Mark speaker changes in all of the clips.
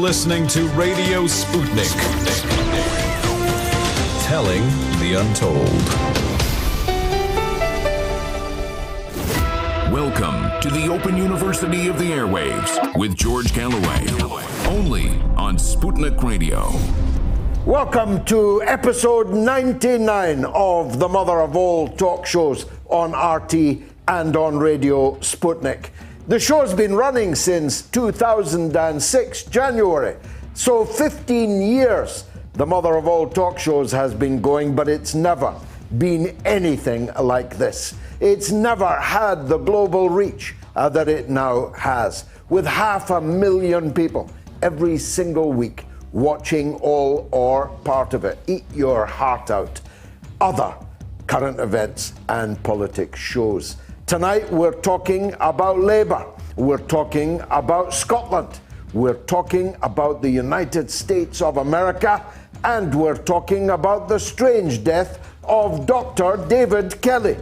Speaker 1: listening to Radio Sputnik. Telling the untold.
Speaker 2: Welcome to the Open University of the Airwaves with George Galloway. Only on Sputnik Radio.
Speaker 3: Welcome to episode 99 of the mother of all talk shows on RT and on Radio Sputnik. The show's been running since 2006, January. So 15 years the mother of all talk shows has been going, but it's never been anything like this. It's never had the global reach that it now has, with 500,000 people every single week watching all or part of it. Eat your heart out. Other current events and politics shows. Tonight we're talking about Labour, we're talking about Scotland, we're talking about the United States of America, and we're talking about the strange death of Dr. David Kelly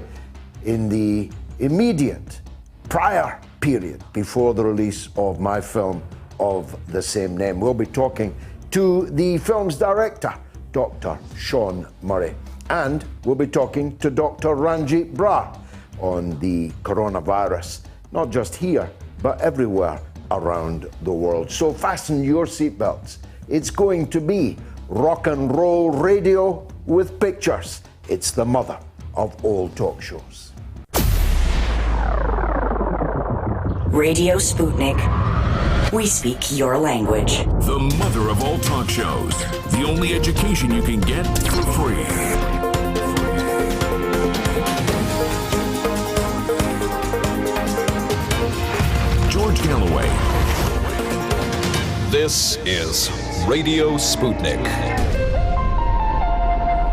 Speaker 3: in the immediate prior period before the release of my film of the same name. We'll be talking to the film's director, Dr. Sean Murray, and we'll be talking to Dr. Ranjeet Brar on the coronavirus, not just here, but everywhere around the world. So fasten your seatbelts. It's going to be rock and roll radio with pictures. It's the mother of all talk shows.
Speaker 4: Radio Sputnik. We speak your language.
Speaker 2: The mother of all talk shows. The only education you can get for free. George Galloway.
Speaker 1: This is Radio Sputnik.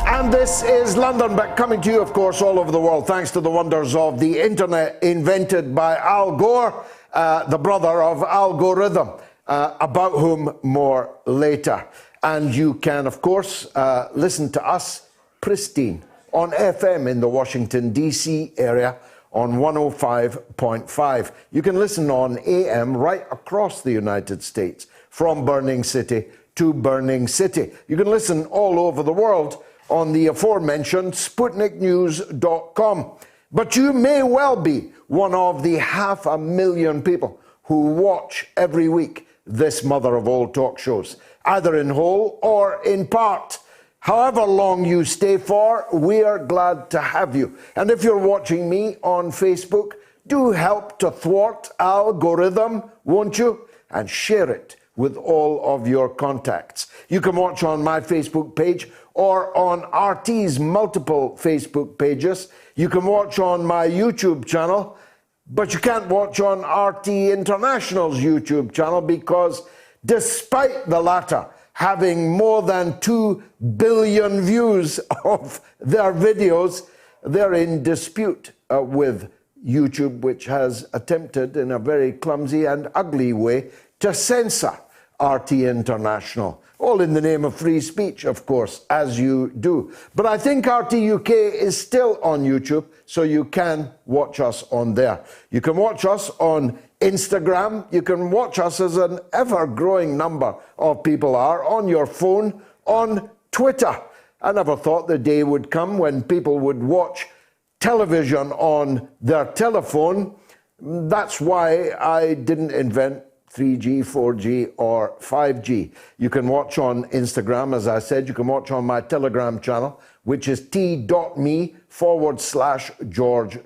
Speaker 3: And this is London, but coming to you, of course, all over the world, thanks to the wonders of the internet invented by Al Gore, the brother of algorithm, about whom more later. And you can, of course, listen to us pristine on FM in the Washington, D.C. area on 105.5. You can listen on AM right across the United States, from Burning City to Burning City. You can listen all over the world on the aforementioned SputnikNews.com. But you may well be one of the 500,000 people who watch every week this mother of all talk shows, either in whole or in part. However long you stay for, we're glad to have you. And if you're watching me on Facebook, do help to thwart algorithm, won't you? And share it with all of your contacts. You can watch on my Facebook page or on RT's multiple Facebook pages. You can watch on my YouTube channel, but you can't watch on RT International's YouTube channel because despite the latter having more than 2 billion views of their videos, they're in dispute with YouTube, which has attempted in a very clumsy and ugly way to censor RT International. All in the name of free speech, of course, as you do. But I think RT UK is still on YouTube, so you can watch us on there. You can watch us on Instagram. You can watch us, as an ever-growing number of people are, on your phone, on Twitter. I never thought the day would come when people would watch television on their telephone. That's why I didn't invent 3G, 4G, or 5G. You can watch on Instagram, as I said. You can watch on my Telegram channel, which is t.me/George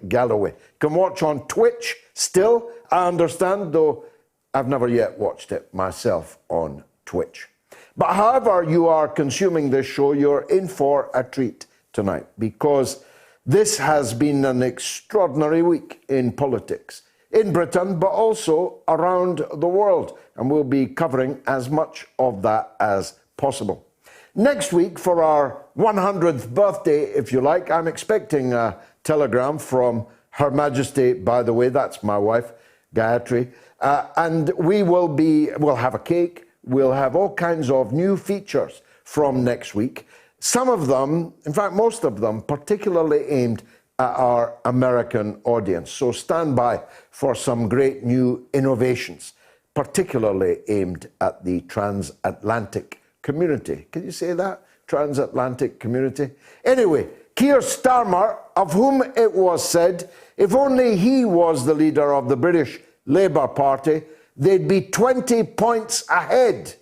Speaker 3: Galloway. You can watch on Twitch still, I understand, though I've never yet watched it myself on Twitch. But however you are consuming this show, you're in for a treat tonight, because this has been an extraordinary week in politics, in Britain, but also around the world. And we'll be covering as much of that as possible. Next week, for our 100th birthday, if you like, I'm expecting a telegram from Her Majesty, by the way, that's my wife, Gayatri, and we'll have a cake, we'll have all kinds of new features from next week. Some of them, in fact, most of them, particularly aimed at our American audience. So stand by for some great new innovations, particularly aimed at the transatlantic community. Can you say that? Transatlantic community? Anyway, Keir Starmer, of whom it was said, if only he was the leader of the British Labour Party, they'd be 20 points ahead.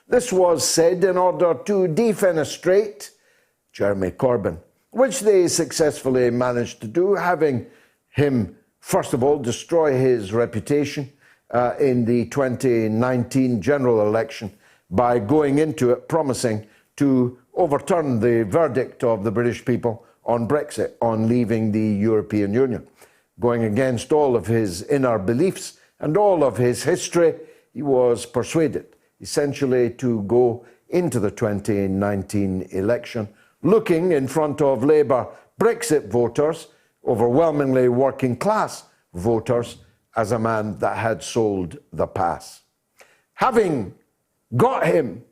Speaker 3: This was said in order to defenestrate Jeremy Corbyn, which they successfully managed to do, having him, first of all, destroy his reputation in the 2019 general election by going into it promising to overturn the verdict of the British people on Brexit, on leaving the European Union. Going against all of his inner beliefs and all of his history, he was persuaded essentially to go into the 2019 election looking in front of Labour Brexit voters, overwhelmingly working class voters, as a man that had sold the pass. Having got him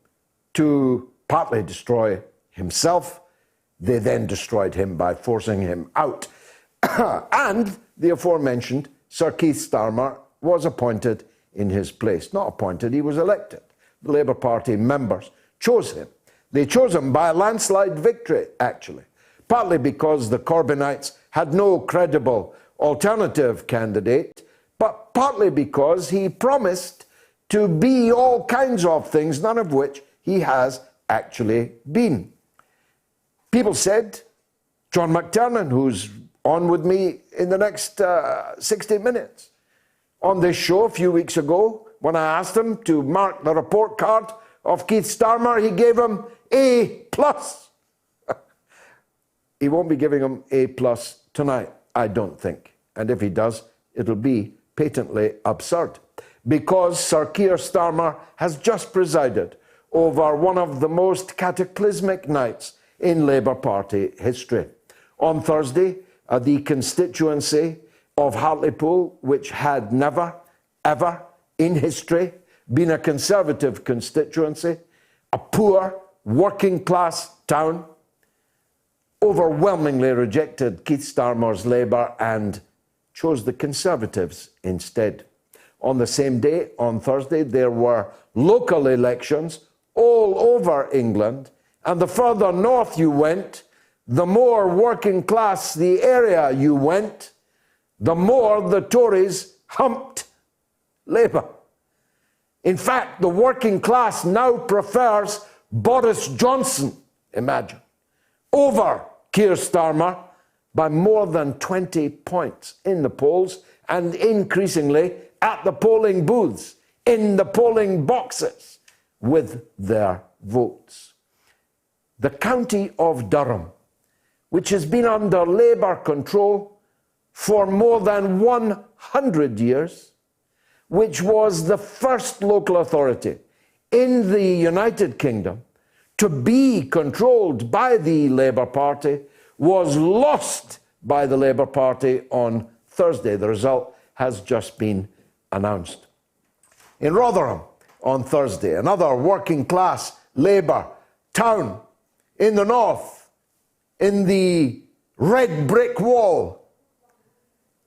Speaker 3: to partly destroy himself, they then destroyed him by forcing him out. And the aforementioned Sir Keith Starmer was appointed in his place. Not appointed, he was elected. The Labour Party members chose him. They chose him by a landslide victory, actually, partly because the Corbynites had no credible alternative candidate, but partly because he promised to be all kinds of things, none of which he has actually been. People said, John McTernan, who's on with me in the next 60 minutes, on this show a few weeks ago, when I asked him to mark the report card of Keith Starmer, he gave him A+. He won't be giving him A+ tonight, I don't think. And if he does, it'll be patently absurd, because Sir Keir Starmer has just presided over one of the most cataclysmic nights in Labour Party history. On Thursday, the constituency of Hartlepool, which had never, ever in history been a Conservative constituency, a poor, working-class town, overwhelmingly rejected Keith Starmer's Labour and chose the Conservatives instead. On the same day, on Thursday, there were local elections all over England, and the further north you went, the more working class the area you went, the more the Tories humped Labour. In fact, the working class now prefers Boris Johnson, imagine, over Keir Starmer by more than 20 points in the polls, and increasingly at the polling booths, in the polling boxes, with their votes. The county of Durham, which has been under Labour control for more than 100 years, which was the first local authority in the United Kingdom to be controlled by the Labour Party, was lost by the Labour Party on Thursday. The result has just been announced. In Rotherham on Thursday, another working class Labour town in the north, in the red brick wall,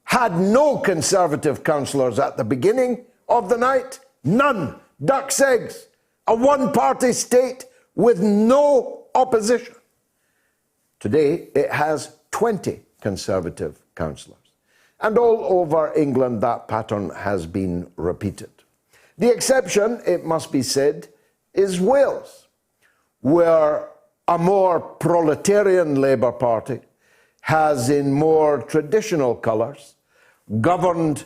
Speaker 3: had no Conservative councillors at the beginning of the night. None. Duck's eggs. A one-party state with no opposition. Today, it has 20 Conservative councillors. And all over England, that pattern has been repeated. The exception, it must be said, is Wales, where a more proletarian Labour Party has, in more traditional colours, governed,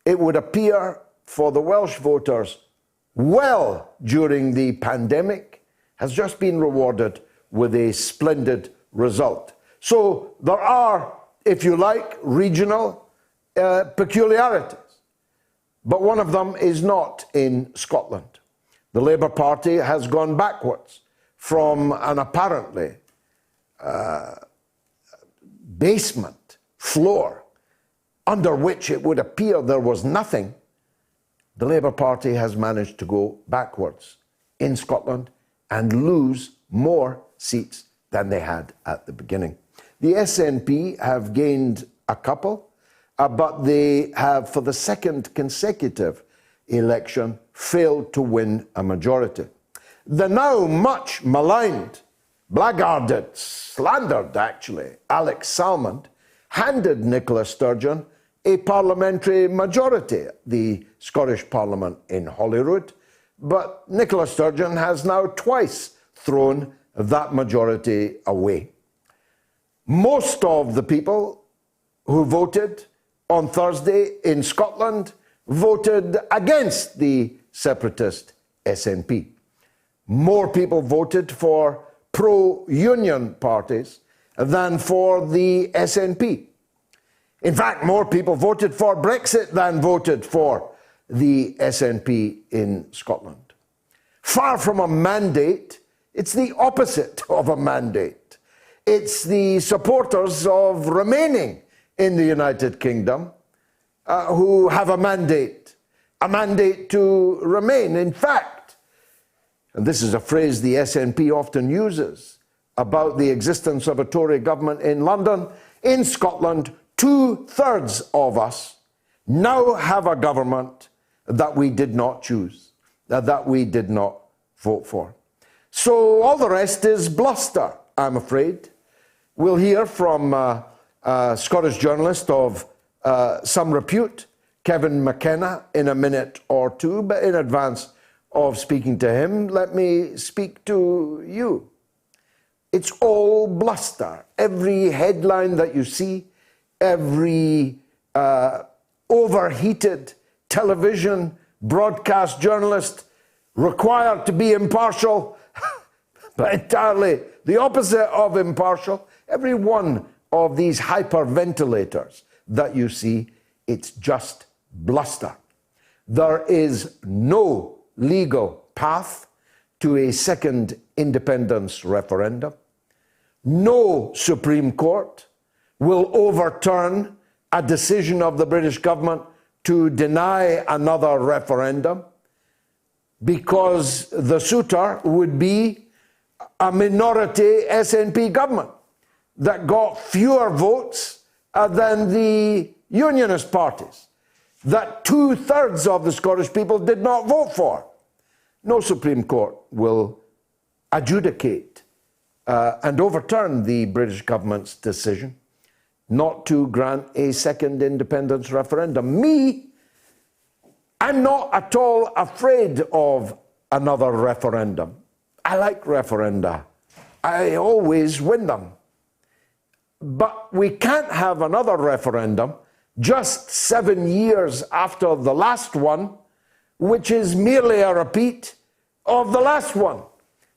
Speaker 3: it would appear, for the Welsh voters well during the pandemic, has just been rewarded with a splendid result. So there are, if you like, regional peculiarities, but one of them is not in Scotland. The Labour Party has gone backwards from an apparently basement floor under which it would appear there was nothing. The Labour Party has managed to go backwards in Scotland and lose more seats than they had at the beginning. The SNP have gained a couple, but they have, for the second consecutive election failed to win a majority. The now much maligned, blackguarded, slandered actually, Alex Salmond handed Nicola Sturgeon a parliamentary majority, the Scottish Parliament in Holyrood, but Nicola Sturgeon has now twice thrown that majority away. Most of the people who voted on Thursday in Scotland voted against the separatist SNP. More people voted for pro-union parties than for the SNP. In fact, more people voted for Brexit than voted for the SNP in Scotland. Far from a mandate, it's the opposite of a mandate. It's the supporters of remaining in the United Kingdom who have a mandate to remain. In fact, and this is a phrase the SNP often uses about the existence of a Tory government in London, in Scotland, 2/3 of us now have a government that we did not choose, that we did not vote for. So all the rest is bluster, I'm afraid. We'll hear from a Scottish journalist of some repute, Kevin McKenna, in a minute or two, but in advance of speaking to him, let me speak to you. It's all bluster. Every headline that you see, every overheated television broadcast journalist required to be impartial, but entirely the opposite of impartial. Every one of these hyperventilators that you see, it's just bluster. There is no legal path to a second independence referendum. No Supreme Court will overturn a decision of the British government to deny another referendum, because the suitor would be a minority SNP government that got fewer votes than the unionist parties, that 2/3 of the Scottish people did not vote for. No Supreme Court will adjudicate and overturn the British government's decision not to grant a second independence referendum. I'm not at all afraid of another referendum. I like referenda. I always win them. But we can't have another referendum just 7 years after the last one, which is merely a repeat of the last one.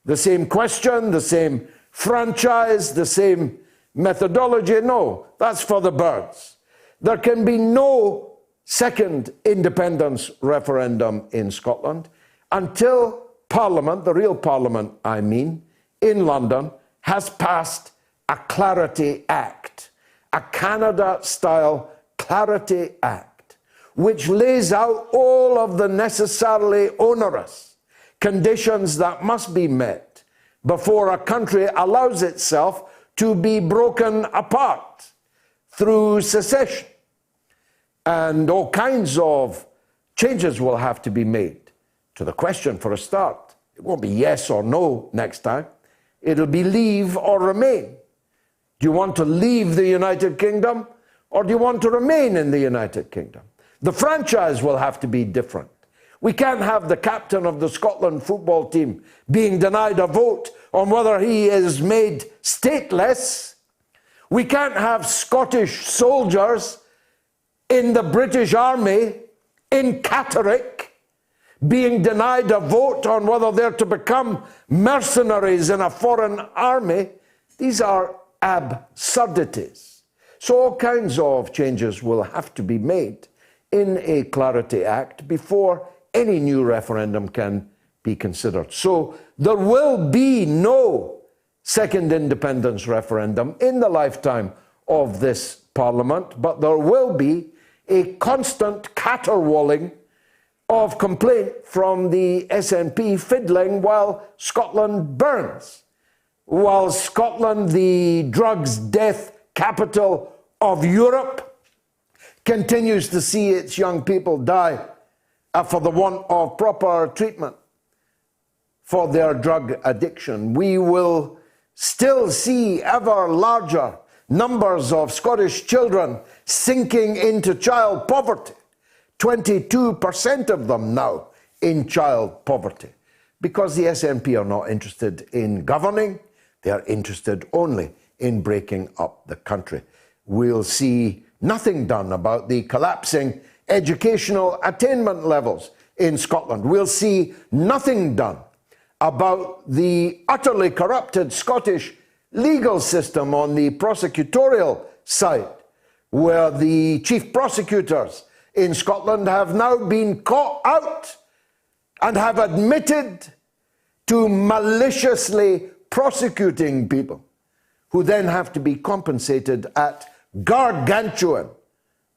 Speaker 3: The same question, the same franchise, the same methodology. No, that's for the birds. There can be no second independence referendum in Scotland until Parliament, the real Parliament I mean, in London, has passed a Clarity Act, a Canada-style Clarity Act, which lays out all of the necessarily onerous conditions that must be met before a country allows itself to be broken apart through secession. And all kinds of changes will have to be made to the question for a start. It won't be yes or no next time. It'll be leave or remain. Do you want to leave the United Kingdom, or do you want to remain in the United Kingdom? The franchise will have to be different. We can't have the captain of the Scotland football team being denied a vote on whether he is made stateless. We can't have Scottish soldiers in the British Army in Catterick being denied a vote on whether they're to become mercenaries in a foreign army. These are absurdities. So all kinds of changes will have to be made in a Clarity Act before any new referendum can be considered. So there will be no second independence referendum in the lifetime of this Parliament, but there will be a constant caterwauling of complaint from the SNP fiddling while Scotland burns, while Scotland, the drugs death capital of Europe, continues to see its young people die for the want of proper treatment for their drug addiction. We will still see ever larger numbers of Scottish children sinking into child poverty. 22% of them now in child poverty, because the SNP are not interested in governing, they are interested only in breaking up the country. We'll see nothing done about the collapsing educational attainment levels in Scotland. We'll see nothing done about the utterly corrupted Scottish legal system on the prosecutorial side, where the chief prosecutors in Scotland have now been caught out and have admitted to maliciously prosecuting people who then have to be compensated at gargantuan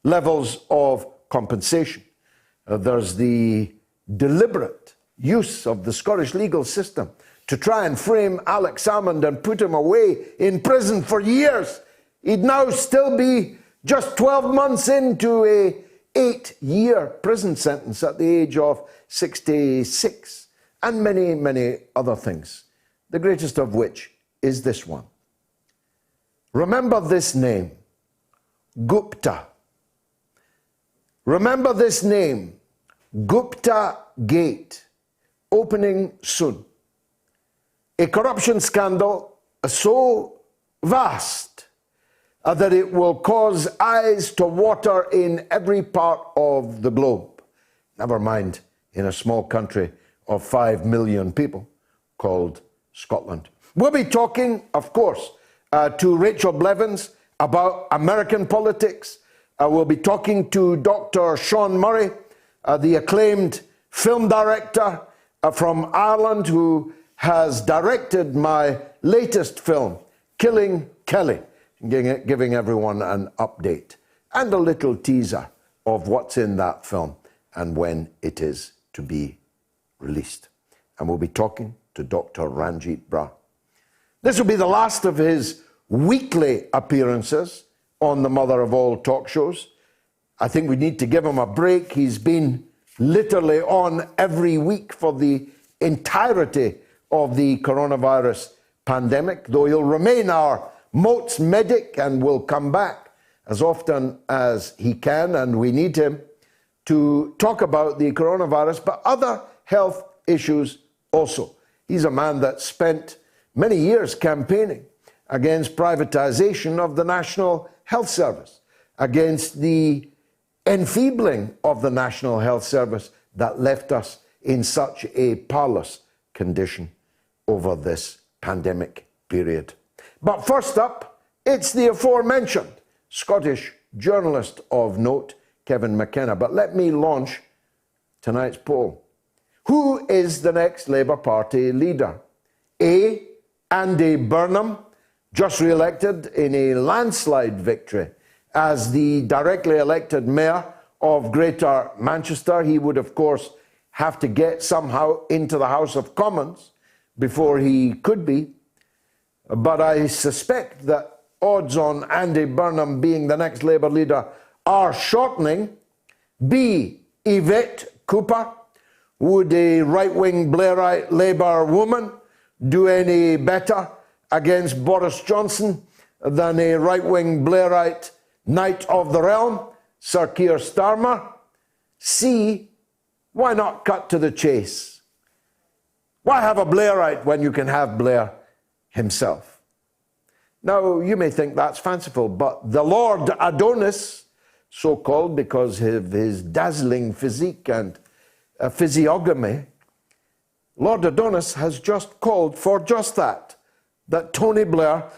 Speaker 3: levels of compensation. There's the deliberate use of the Scottish legal system to try and frame Alex Salmond and put him away in prison for years. He'd now still be just 12 months into a 8-year prison sentence at the age of 66, and many, many other things, the greatest of which is this one. Remember this name, Gupta. Remember this name, Gupta Gate, opening soon. A corruption scandal so vast that it will cause eyes to water in every part of the globe. Never mind in a small country of 5 million people called Scotland. We'll be talking, of course, to Rachel Blevins about American politics. We'll be talking to Dr. Sean Murray, the acclaimed film director from Ireland, who has directed my latest film, Killing Kelly, giving everyone an update and a little teaser of what's in that film and when it is to be released. And we'll be talking to Dr. Ranjeet Brar. This will be the last of his weekly appearances on the mother of all talk shows. I think we need to give him a break. He's been literally on every week for the entirety of the coronavirus pandemic, though he'll remain our Moats medic and will come back as often as he can, and we need him to talk about the coronavirus, but other health issues also. He's a man that spent many years campaigning against privatization of the National Health Service, against the enfeebling of the National Health Service that left us in such a parlous condition over this pandemic period. But first up, it's the aforementioned Scottish journalist of note, Kevin McKenna. But let me launch tonight's poll. Who is the next Labour Party leader? A, Andy Burnham, just re-elected in a landslide victory as the directly elected mayor of Greater Manchester. He would, of course, have to get somehow into the House of Commons before he could be. But I suspect that odds on Andy Burnham being the next Labour leader are shortening. B, Yvette Cooper. Would a right-wing Blairite Labour woman do any better against Boris Johnson than a right-wing Blairite Knight of the Realm, Sir Keir Starmer? C, why not cut to the chase? Why have a Blairite when you can have Blair himself? Now, you may think that's fanciful, but the Lord Adonis, so-called because of his dazzling physique and physiognomy, Lord Adonis has just called for just that Tony Blair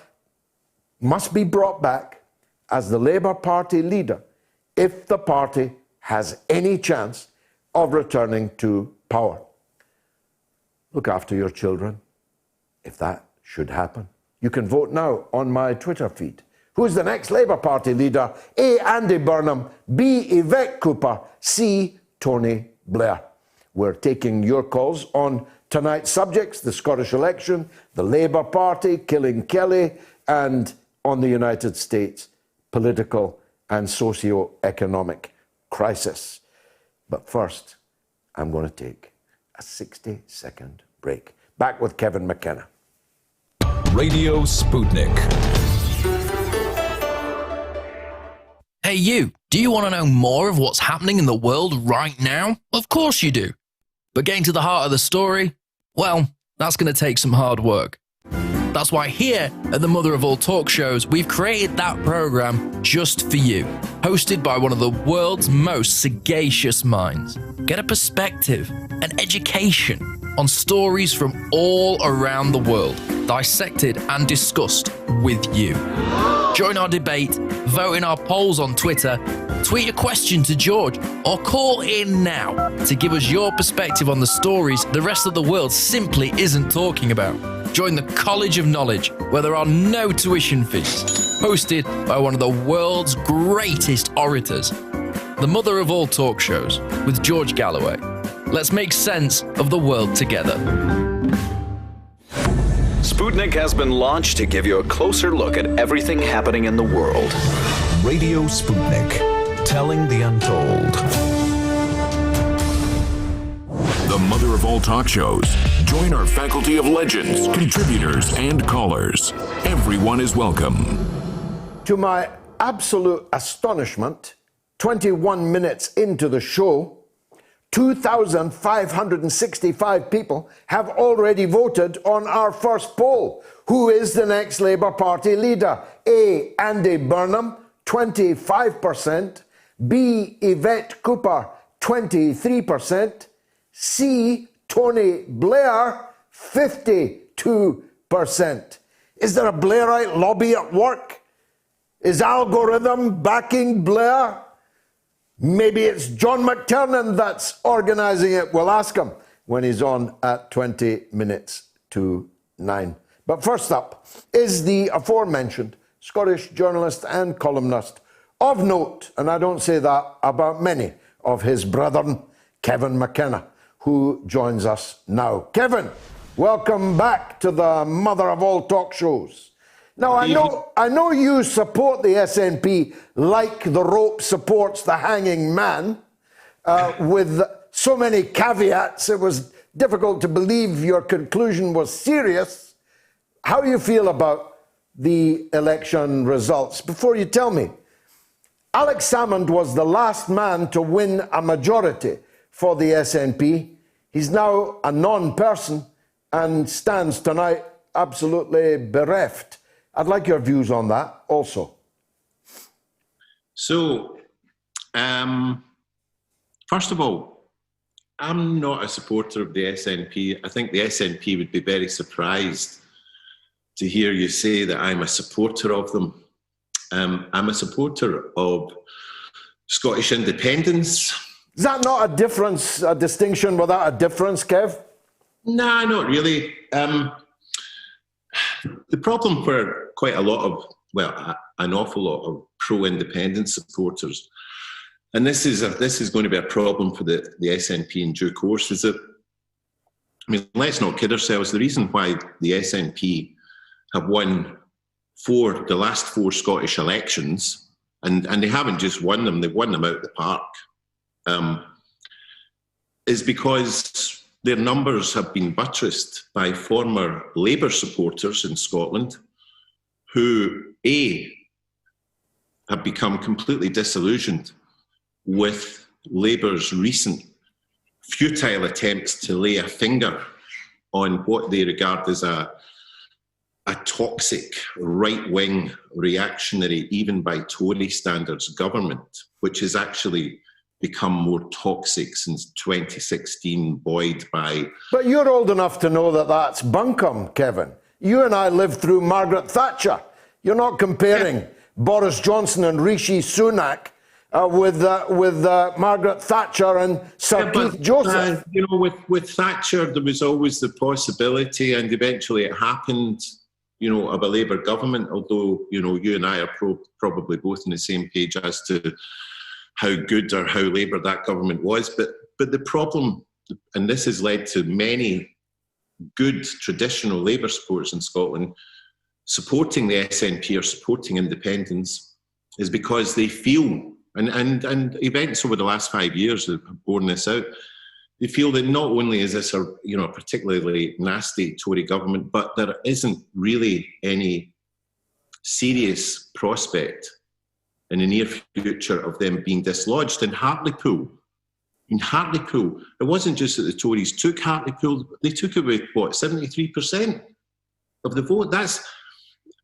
Speaker 3: must be brought back as the Labour Party leader if the party has any chance of returning to power. Look after your children if that should happen. You can vote now on my Twitter feed. Who's the next Labour Party leader? A, Andy Burnham. B, Yvette Cooper. C, Tony Blair. We're taking your calls on tonight's subjects, the Scottish election, the Labour Party, Killing Kelly, and on the United States political and socio-economic crisis. But first, I'm going to take a 60-second break. Back with Kevin McKenna.
Speaker 1: Radio Sputnik.
Speaker 5: Hey you, do you want to know more of what's happening in the world right now? Of course you do. But getting to the heart of the story, well, that's going to take some hard work. That's why here at the Mother of All Talk Shows, we've created that program just for you, hosted by one of the world's most sagacious minds. Get a perspective, an education on stories from all around the world, dissected and discussed with you. Join our debate, vote in our polls on Twitter, tweet a question to George, or call in now to give us your perspective on the stories the rest of the world simply isn't talking about. Join the College of Knowledge, where there are no tuition fees, hosted by one of the world's greatest orators. The Mother of All Talk Shows with George Galloway. Let's make sense of the world together.
Speaker 1: Sputnik has been launched to give you a closer look at everything happening in the world. Radio Sputnik, telling the untold.
Speaker 2: The Mother of All Talk Shows. Join our faculty of legends, contributors, and callers. Everyone is welcome.
Speaker 3: To my absolute astonishment, 21 minutes into the show, 2,565 people have already voted on our first poll. Who is the next Labour Party leader? A. Andy Burnham, 25%. B. Yvette Cooper, 23%. C. Tony Blair, 52%. Is there a Blairite lobby at work? Is Algorithm backing Blair? Maybe it's John McTernan that's organising it. We'll ask him when he's on at 20 minutes to 9. But first up is the aforementioned Scottish journalist and columnist of note, and I don't say that about many of his brethren, Kevin McKenna, who joins us now. Kevin, welcome back to the Mother of All Talk Shows. Now, I know you support the SNP like the rope supports the hanging man, with so many caveats. It was difficult to believe your conclusion was serious. How do you feel about the election results? Before you tell me, Alex Salmond was the last man to win a majority for the SNP. He's now a non-person and stands tonight absolutely bereft. I'd like your views on that also.
Speaker 6: So, first of all, I'm not a supporter of the SNP. I think the SNP would be very surprised to hear you say that I'm a supporter of them. I'm a supporter of Scottish independence.
Speaker 3: Is that not a difference, a distinction without a difference, Kev?
Speaker 6: Nah, not really. The problem for quite a lot of, an awful lot of pro-independence supporters, and this is going to be a problem for the SNP in due course, is that, let's not kid ourselves, the reason why the SNP have won the last four Scottish elections, and they haven't just won them, they've won them out the park, is because their numbers have been buttressed by former Labour supporters in Scotland who, A, have become completely disillusioned with Labour's recent futile attempts to lay a finger on what they regard as a toxic, right-wing, reactionary, even by Tory standards, government, which has actually become more toxic since 2016, buoyed by...
Speaker 3: But you're old enough to know that that's bunkum, Kevin. You and I lived through Margaret Thatcher. You're not comparing Boris Johnson and Rishi Sunak with Margaret Thatcher and Sir Keith Joseph.
Speaker 6: With Thatcher, there was always the possibility, and eventually it happened, of a Labour government, although, you and I are probably both on the same page as to how good or how Labour that government was. But the problem, and this has led to many good traditional Labour supporters in Scotland supporting the SNP or supporting independence, is because they feel, and events over the last 5 years have borne this out, they feel that not only is this a particularly nasty Tory government, but there isn't really any serious prospect in the near future of them being dislodged. In Hartlepool, it wasn't just that the Tories took Hartlepool, they took away, 73% of the vote.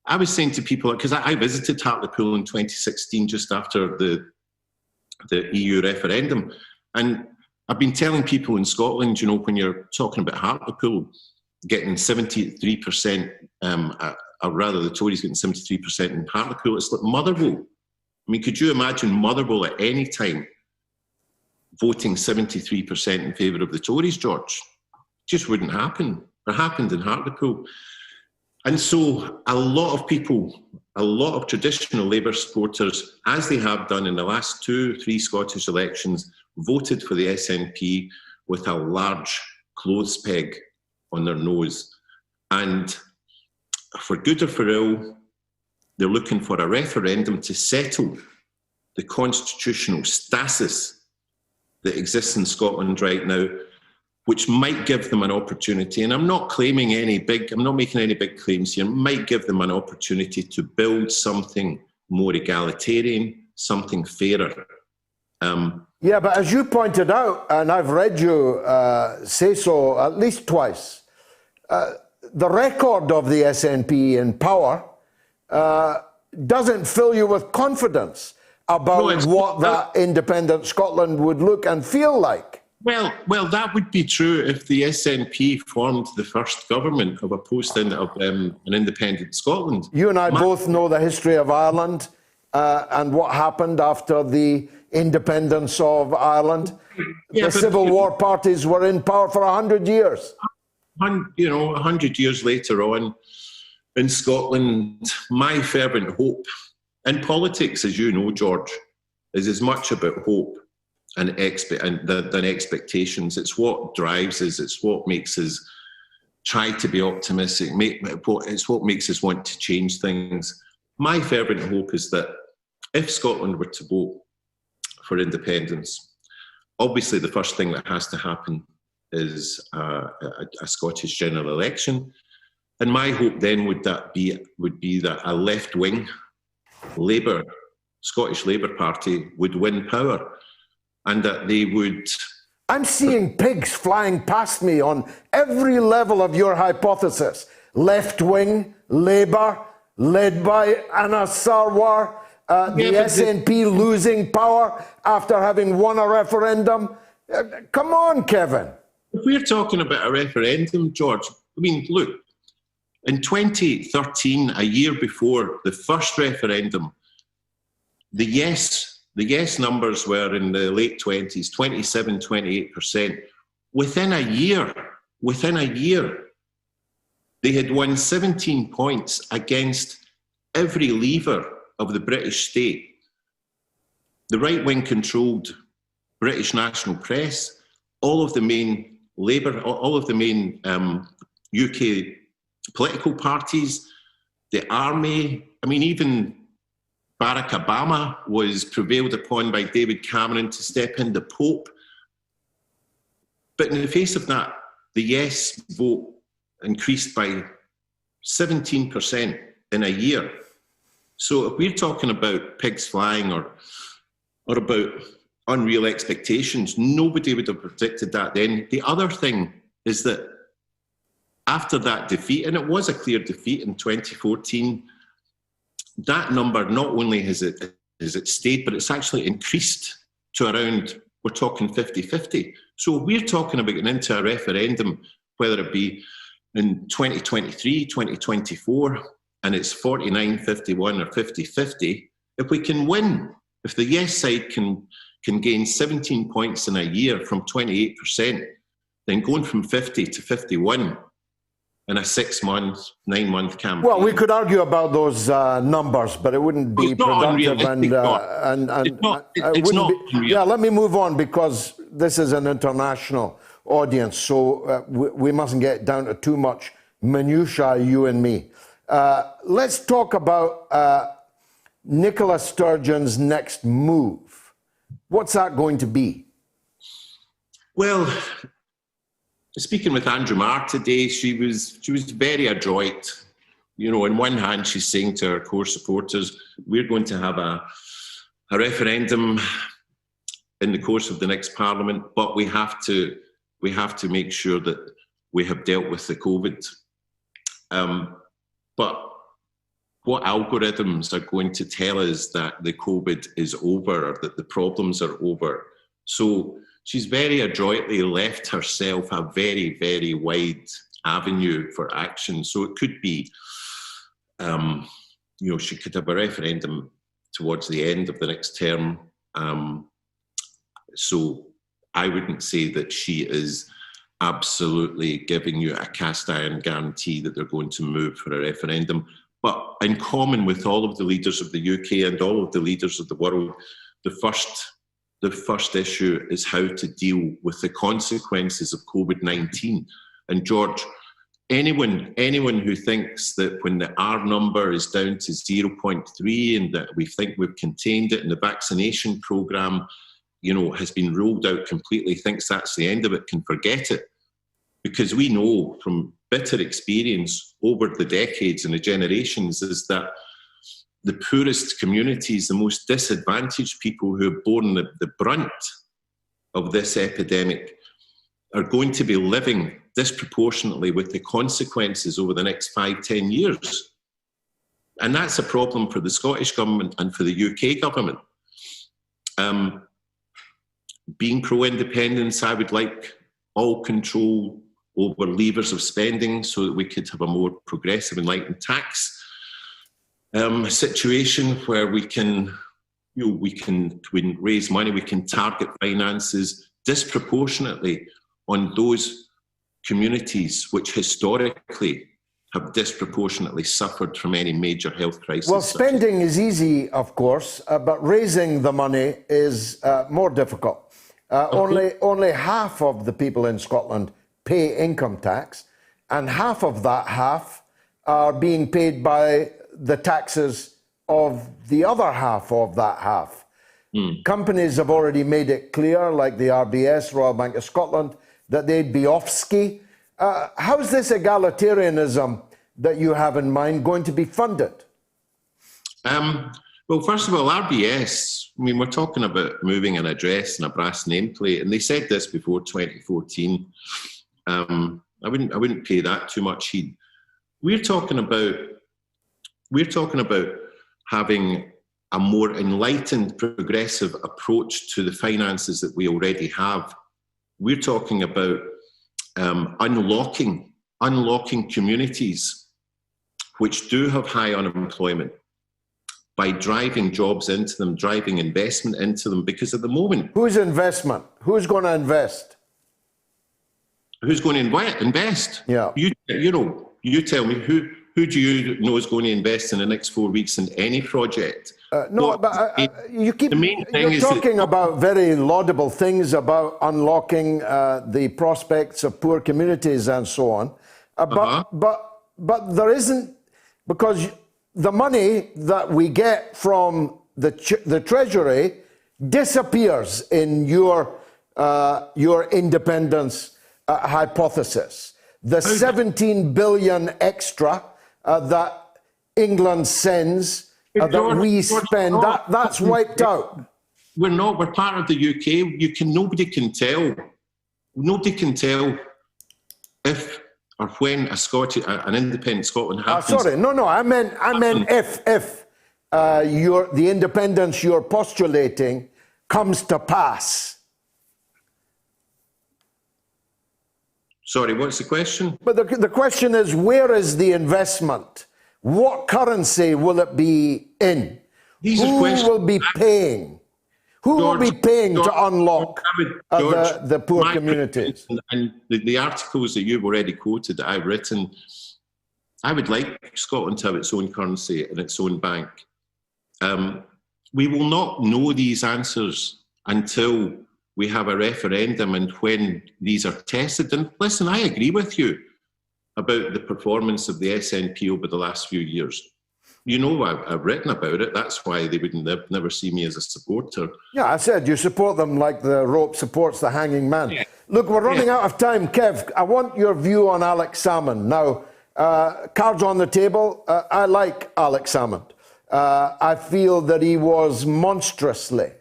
Speaker 6: I was saying to people, because I visited Hartlepool in 2016, just after the EU referendum, and I've been telling people in Scotland, when you're talking about Hartlepool getting 73%, or rather the Tories getting 73% in Hartlepool, it's like Motherwell. I mean, could you imagine Motherwell at any time voting 73% in favour of the Tories, George? It just wouldn't happen. It happened in Hartlepool. And so a lot of people, a lot of traditional Labour supporters, as they have done in the last 2-3 Scottish elections, voted for the SNP with a large clothes peg on their nose. And for good or for ill, they're looking for a referendum to settle the constitutional stasis that exists in Scotland right now, which might give them an opportunity, and I'm not making any big claims here, might give them an opportunity to build something more egalitarian, something fairer.
Speaker 3: Yeah, but as you pointed out, and I've read you say so at least twice, the record of the SNP in power doesn't fill you with confidence about what that independent Scotland would look and feel like.
Speaker 6: Well, that would be true if the SNP formed the first government of an independent Scotland.
Speaker 3: You and I both know the history of Ireland and what happened after the independence of Ireland. The Civil War parties were in power for 100 years.
Speaker 6: 100 years later on in Scotland, my fervent hope in politics, as you know, George, is as much about hope than expectations. It's what drives us. It's what makes us try to be optimistic. It's what makes us want to change things. My fervent hope is that if Scotland were to vote for independence, obviously the first thing that has to happen is a Scottish general election. And my hope then would be that a left-wing Scottish Labour Party would win power, and that they would...
Speaker 3: I'm seeing pigs flying past me on every level of your hypothesis. Left-wing, Labour, led by Anna Sarwar, the SNP losing power after having won a referendum. Come on, Kevin.
Speaker 6: If we're talking about a referendum, George, I mean, look, in 2013, a year before the first referendum, the yes numbers were in the late 20s, 27, 28%. Within a year, they had won 17 points against every lever of the British state. The right-wing controlled British national press, all of the main UK political parties, the army. I mean, even Barack Obama was prevailed upon by David Cameron to step in, the Pope. But in the face of that, the yes vote increased by 17% in a year. So if we're talking about pigs flying or about unreal expectations, nobody would have predicted that then. The other thing is that after that defeat, and it was a clear defeat in 2014, that number not only has it stayed, but it's actually increased to around, we're talking 50-50. So we're talking about getting into a referendum, whether it be in 2023, 2024, and it's 49-51 or 50-50. If we can win, if the yes side can gain 17 points in a year from 28%, then going from 50 to 51 in a 6-month, 9-month campaign.
Speaker 3: Well, we could argue about those numbers, but it wouldn't be productive. Yeah, let me move on, because this is an international audience, so we mustn't get down to too much minutiae, you and me. Let's talk about Nicola Sturgeon's next move. What's that going to be?
Speaker 6: Well, speaking with Andrew Marr today, she was very adroit. You know, on one hand, she's saying to her core supporters, we're going to have a referendum in the course of the next Parliament, but we have to make sure that we have dealt with the COVID. But what algorithms are going to tell us that the COVID is over or that the problems are over? So she's very adroitly left herself a very, very wide avenue for action. So it could be, she could have a referendum towards the end of the next term. So I wouldn't say that she is absolutely giving you a cast iron guarantee that they're going to move for a referendum. But in common with all of the leaders of the UK and all of the leaders of the world, the first issue is how to deal with the consequences of COVID-19. And George, anyone who thinks that when the R number is down to 0.3 and that we think we've contained it and the vaccination programme, has been rolled out completely, thinks that's the end of it, can forget it. Because we know from bitter experience over the decades and the generations is that the poorest communities, the most disadvantaged people who have borne the brunt of this epidemic are going to be living disproportionately with the consequences over the next 5-10 years. And that's a problem for the Scottish Government and for the UK Government. Being pro-independence, I would like all control over levers of spending so that we could have a more progressive, enlightened tax situation where we can raise money, we can target finances disproportionately on those communities which historically have disproportionately suffered from any major health crisis.
Speaker 3: Well, spending is easy, of course, but raising the money is more difficult. Only half of the people in Scotland pay income tax, and half of that half are being paid by the taxes of the other half of that half. Companies have already made it clear, like the RBS, Royal Bank of Scotland, that they'd be off-ski. How's this egalitarianism that you have in mind going to be funded?
Speaker 6: Well, first of all, RBS, we're talking about moving an address and a brass nameplate, and they said this before 2014. I wouldn't pay that too much heed. We're talking about having a more enlightened, progressive approach to the finances that we already have. We're talking about unlocking communities which do have high unemployment by driving jobs into them, driving investment into them, because at the moment...
Speaker 3: Whose investment? Who's going to invest?
Speaker 6: Who's going to invest?
Speaker 3: Yeah.
Speaker 6: You tell me, who do you know is going to invest in the next 4 weeks in any project?
Speaker 3: You're talking about very laudable things about unlocking the prospects of poor communities and so on. But there isn't, because the money that we get from the Treasury disappears in your independence hypothesis. The 17 billion extra that England sends, that we spend, that's wiped out.
Speaker 6: We're part of the UK. Nobody can tell if or when an independent Scotland happens.
Speaker 3: I meant if the independence you're postulating comes to pass.
Speaker 6: Sorry, what's the question?
Speaker 3: But the question is, where is the investment? What currency will it be in? Who will be paying? Who will be paying to unlock the poor communities?
Speaker 6: And the articles that you've already quoted that I've written, I would like Scotland to have its own currency and its own bank. We will not know these answers until we have a referendum and when these are tested. And listen, I agree with you about the performance of the SNP over the last few years. I've written about it. That's why they would never see me as a supporter.
Speaker 3: Yeah, I said you support them like the rope supports the hanging man. Yeah. Look, we're running out of time. Kev, I want your view on Alex Salmond. Now, cards on the table. I like Alex Salmond. I feel that he was monstrously,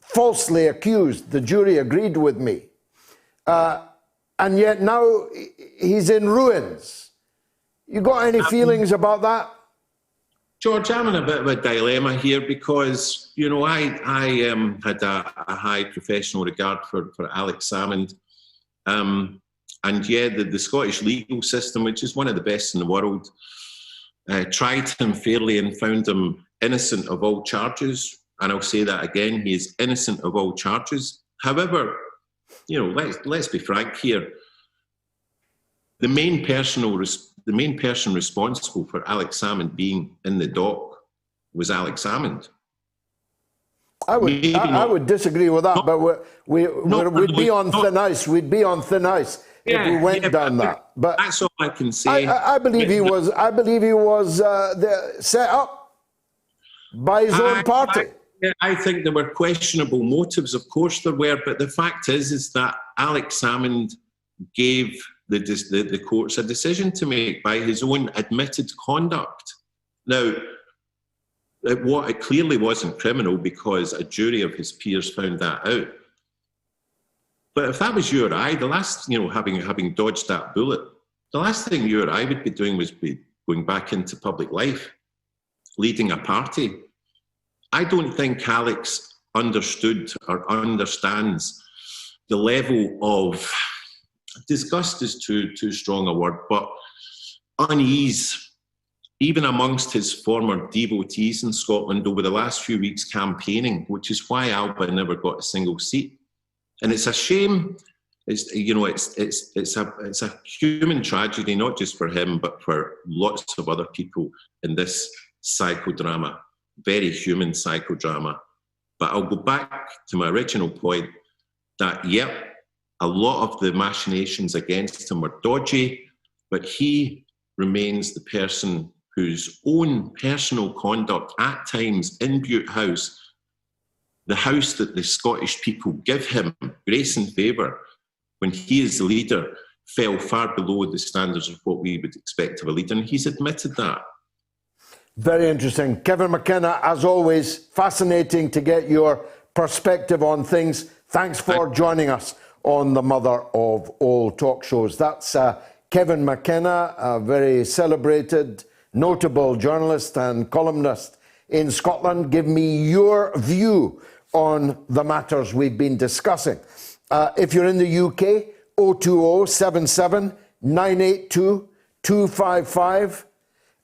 Speaker 3: falsely accused. The jury agreed with me. And yet now he's in ruins. You got any feelings about that?
Speaker 6: George, I'm in a bit of a dilemma here because, I had a high professional regard for Alex Salmond. And the Scottish legal system, which is one of the best in the world, tried him fairly and found him innocent of all charges. And I'll say that again, he is innocent of all charges. However, let's be frank here. The main person responsible for Alex Salmond being in the dock was Alex Salmond.
Speaker 3: I would disagree with that, but we'd be on thin ice. We'd be on thin ice if we went down that. But
Speaker 6: that's all I can say.
Speaker 3: I believe he was. I believe he was set up by his own party.
Speaker 6: I think there were questionable motives. Of course there were, but the fact is that Alex Salmond gave the courts a decision to make by his own admitted conduct. Now, it clearly wasn't criminal because a jury of his peers found that out. But if that was you or I, the last, having dodged that bullet, the last thing you or I would be doing was be going back into public life, leading a party. I don't think Alex understood or understands the level of disgust is too strong a word, but unease, even amongst his former devotees in Scotland over the last few weeks campaigning, which is why Alba never got a single seat. And it's a shame. It's a human tragedy, not just for him, but for lots of other people in this psychodrama, very human psychodrama. But I'll go back to my original point that, a lot of the machinations against him were dodgy, but he remains the person whose own personal conduct at times in Bute House, the house that the Scottish people give him grace and favour when he is the leader, fell far below the standards of what we would expect of a leader, and he's admitted that.
Speaker 3: Very interesting. Kevin McKenna, as always, fascinating to get your perspective on things. Thanks for joining us on the mother of all talk shows. That's Kevin McKenna, a very celebrated, notable journalist and columnist in Scotland. Give me your view on the matters we've been discussing. If you're in the UK, 02077 982 255.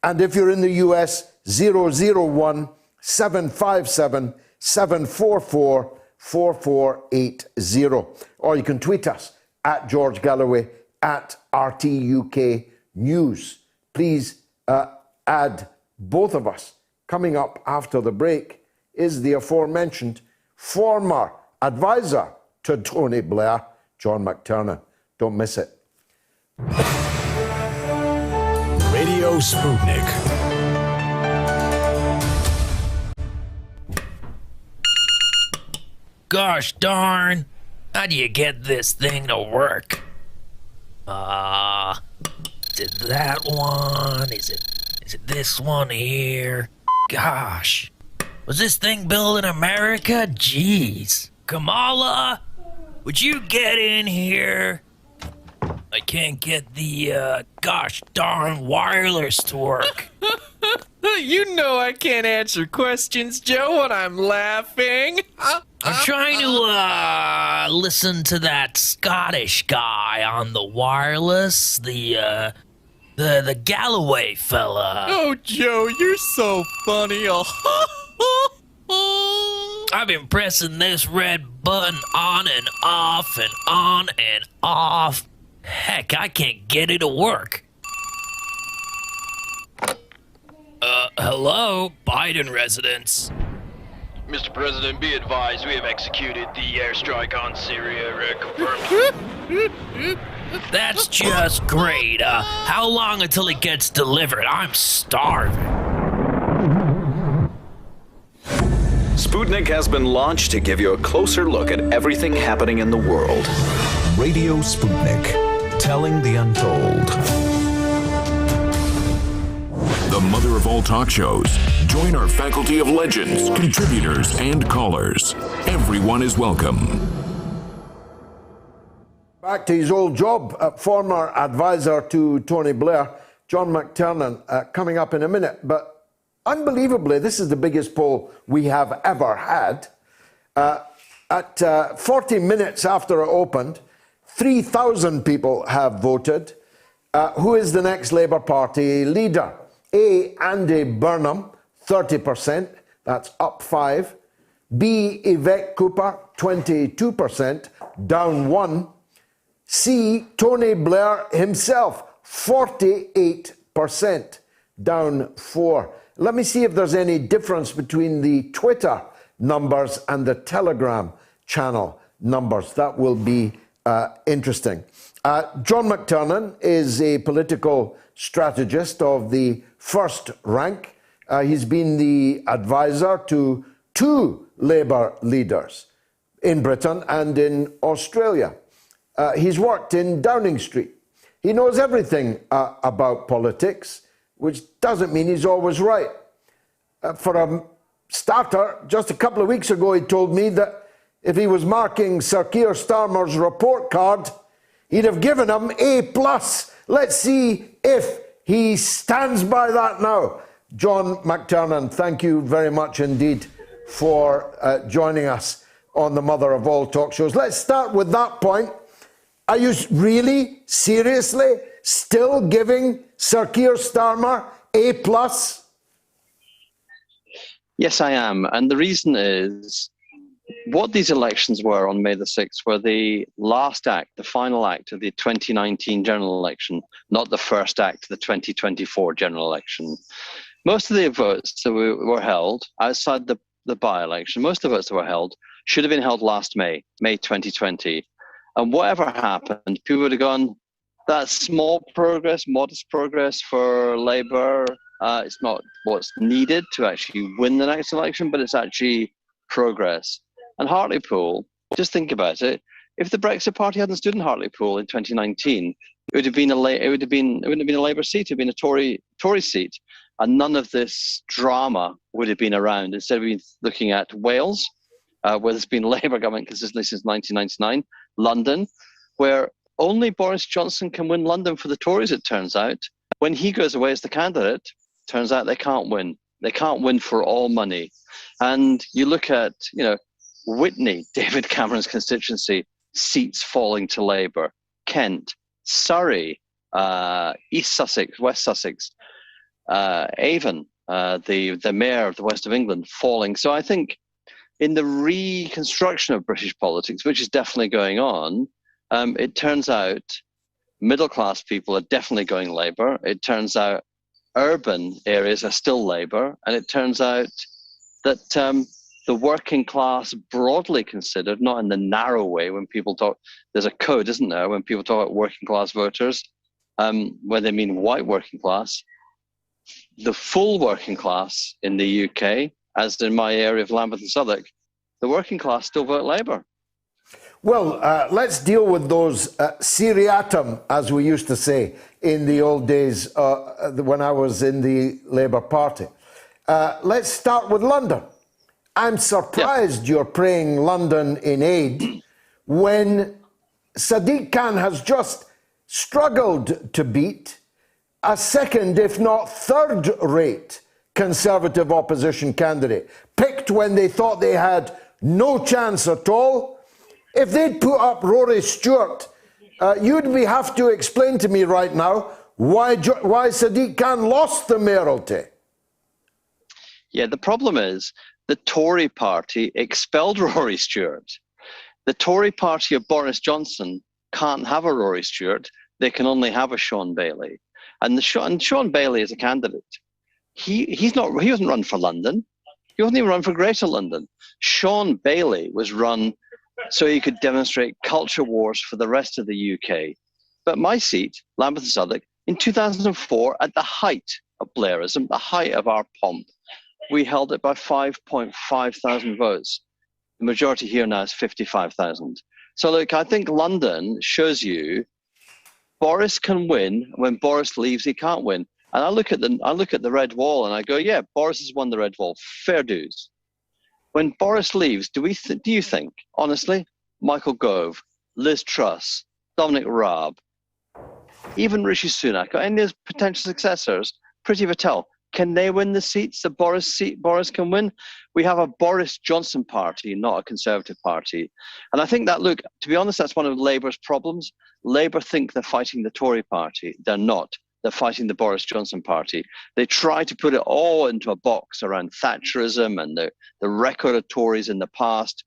Speaker 3: And if you're in the US, 001 757 744 4480. Or you can tweet us at George Galloway, at RTUK News. Please add both of us. Coming up after the break is the aforementioned former advisor to Tony Blair, John McTernan. Don't miss it.
Speaker 1: Radio Sputnik.
Speaker 5: Gosh darn, how do you get this thing to work? Is it that one? Is it this one here? Gosh, was this thing built in America? Jeez. Kamala, would you get in here? I can't get the, gosh darn wireless to work.
Speaker 7: You know I can't answer questions, Joe, when I'm laughing.
Speaker 5: I'm trying to, listen to that Scottish guy on the wireless, the Galloway fella.
Speaker 7: Oh, Joe, you're so funny.
Speaker 5: I've been pressing this red button on and off and on and off. Heck, I can't get it to work. Hello, Biden residence.
Speaker 8: Mr. President, be advised, we have executed the airstrike on Syria. Confirmed.
Speaker 5: That's just great. How long until it gets delivered? I'm starving.
Speaker 1: Sputnik has been launched to give you a closer look at everything happening in the world. Radio Sputnik, telling the untold.
Speaker 2: The mother of all talk shows. Join our faculty of legends, contributors, and callers. Everyone is welcome.
Speaker 3: Back to his old job, former advisor to Tony Blair, John McTernan, coming up in a minute. But unbelievably, this is the biggest poll we have ever had. At 40 minutes after it opened, 3,000 people have voted. Who is the next Labour Party leader? A, Andy Burnham, 30%. That's up 5. B, Yvette Cooper, 22%, down 1. C, Tony Blair himself, 48%, down 4. Let me see if there's any difference between the Twitter numbers and the Telegram channel numbers. That will be interesting. John McTernan is a political strategist of the first rank. He's been the advisor to 2 Labour leaders in Britain and in Australia. He's worked in Downing Street. He knows everything about politics, which doesn't mean he's always right. For a starter, just a couple of weeks ago, he told me that if he was marking Sir Keir Starmer's report card, he'd have given him A+. Let's see if he stands by that now. John McTernan, thank you very much indeed for joining us on the mother of all talk shows. Let's start with that point. Are you really, seriously, still giving Sir Keir Starmer A+?
Speaker 9: Yes, I am. And the reason is, what these elections were on May the 6th were the last act, the final act of the 2019 general election, not the first act of the 2024 general election. Most of the votes that were held outside the by-election, most of the votes that were held should have been held last May 2020. And whatever happened, people would have gone, that's small progress, modest progress for Labour. It's not what's needed to actually win the next election, but it's actually progress. And Hartlepool, just think about it. If the Brexit Party hadn't stood in Hartlepool in 2019, it wouldn't have been a Labour seat. It would have been a Tory seat, and none of this drama would have been around. Instead, we've been looking at Wales, where there's been a Labour government consistently since 1999, London, where only Boris Johnson can win London for the Tories. It turns out, when he goes away as the candidate, turns out they can't win. They can't win for all money. And you look at, Whitney, David Cameron's constituency, seats falling to Labour. Kent, Surrey, East Sussex, West Sussex, Avon, the mayor of the West of England, falling. So I think in the reconstruction of British politics, which is definitely going on, it turns out middle-class people are definitely going Labour. It turns out urban areas are still Labour. And it turns out that the working class, broadly considered, not in the narrow way when people talk, there's a code, isn't there, when people talk about working class voters, where they mean white working class. The full working class in the UK, as in my area of Lambeth and Southwark, the working class still vote Labour.
Speaker 3: Well, let's deal with those seriatim, as we used to say in the old days when I was in the Labour Party. Let's start with London. I'm surprised you're praying London in aid when Sadiq Khan has just struggled to beat a second, if not third-rate Conservative opposition candidate, picked when they thought they had no chance at all. If they'd put up Rory Stewart, you'd have to explain to me right now why Sadiq Khan lost the mayoralty.
Speaker 9: Yeah, the problem is the Tory party expelled Rory Stewart. The Tory party of Boris Johnson can't have a Rory Stewart. They can only have a Sean Bailey. And Sean Bailey is a candidate. He wasn't run for London. He wasn't even run for Greater London. Sean Bailey was run so he could demonstrate culture wars for the rest of the UK. But my seat, Lambeth and Southwark, in 2004, at the height of Blairism, the height of our pomp, we held it by 5.5 thousand votes. The majority here now is 55,000. So look, I think London shows you Boris can win. When Boris leaves, he can't win. And I look at the red wall and I go, yeah, Boris has won the red wall. Fair dues. When Boris leaves, do you think, honestly, Michael Gove, Liz Truss, Dominic Raab, even Rishi Sunak, or any of his potential successors, Priti Patel, can they win the seats that Boris can win? We have a Boris Johnson party, not a Conservative party. And I think that, look, to be honest, that's one of Labour's problems. Labour think they're fighting the Tory party. They're not. They're fighting the Boris Johnson party. They try to put it all into a box around Thatcherism and the record of Tories in the past.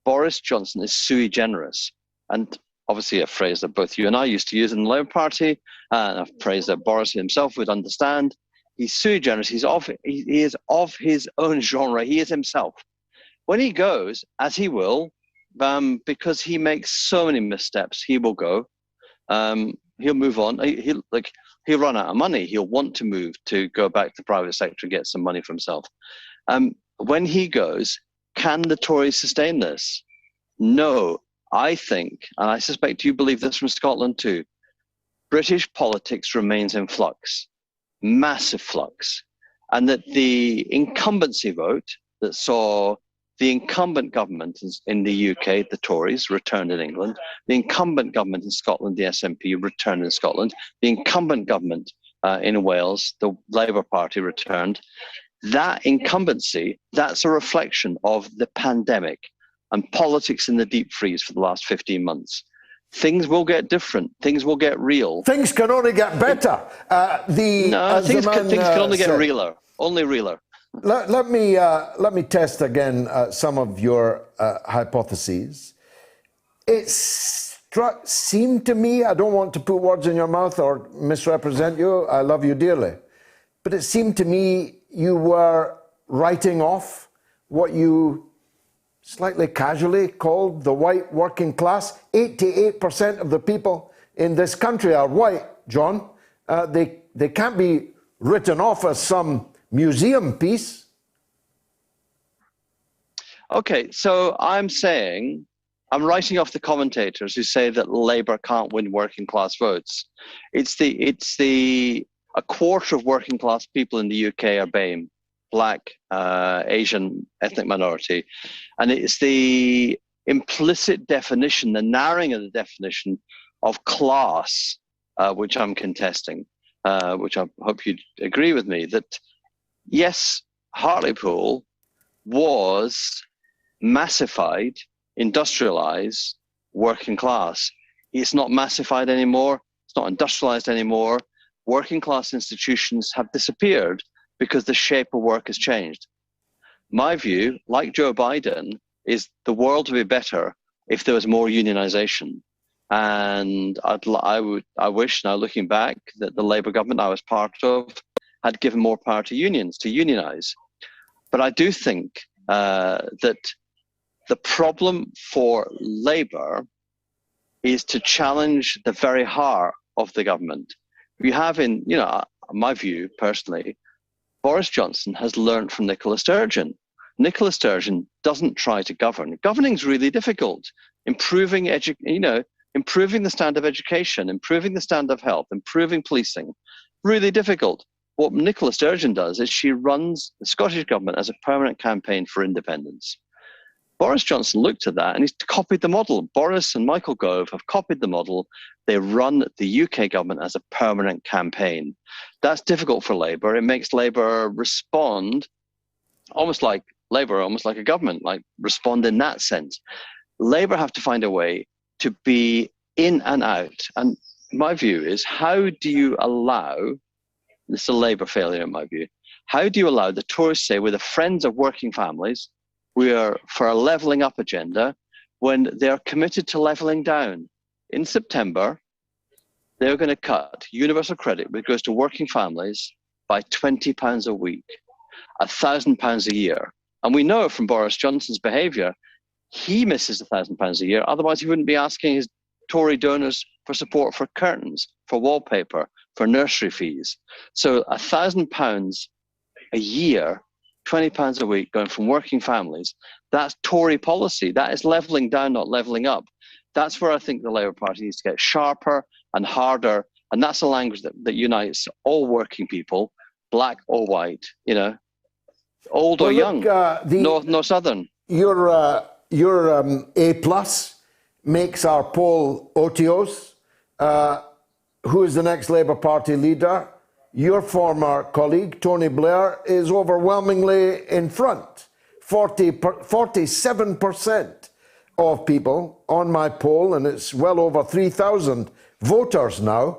Speaker 9: Boris Johnson is sui generis. And obviously a phrase that both you and I used to use in the Labour Party, and a phrase that Boris himself would understand. He's sui generis. He is of his own genre. He is himself. When he goes, as he will, because he makes so many missteps, he will go. He'll move on. He'll run out of money. He'll want to move to go back to the private sector and get some money for himself. When he goes, can the Tories sustain this? No. I think, and I suspect you believe this from Scotland too, British politics remains in flux, massive flux, and that the incumbency vote that saw the incumbent government in the UK, the Tories, returned in England, the incumbent government in Scotland, the SNP, returned in Scotland, the incumbent government in Wales, the Labour Party, returned. That incumbency, that's a reflection of the pandemic and politics in the deep freeze for the last 15 months. Things will get different. Things will get real.
Speaker 3: Things can only get better.
Speaker 9: Things can only get realer. Only realer.
Speaker 3: Let me test again some of your hypotheses. It seemed to me, I don't want to put words in your mouth or misrepresent you, I love you dearly, but it seemed to me you were writing off what you slightly casually called the white working class. 88% of the people in this country are white, John. They can't be written off as some museum piece.
Speaker 9: Okay, so I'm writing off the commentators who say that Labour can't win working class votes. A quarter of working class people in the UK are BAME, Black, Asian, ethnic minority. And it's the implicit definition, the narrowing of the definition of class, which I'm contesting, which I hope you'd agree with me, that yes, Hartlepool was massified, industrialized, working class. It's not massified anymore. It's not industrialized anymore. Working class institutions have disappeared because the shape of work has changed. My view, like Joe Biden, is the world would be better if there was more unionization. And I wish, now looking back, that the Labour government I was part of had given more power to unions to unionize. But I do think that the problem for Labour is to challenge the very heart of the government. We have in, my view personally, Boris Johnson has learned from Nicola Sturgeon. Nicola Sturgeon doesn't try to govern. Governing is really difficult. Improving the standard of education, improving the standard of health, improving policing, really difficult. What Nicola Sturgeon does is she runs the Scottish government as a permanent campaign for independence. Boris Johnson looked at that and he's copied the model. Boris and Michael Gove have copied the model. They run the UK government as a permanent campaign. That's difficult for Labour. It makes Labour respond almost like a government, like respond in that sense. Labour have to find a way to be in and out. And my view is, how do you allow, this is a Labour failure in my view, how do you allow the Tories to say we're the friends of working families, we are for a levelling up agenda, when they are committed to levelling down? In September, they're going to cut universal credit, which goes to working families, by £20 a week, £1,000 a year. And we know from Boris Johnson's behaviour, he misses £1,000 a year. Otherwise, he wouldn't be asking his Tory donors for support for curtains, for wallpaper, for nursery fees. So £1,000 a year, £20 a week going from working families, that's Tory policy. That is levelling down, not levelling up. That's where I think the Labour Party needs to get sharper and harder. And that's a language that unites all working people, black or white, old or young, north, no southern.
Speaker 3: Your A plus makes our poll Otios. Who is the next Labour Party leader? Your former colleague, Tony Blair, is overwhelmingly in front. 47% of people on my poll, and it's well over 3,000 voters now,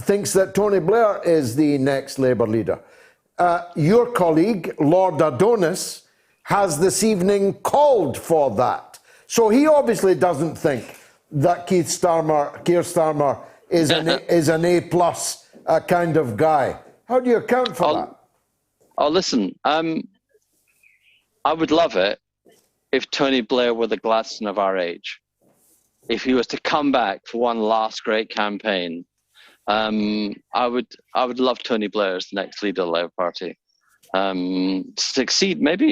Speaker 3: thinks that Tony Blair is the next Labour leader. Your colleague, Lord Adonis, has this evening called for that. So he obviously doesn't think that Keir Starmer is an A-plus kind of guy. How do you account for that?
Speaker 9: Oh, listen, I would love it if Tony Blair were the Gladstone of our age. If he was to come back for one last great campaign, I would love Tony Blair as the next leader of the Labour Party. Succeed, maybe,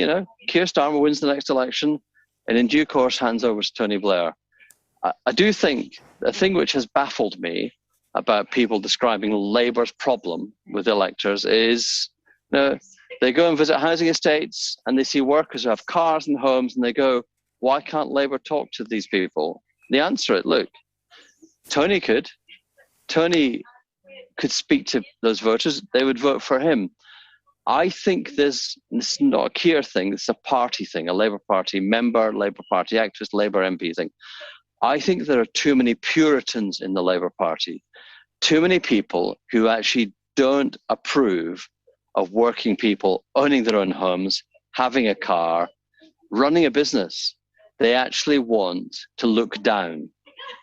Speaker 9: Keir Starmer wins the next election and in due course hands over to Tony Blair. I do think the thing which has baffled me about people describing Labour's problem with electors is, they go and visit housing estates and they see workers who have cars and homes and they go, why can't Labour talk to these people? The answer is, look, Tony could speak to those voters, they would vote for him. I think this is not a Keir thing, it's a party thing, a Labour Party member, Labour Party activist, Labour MP thing. I think there are too many Puritans in the Labour Party, too many people who actually don't approve of working people owning their own homes, having a car, running a business. They actually want to look down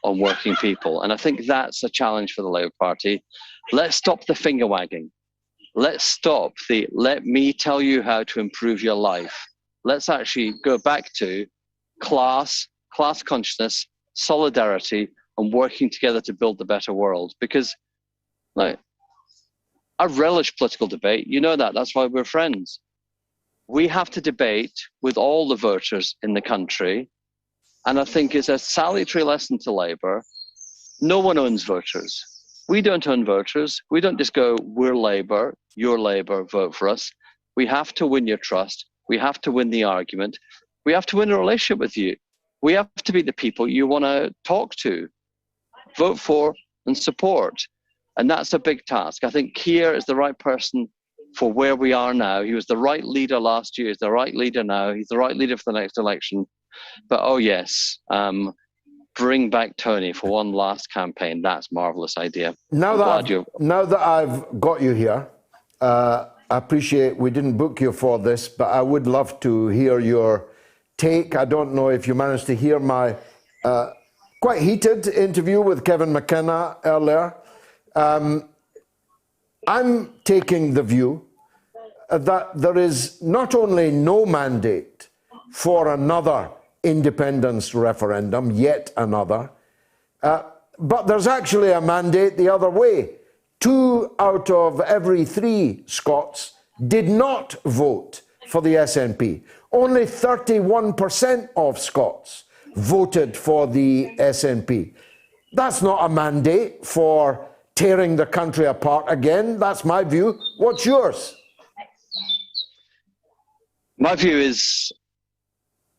Speaker 9: on working people. And I think that's a challenge for the Labour Party. Let's stop the finger wagging. Let's stop the let me tell you how to improve your life. Let's actually go back to class consciousness, solidarity, and working together to build the better world. Because I relish political debate. You know that. That's why we're friends. We have to debate with all the voters in the country. And I think it's a salutary lesson to Labour. No one owns voters. We don't own voters. We don't just go, we're Labour, you're Labour, vote for us. We have to win your trust. We have to win the argument. We have to win a relationship with you. We have to be the people you want to talk to, vote for and support. And that's a big task. I think Keir is the right person for where we are now. He was the right leader last year. He's the right leader now. He's the right leader for the next election. But oh yes, bring back Tony for one last campaign. That's a marvellous idea.
Speaker 3: Now that I've got you here, I appreciate we didn't book you for this, but I would love to hear your take. I don't know if you managed to hear my quite heated interview with Kevin McKenna earlier. I'm taking the view that there is not only no mandate for another independence referendum, yet another, but there's actually a mandate the other way. 2 out of every 3 Scots did not vote for the SNP. Only 31% of Scots voted for the SNP. That's not a mandate for tearing the country apart again. That's my view. What's yours?
Speaker 9: My view is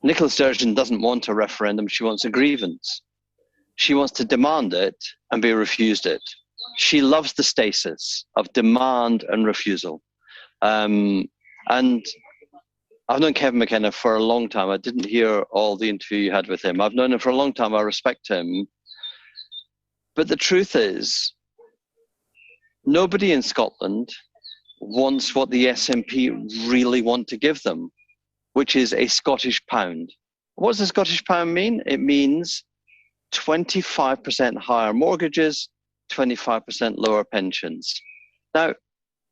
Speaker 9: Nicola Sturgeon doesn't want a referendum. She wants a grievance. She wants to demand it and be refused it. She loves the stasis of demand and refusal. And I've known Kevin McKenna for a long time. I didn't hear all the interview you had with him. I've known him for a long time. I respect him. But the truth is, nobody in Scotland wants what the SNP really want to give them, which is a Scottish pound. What does the Scottish pound mean? It means 25% higher mortgages, 25% lower pensions. Now,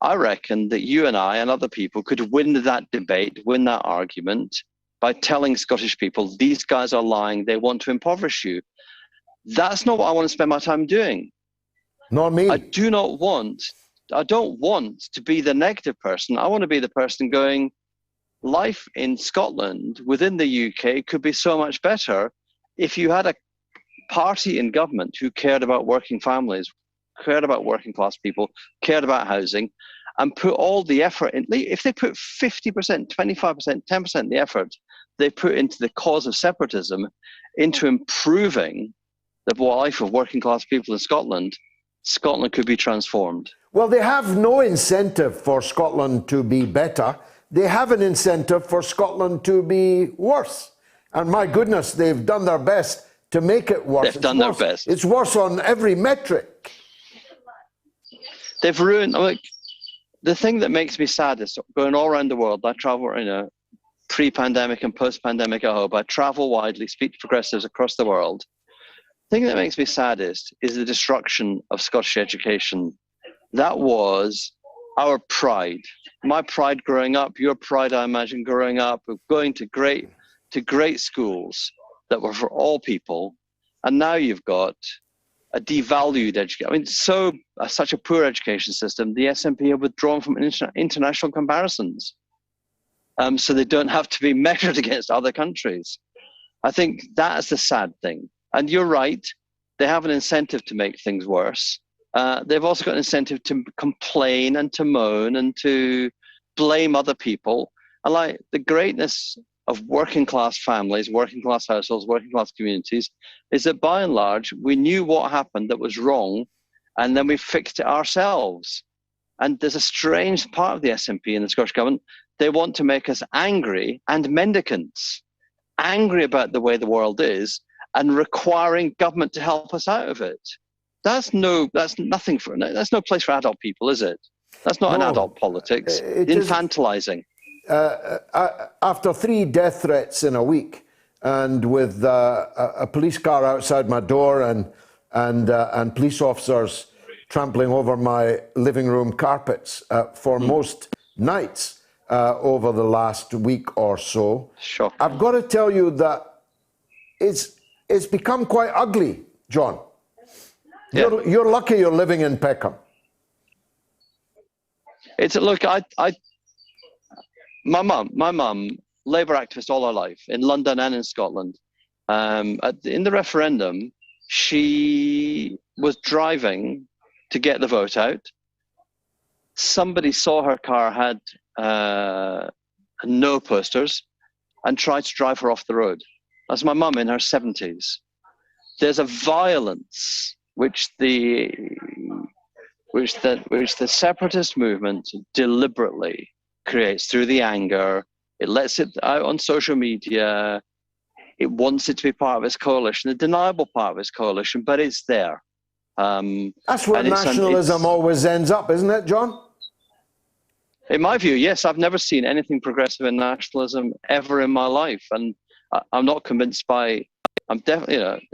Speaker 9: I reckon that you and I and other people could win that debate, win that argument by telling Scottish people, these guys are lying, they want to impoverish you. That's not what I want to spend my time doing.
Speaker 3: Nor me.
Speaker 9: I don't want to be the negative person. I want to be the person going, life in Scotland within the UK could be so much better if you had a party in government who cared about working families, cared about working class people, cared about housing, and put all the effort in. If they put 50%, 25%, 10% of the effort they put into the cause of separatism, into improving the life of working class people in Scotland, Scotland could be transformed.
Speaker 3: Well, they have no incentive for Scotland to be better. They have an incentive for Scotland to be worse. And my goodness, they've done their best to make it worse.
Speaker 9: They've done their best.
Speaker 3: It's worse on every metric.
Speaker 9: They've ruined, the thing that makes me sad is going all around the world. I travel, pre-pandemic and post-pandemic, I hope. I travel widely, speak to progressives across the world. The thing that makes me saddest is the destruction of Scottish education. That was our pride. My pride growing up, your pride, I imagine, growing up, of going to great schools that were for all people. And now you've got a devalued education. Such a poor education system. The SNP have withdrawn from international comparisons. So they don't have to be measured against other countries. I think that's the sad thing. And you're right, they have an incentive to make things worse. They've also got an incentive to complain and to moan and to blame other people. And like the greatness of working class families, working class households, working class communities is that by and large, we knew what happened that was wrong, and then we fixed it ourselves. And there's a strange part of the SNP and the Scottish Government. They want to make us angry and mendicants, angry about the way the world is and requiring government to help us out of it. That's no place for adult people, is it? That's not an adult politics. Infantilizing.
Speaker 3: After 3 death threats in a week, and with a police car outside my door and police officers trampling over my living room carpets for most nights over the last week or so,
Speaker 9: Shocking.
Speaker 3: I've got to tell you that it's become quite ugly, John.
Speaker 9: Yeah.
Speaker 3: You're lucky you're living in Peckham.
Speaker 9: My mum, Labour activist all her life, in London and in Scotland. In the referendum, she was driving to get the vote out. Somebody saw her car had no posters and tried to drive her off the road. That's my mum in her 70s. There's a violence which the separatist movement deliberately creates through the anger. It lets it out on social media. It wants it to be part of its coalition, a deniable part of its coalition, but it's there.
Speaker 3: That's where nationalism always ends up, isn't it, John?
Speaker 9: In my view, yes. I've never seen anything progressive in nationalism ever in my life, and I'm not convinced by. I'm definitely,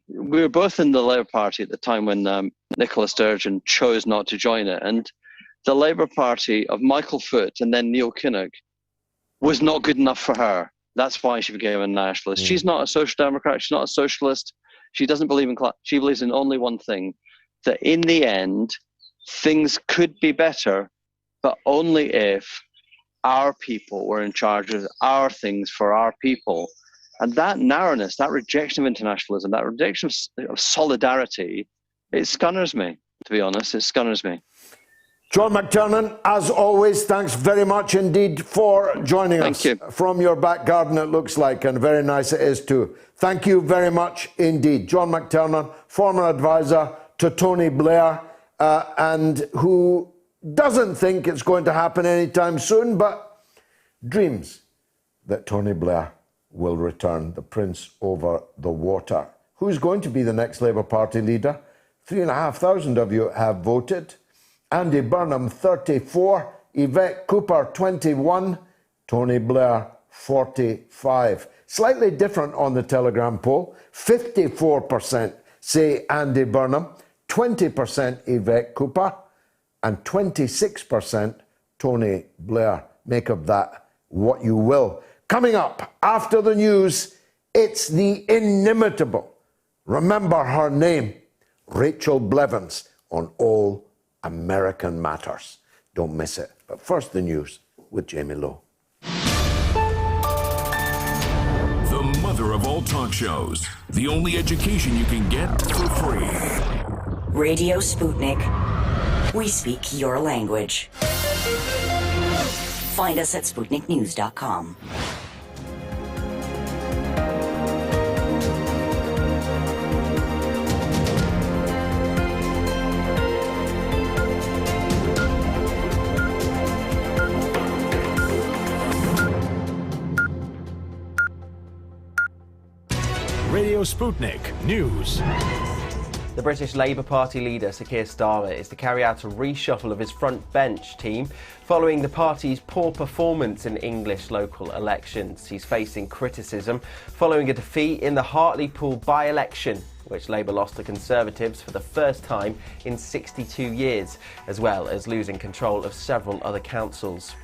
Speaker 9: we were both in the Labour Party at the time when Nicola Sturgeon chose not to join it, and the Labour Party of Michael Foot and then Neil Kinnock was not good enough for her. That's why she became a nationalist. She's not a social democrat. She's not a socialist. She doesn't believe in class. She believes in only one thing, that in the end, things could be better, but only if our people were in charge of our things for our people. And that narrowness, that rejection of internationalism, that rejection of solidarity, it scunners me, to be honest. It scunners me.
Speaker 3: John McTernan, as always, thanks very much indeed for joining us.
Speaker 9: Thank you.
Speaker 3: From your back garden, it looks like, and very nice it is too. Thank you very much indeed. John McTernan, former advisor to Tony Blair, and who doesn't think it's going to happen anytime soon, but dreams that Tony Blair will return, the prince over the water. Who's going to be the next Labour Party leader? 3,500 of you have voted. Andy Burnham, 34. Yvette Cooper, 21. Tony Blair, 45. Slightly different on the Telegram poll. 54% say Andy Burnham, 20% Yvette Cooper, and 26% Tony Blair. Make of that what you will. Coming up after the news, it's the inimitable Remember her name, Rachel Blevins, on All American Matters. Don't miss it. But first, the news with Jamie Lowe.
Speaker 2: The mother of all talk shows. The only education you can get for free.
Speaker 4: Radio Sputnik. We speak your language. Find us at SputnikNews.com.
Speaker 10: Radio Sputnik News.
Speaker 11: The British Labour Party leader, Sir Keir Starmer, is to carry out a reshuffle of his front bench team following the party's poor performance in English local elections. He's facing criticism following a defeat in the Hartlepool by-election, which Labour lost to Conservatives for the first time in 62 years, as well as losing control of several other councils.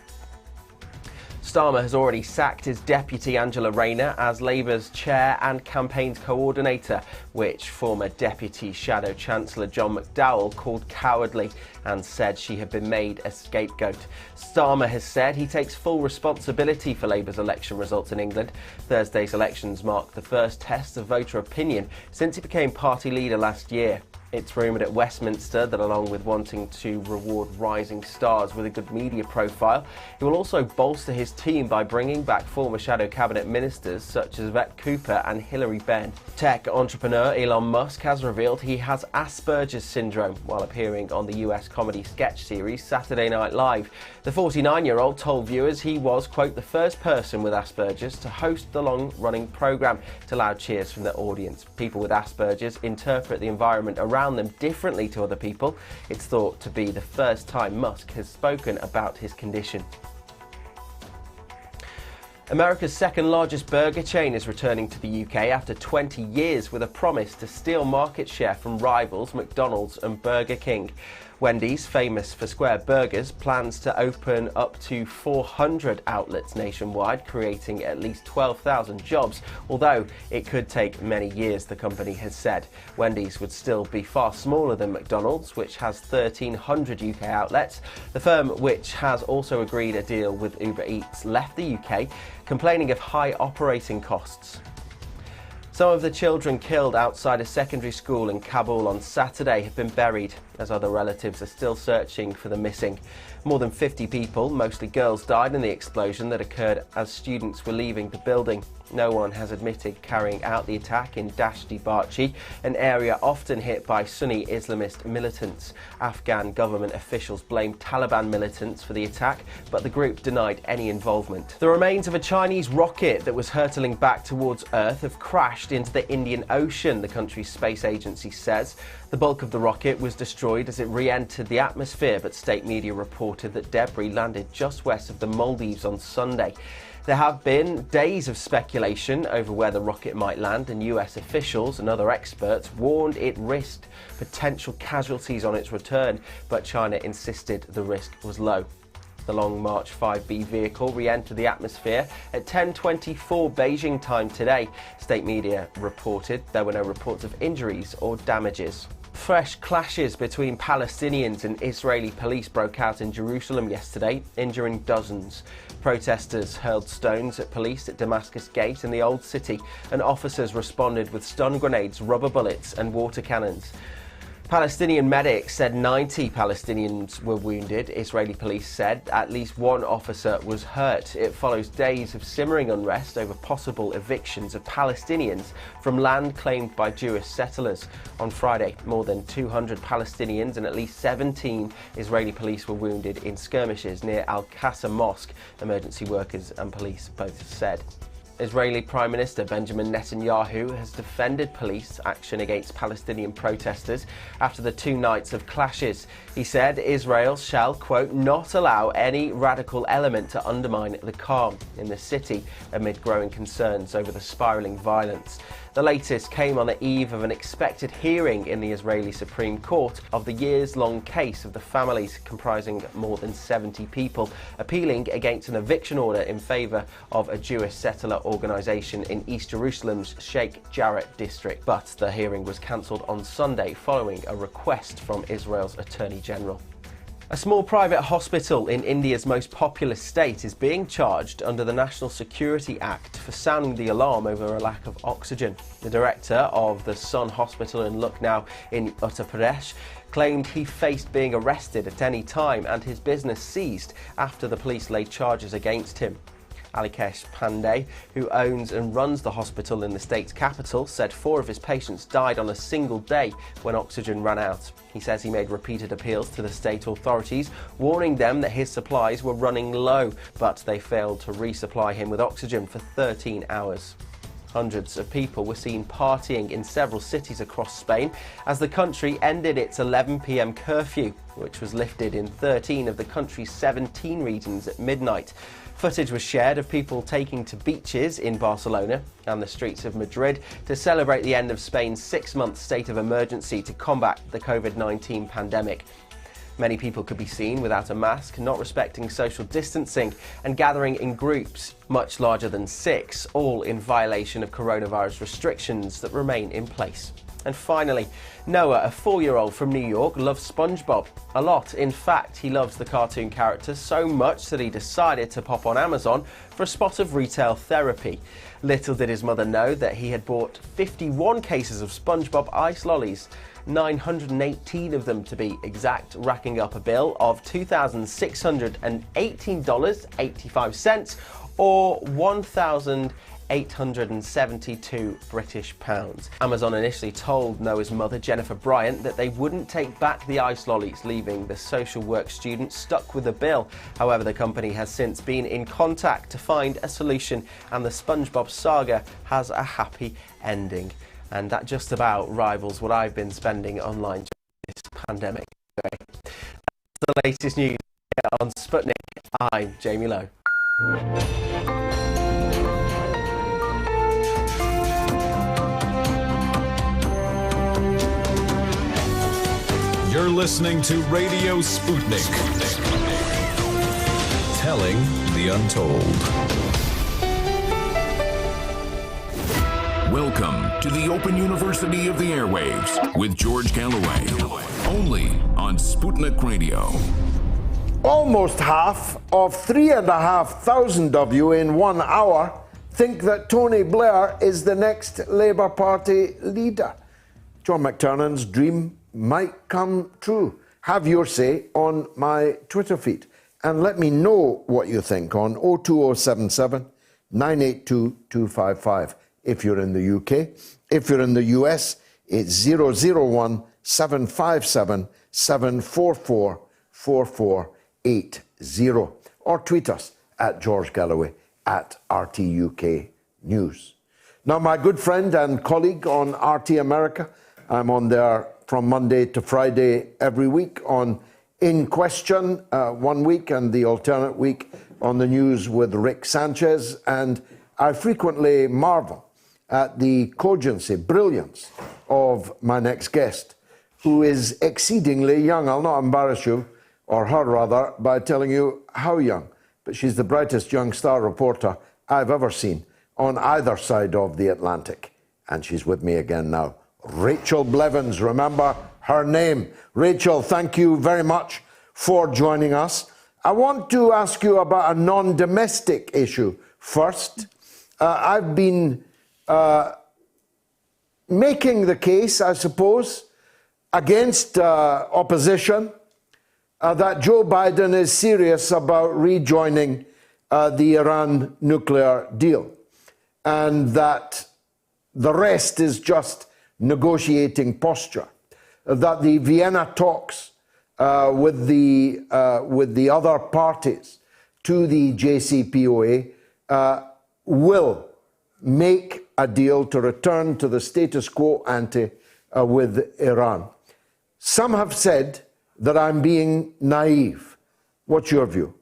Speaker 11: Starmer has already sacked his deputy Angela Rayner as Labour's chair and campaigns coordinator, which former Deputy Shadow Chancellor John McDowell called cowardly and said she had been made a scapegoat. Starmer has said he takes full responsibility for Labour's election results in England. Thursday's elections marked the first test of voter opinion since he became party leader last year. It's rumoured at Westminster that along with wanting to reward rising stars with a good media profile, he will also bolster his team by bringing back former shadow cabinet ministers such as Yvette Cooper and Hilary Benn. Tech entrepreneur Elon Musk has revealed he has Asperger's syndrome while appearing on the US comedy sketch series Saturday Night Live. The 49-year-old told viewers he was, quote, the first person with Asperger's to host the long-running programme to loud cheers from the audience. People with Asperger's interpret the environment around them differently to other people. It's thought to be the first time Musk has spoken about his condition. America's second largest burger chain is returning to the UK after 20 years with a promise to steal market share from rivals McDonald's and Burger King. Wendy's, famous for square burgers, plans to open up to 400 outlets nationwide, creating at least 12,000 jobs, although it could take many years, the company has said. Wendy's would still be far smaller than McDonald's, which has 1,300 UK outlets. The firm, which has also agreed a deal with Uber Eats, left the UK, complaining of high operating costs. Some of the children killed outside a secondary school in Kabul on Saturday have been buried, as other relatives are still searching for the missing. More than 50 people, mostly girls, died in the explosion that occurred as students were leaving the building. No one has admitted carrying out the attack in Dashti-Barchi, an area often hit by Sunni Islamist militants. Afghan government officials blamed Taliban militants for the attack, but the group denied any involvement. The remains of a Chinese rocket that was hurtling back towards Earth have crashed into the Indian Ocean, the country's space agency says. The bulk of the rocket was destroyed as it re-entered the atmosphere, but state media reported that debris landed just west of the Maldives on Sunday. There have been days of speculation over where the rocket might land, and US officials and other experts warned it risked potential casualties on its return, but China insisted the risk was low. The Long March 5B vehicle re-entered the atmosphere at 10:24 Beijing time today. State media reported there were no reports of injuries or damages. Fresh clashes between Palestinians and Israeli police broke out in Jerusalem yesterday, injuring dozens. Protesters hurled stones at police at Damascus Gate in the Old City, and officers responded with stun grenades, rubber bullets and water cannons. Palestinian medics said 90 Palestinians were wounded. Israeli police said at least one officer was hurt. It follows days of simmering unrest over possible evictions of Palestinians from land claimed by Jewish settlers. On Friday, more than 200 Palestinians and at least 17 Israeli police were wounded in skirmishes near Al-Qasr Mosque, emergency workers and police both said. Israeli Prime Minister Benjamin Netanyahu has defended police action against Palestinian protesters after the 2 nights of clashes. He said Israel shall, quote, not allow any radical element to undermine the calm in the city amid growing concerns over the spiralling violence. The latest came on the eve of an expected hearing in the Israeli Supreme Court of the years-long case of the families comprising more than 70 people appealing against an eviction order in favour of a Jewish settler organisation in East Jerusalem's Sheikh Jarrah district. But the hearing was cancelled on Sunday following a request from Israel's Attorney General. A small private hospital in India's most populous state is being charged under the National Security Act for sounding the alarm over a lack of oxygen. The director of the Sun Hospital in Lucknow in Uttar Pradesh claimed he faced being arrested at any time and his business seized after the police laid charges against him. Alikesh Pandey, who owns and runs the hospital in the state's capital, said 4 of his patients died on a single day when oxygen ran out. He says he made repeated appeals to the state authorities, warning them that his supplies were running low, but they failed to resupply him with oxygen for 13 hours. Hundreds of people were seen partying in several cities across Spain as the country ended its 11 p.m. curfew, which was lifted in 13 of the country's 17 regions at midnight. Footage was shared of people taking to beaches in Barcelona and the streets of Madrid to celebrate the end of Spain's 6-month state of emergency to combat the COVID-19 pandemic. Many people could be seen without a mask, not respecting social distancing and gathering in groups much larger than 6, all in violation of coronavirus restrictions that remain in place. And finally, Noah, a 4-year-old from New York, loves SpongeBob a lot. In fact, he loves the cartoon character so much that he decided to pop on Amazon for a spot of retail therapy. Little did his mother know that he had bought 51 cases of SpongeBob ice lollies, 918 of them to be exact, racking up a bill of $2,618.85 or £1,872 British pounds. Amazon initially told Noah's mother, Jennifer Bryant, that they wouldn't take back the ice lollies, leaving the social work student stuck with the bill. However, the company has since been in contact to find a solution, and the SpongeBob saga has a happy ending. And that just about rivals what I've been spending online during this pandemic. That's the latest news on Sputnik. I'm Jamie Lowe.
Speaker 1: You're listening to Radio Sputnik. Telling the untold.
Speaker 2: Welcome to the Open University of the Airwaves with George Galloway. Only on Sputnik Radio.
Speaker 3: Almost half of 3,500 of you in 1 hour think that Tony Blair is the next Labour Party leader. John McTernan's dream might come true. Have your say on my Twitter feed and let me know what you think on 02077 982 255 if you're in the UK. If you're in the US, it's 001 757 744 4480 or tweet us at George Galloway at RTUK News. Now, my good friend and colleague on RT America, I'm on there from Monday to Friday every week on In Question 1 week and the alternate week on the news with Rick Sanchez. And I frequently marvel at the cogency, brilliance of my next guest, who is exceedingly young. I'll not embarrass you, or her rather, by telling you how young, but she's the brightest young star reporter I've ever seen on either side of the Atlantic. And she's with me again now. Rachel Blevins, remember her name. Rachel, thank you very much for joining us. I want to ask you about a non-domestic issue first. I've been making the case, I suppose, against opposition that Joe Biden is serious about rejoining the Iran nuclear deal, and that the rest is just negotiating posture, that the Vienna talks with the other parties to the JCPOA will make a deal to return to the status quo ante with Iran. Some have said that I'm being naive. What's your view?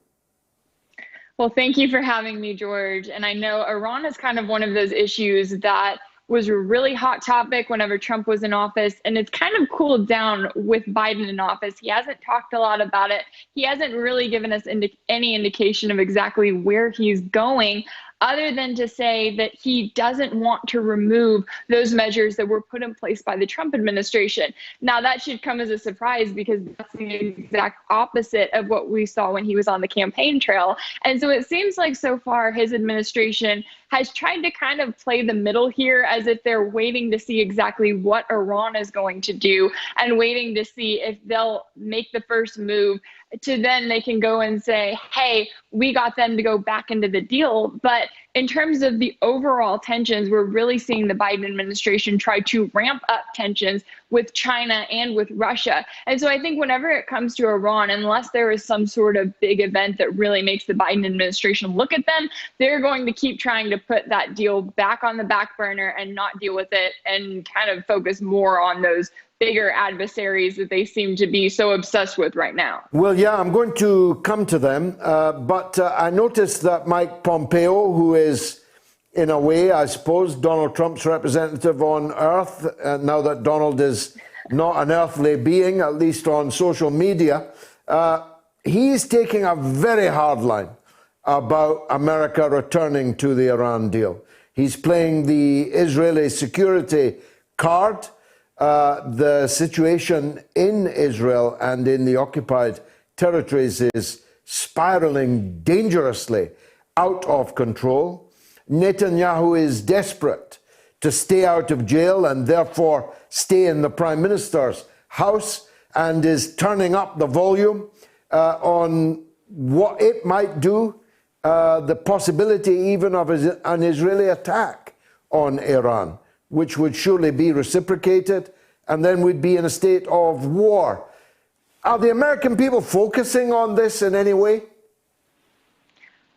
Speaker 12: Well, thank you for having me, George. And I know Iran is kind of one of those issues that was a really hot topic whenever Trump was in office, and it's kind of cooled down with Biden in office. He hasn't talked a lot about it. He hasn't really given us any indication of exactly where he's going, other than to say that he doesn't want to remove those measures that were put in place by the Trump administration. Now, that should come as a surprise because that's the exact opposite of what we saw when he was on the campaign trail. And so it seems like so far his administration has tried to kind of play the middle here, as if they're waiting to see exactly what Iran is going to do and waiting to see if they'll make the first move to then they can go and say, hey, we got them to go back into the deal. But in terms of the overall tensions, we're really seeing the Biden administration try to ramp up tensions with China and with Russia. And so I think whenever it comes to Iran, unless there is some sort of big event that really makes the Biden administration look at them, they're going to keep trying to put that deal back on the back burner and not deal with it and kind of focus more on those bigger adversaries that they seem to be so obsessed with right now.
Speaker 3: Well, yeah, I'm going to come to them, but I noticed that Mike Pompeo, who is, in a way, I suppose, Donald Trump's representative on Earth, now that Donald is not an earthly being, at least on social media, he's taking a very hard line about America returning to the Iran deal. He's playing the Israeli security card. The situation in Israel and in the occupied territories is spiraling dangerously out of control. Netanyahu is desperate to stay out of jail and therefore stay in the Prime Minister's house, and is turning up the volume on what it might do, the possibility even of an Israeli attack on Iran, which would surely be reciprocated, and then we'd be in a state of war. Are the American people focusing on this in any way?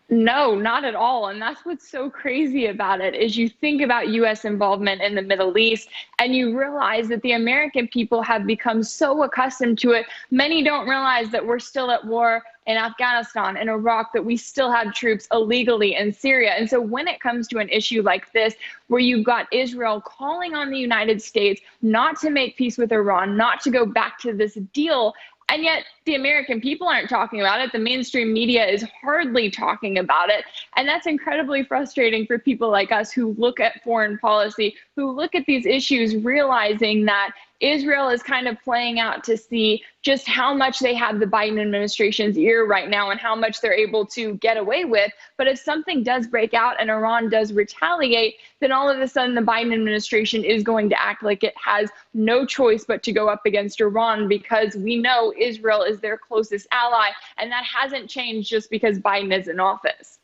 Speaker 12: No, not at all. And that's what's so crazy about it, is you think about U.S. involvement in the Middle East and you realize that the American people have become so accustomed to it. Many don't realize that we're still at war in Afghanistan and Iraq, that we still have troops illegally in Syria. And so when it comes to an issue like this, where you've got Israel calling on the United States not to make peace with Iran, not to go back to this deal, and yet the American people aren't talking about it. The mainstream media is hardly talking about it. And that's incredibly frustrating for people like us who look at foreign policy, who look at these issues, realizing that Israel is kind of playing out to see just how much they have the Biden administration's ear right now and how much they're able to get away with. But if something does break out and Iran does retaliate, then all of a sudden the Biden administration is going to act like it has no choice but to go up against Iran, because we know Israel is their closest ally. And that hasn't changed just because Biden is in office.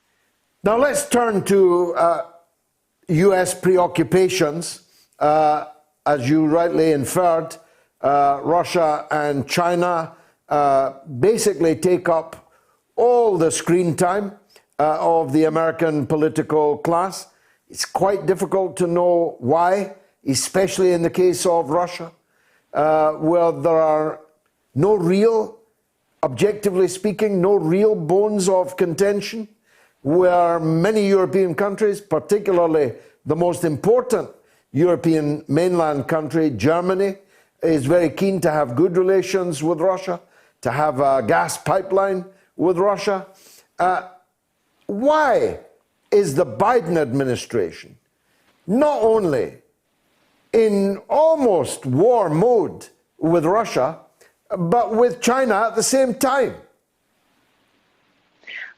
Speaker 3: Now let's turn to U.S. preoccupations. As you rightly inferred, Russia and China basically take up all the screen time of the American political class. It's quite difficult to know why, especially in the case of Russia, where there are no real, objectively speaking, no real bones of contention, where many European countries, particularly the most important European mainland country, Germany, is very keen to have good relations with Russia, to have a gas pipeline with Russia. Why is the Biden administration not only in almost war mode with Russia, but with China at the same time?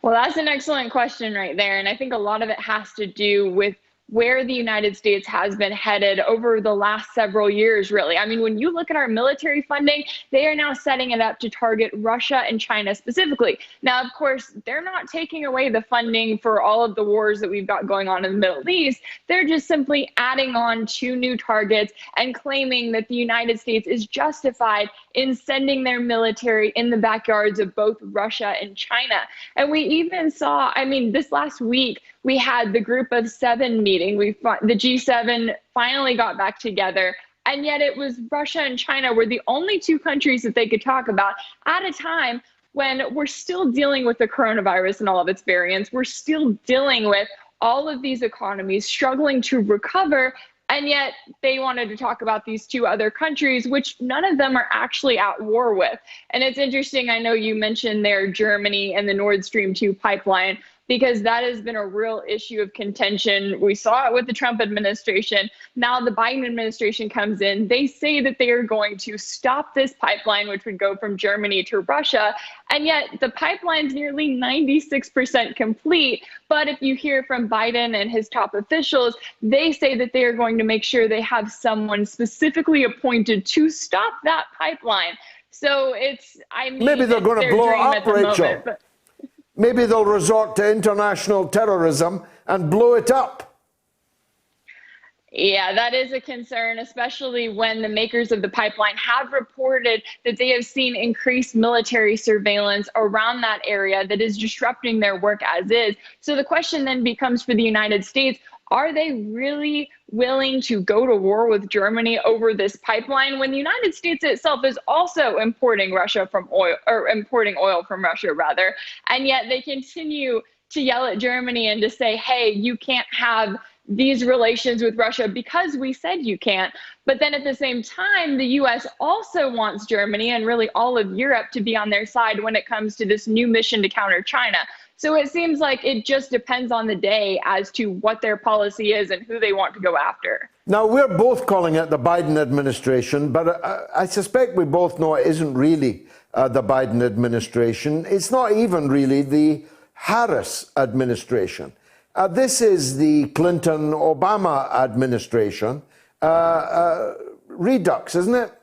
Speaker 12: Well, that's an excellent question right there. And I think a lot of it has to do with where the United States has been headed over the last several years, really. I mean, when you look at our military funding, they are now setting it up to target Russia and China specifically. Now, of course, they're not taking away the funding for all of the wars that we've got going on in the Middle East. They're just simply adding on 2 new targets and claiming that the United States is justified in sending their military in the backyards of both Russia and China. And we even saw, I mean, this last week, we had the Group of 7 meeting. The G7 finally got back together. And yet it was Russia and China were the only 2 countries that they could talk about at a time when we're still dealing with the coronavirus and all of its variants. We're still dealing with all of these economies struggling to recover. And yet they wanted to talk about these two other countries, which none of them are actually at war with. And it's interesting, I know you mentioned there Germany and the Nord Stream 2 pipeline, because that has been a real issue of contention. We saw it with the Trump administration. Now the Biden administration comes in. They say that they are going to stop this pipeline, which would go from Germany to Russia. And yet the pipeline's nearly 96% complete. But if you hear from Biden and his top officials, they say that they are going to make sure they have someone specifically appointed to stop that pipeline. So it's, I mean,
Speaker 3: maybe they're going to blow up, Rachel. Maybe they'll resort to international terrorism and blow it up.
Speaker 12: Yeah, that is a concern, especially when the makers of the pipeline have reported that they have seen increased military surveillance around that area that is disrupting their work as is. So the question then becomes for the United States, are they really willing to go to war with Germany over this pipeline when the United States itself is also importing oil from Russia rather, and yet they continue to yell at Germany and to say, hey, you can't have these relations with Russia because we said you can't. But then at the same time, the US also wants Germany and really all of Europe to be on their side when it comes to this new mission to counter China. So it seems like it just depends on the day as to what their policy is and who they want to go after.
Speaker 3: Now, we're both calling it the Biden administration, but I suspect we both know it isn't really the Biden administration. It's not even really the Harris administration. This is the Clinton-Obama administration. Redux, isn't it?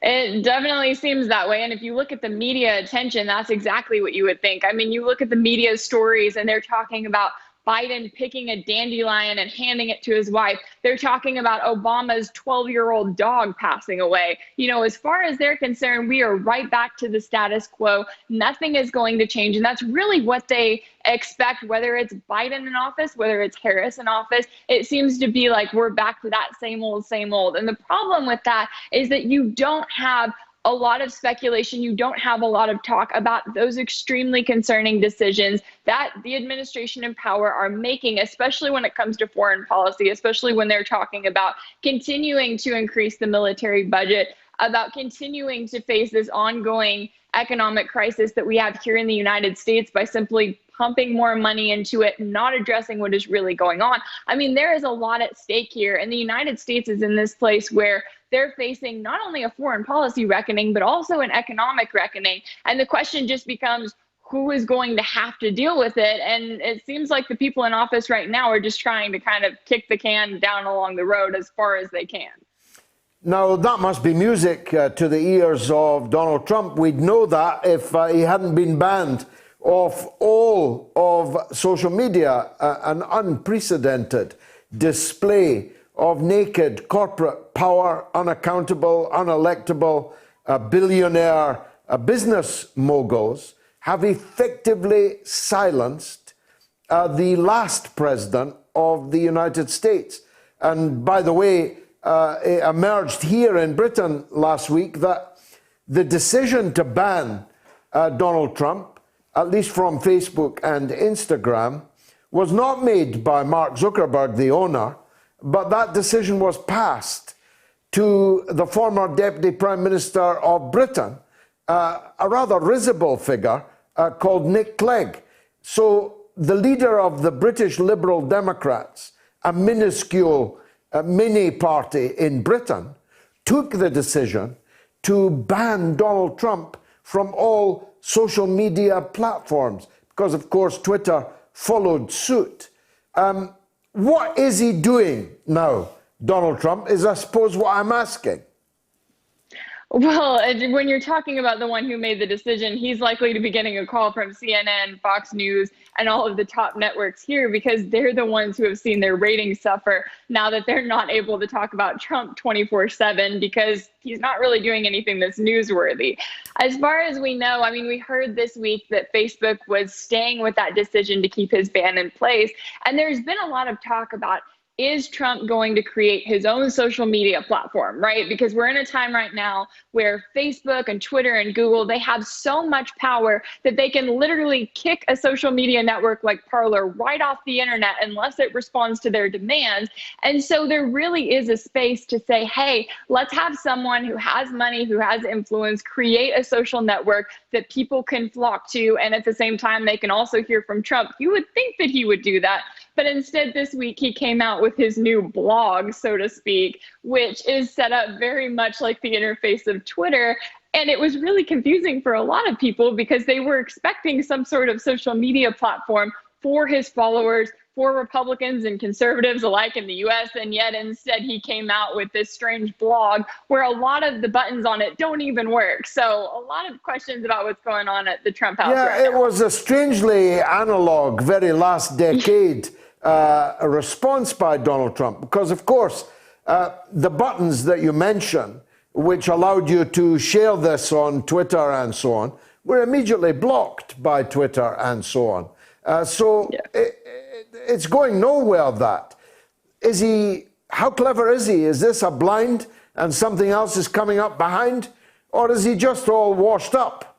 Speaker 12: It definitely seems that way. And if you look at the media attention, that's exactly what you would think. I mean, you look at the media stories and they're talking about Biden picking a dandelion and handing it to his wife. They're talking about Obama's 12-year-old dog passing away. You know, as far as they're concerned, we are right back to the status quo. Nothing is going to change. And that's really what they expect, whether it's Biden in office, whether it's Harris in office. It seems to be like we're back to that same old, same old. And the problem with that is that you don't have a lot of speculation. You don't have a lot of talk about those extremely concerning decisions that the administration in power are making, especially when it comes to foreign policy, especially when they're talking about continuing to increase the military budget, about continuing to face this ongoing economic crisis that we have here in the United States by simply pumping more money into it, not addressing what is really going on. I mean, there is a lot at stake here, and the United States is in this place where they're facing not only a foreign policy reckoning, but also an economic reckoning. And the question just becomes, who is going to have to deal with it? And it seems like the people in office right now are just trying to kind of kick the can down along the road as far as they can.
Speaker 3: Now, that must be music to the ears of Donald Trump. We'd know that if he hadn't been banned off all of social media, an unprecedented display of naked corporate power, unaccountable, unelectable, billionaire business moguls have effectively silenced the last president of the United States. And by the way, it emerged here in Britain last week that the decision to ban Donald Trump, at least from Facebook and Instagram, was not made by Mark Zuckerberg, the owner, but that decision was passed to the former Deputy Prime Minister of Britain, a rather risible figure called Nick Clegg. So the leader of the British Liberal Democrats, a minuscule mini party in Britain, took the decision to ban Donald Trump from all social media platforms because, of course, Twitter followed suit. What is he doing now, Donald Trump, is I suppose what I'm asking.
Speaker 12: Well, when you're talking about the one who made the decision, he's likely to be getting a call from CNN, Fox News, and all of the top networks here because they're the ones who have seen their ratings suffer now that they're not able to talk about Trump 24/7 because he's not really doing anything that's newsworthy. As far as we know, I mean, we heard this week that Facebook was staying with that decision to keep his ban in place. And there's been a lot of talk about is Trump going to create his own social media platform, right? Because we're in a time right now where Facebook and Twitter and Google, they have so much power that they can literally kick a social media network like Parler right off the internet unless it responds to their demands. And so there really is a space to say, hey, let's have someone who has money, who has influence, create a social network that people can flock to. And at the same time, they can also hear from Trump. You would think that he would do that. But instead, this week, he came out with his new blog, so to speak, which is set up very much like the interface of Twitter. And it was really confusing for a lot of people because they were expecting some sort of social media platform for his followers, for Republicans and conservatives alike in the US. And yet instead, he came out with this strange blog where a lot of the buttons on it don't even work. So a lot of questions about what's going on at the Trump house right now.
Speaker 3: Yeah, it was a strangely analog, very last decade a response by Donald Trump, because of course the buttons that you mentioned, which allowed you to share this on Twitter and so on, were immediately blocked by Twitter and so on. It's going nowhere. That is he. How clever is he? Is this a blind and something else is coming up behind, or is he just all washed up?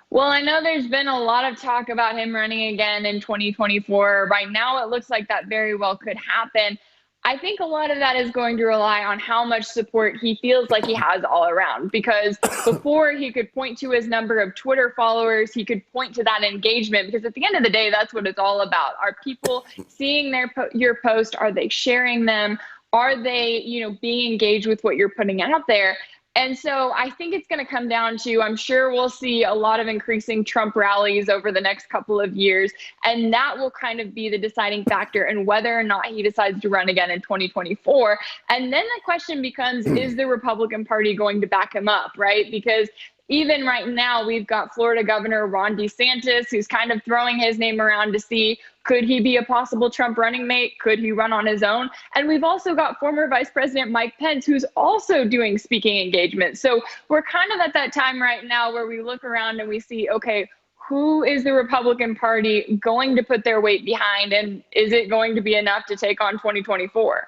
Speaker 12: Well, I know there's been a lot of talk about him running again in 2024. Right now, it looks like that very well could happen. I think a lot of that is going to rely on how much support he feels like he has all around, because before he could point to his number of Twitter followers, he could point to that engagement, because at the end of the day, that's what it's all about. Are people seeing your post? Are they sharing them? Are they, being engaged with what you're putting out there? And so I think it's going to come down to, I'm sure we'll see a lot of increasing Trump rallies over the next couple of years. And that will kind of be the deciding factor in whether or not he decides to run again in 2024. And then the question becomes, is the Republican Party going to back him up, right? Because even right now, we've got Florida Governor Ron DeSantis, who's kind of throwing his name around to see, could he be a possible Trump running mate? Could he run on his own? And we've also got former Vice President Mike Pence, who's also doing speaking engagements. So we're kind of at that time right now where we look around and we see, okay, who is the Republican Party going to put their weight behind? And is it going to be enough to take on 2024?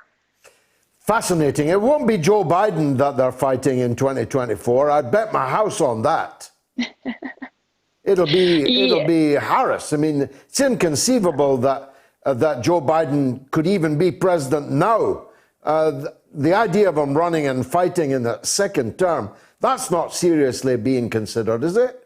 Speaker 3: Fascinating. It won't be Joe Biden that they're fighting in 2024. I'd bet my house on that. It'll be Harris. I mean, it's inconceivable that Joe Biden could even be president now. The idea of him running and fighting in the second term, that's not seriously being considered, is it?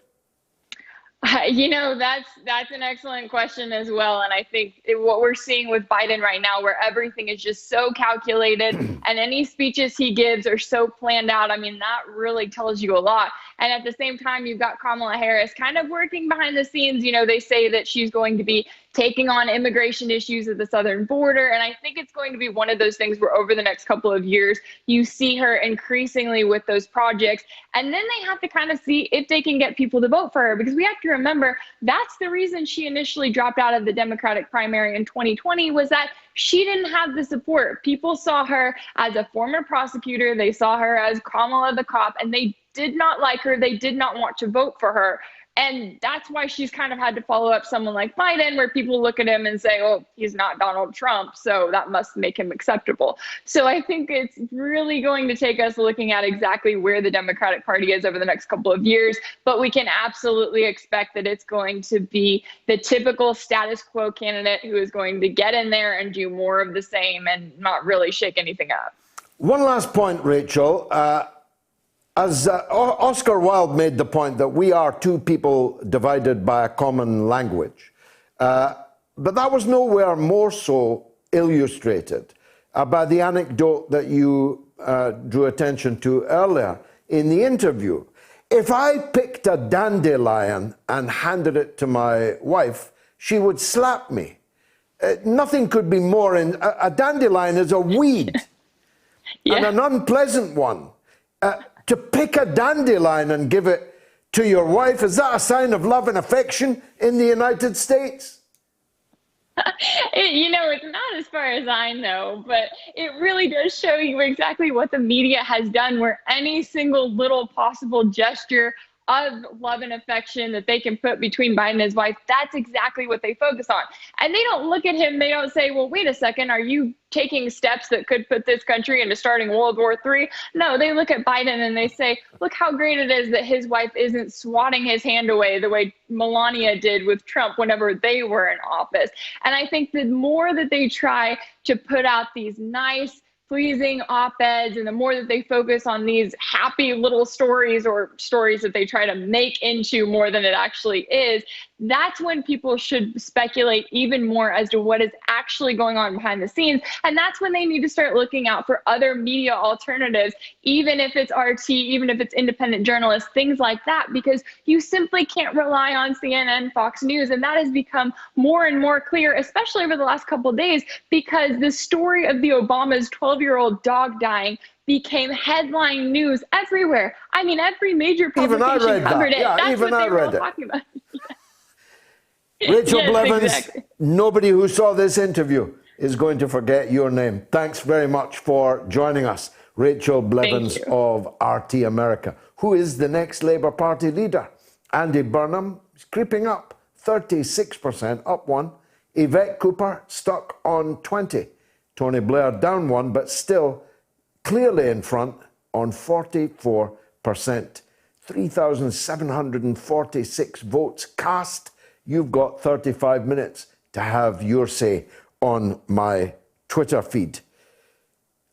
Speaker 12: That's an excellent question as well. And I think what we're seeing with Biden right now, where everything is just so calculated and any speeches he gives are so planned out, I mean, that really tells you a lot. And at the same time, you've got Kamala Harris kind of working behind the scenes. They say that she's going to be taking on immigration issues at the southern border. And I think it's going to be one of those things where over the next couple of years, you see her increasingly with those projects. And then they have to kind of see if they can get people to vote for her, because we have to remember that's the reason she initially dropped out of the Democratic primary in 2020, was that she didn't have the support. People saw her as a former prosecutor. They saw her as Kamala the cop, and they did not like her. They did not want to vote for her. And that's why she's kind of had to follow up someone like Biden, where people look at him and say, oh, he's not Donald Trump, so that must make him acceptable. So I think it's really going to take us looking at exactly where the Democratic Party is over the next couple of years. But we can absolutely expect that it's going to be the typical status quo candidate who is going to get in there and do more of the same and not really shake anything up.
Speaker 3: One last point, Rachel. As Oscar Wilde made the point that we are two people divided by a common language. But that was nowhere more so illustrated by the anecdote that you drew attention to earlier in the interview. If I picked a dandelion and handed it to my wife, she would slap me. Nothing could be more a dandelion is a weed, and an unpleasant one. To pick a dandelion and give it to your wife, is that a sign of love and affection in the United States?
Speaker 12: It's not as far as I know, but it really does show you exactly what the media has done, where any single little possible gesture of love and affection that they can put between Biden and his wife, that's exactly what they focus on. And they don't look at him, they don't say, well, wait a second, are you taking steps that could put this country into starting World War III? No, they look at Biden and they say, look how great it is that his wife isn't swatting his hand away the way Melania did with Trump whenever they were in office. And I think the more that they try to put out these nice, pleasing op-eds, and the more that they focus on these happy little stories or stories that they try to make into more than it actually is, that's when people should speculate even more as to what is actually going on behind the scenes. And that's when they need to start looking out for other media alternatives, even if it's RT, even if it's independent journalists, things like that, because you simply can't rely on CNN, Fox News. And that has become more and more clear, especially over the last couple of days, because the story of the Obama's 12-year-old dog dying became headline news everywhere. I mean, every major publication covered it.
Speaker 3: Yeah,
Speaker 12: that's
Speaker 3: even
Speaker 12: what
Speaker 3: I
Speaker 12: they were all
Speaker 3: read it.
Speaker 12: talking about.
Speaker 3: Rachel
Speaker 12: Yes,
Speaker 3: Blevins,
Speaker 12: exactly.
Speaker 3: nobody who saw this interview is going to forget your name. Thanks very much for joining us. Rachel Blevins of RT America. Who is the next Labour Party leader? Andy Burnham is creeping up, 36%, up one. Yvette Cooper stuck on 20. Tony Blair down one, but still clearly in front on 44%. 3,746 votes cast. You've got 35 minutes to have your say on my Twitter feed.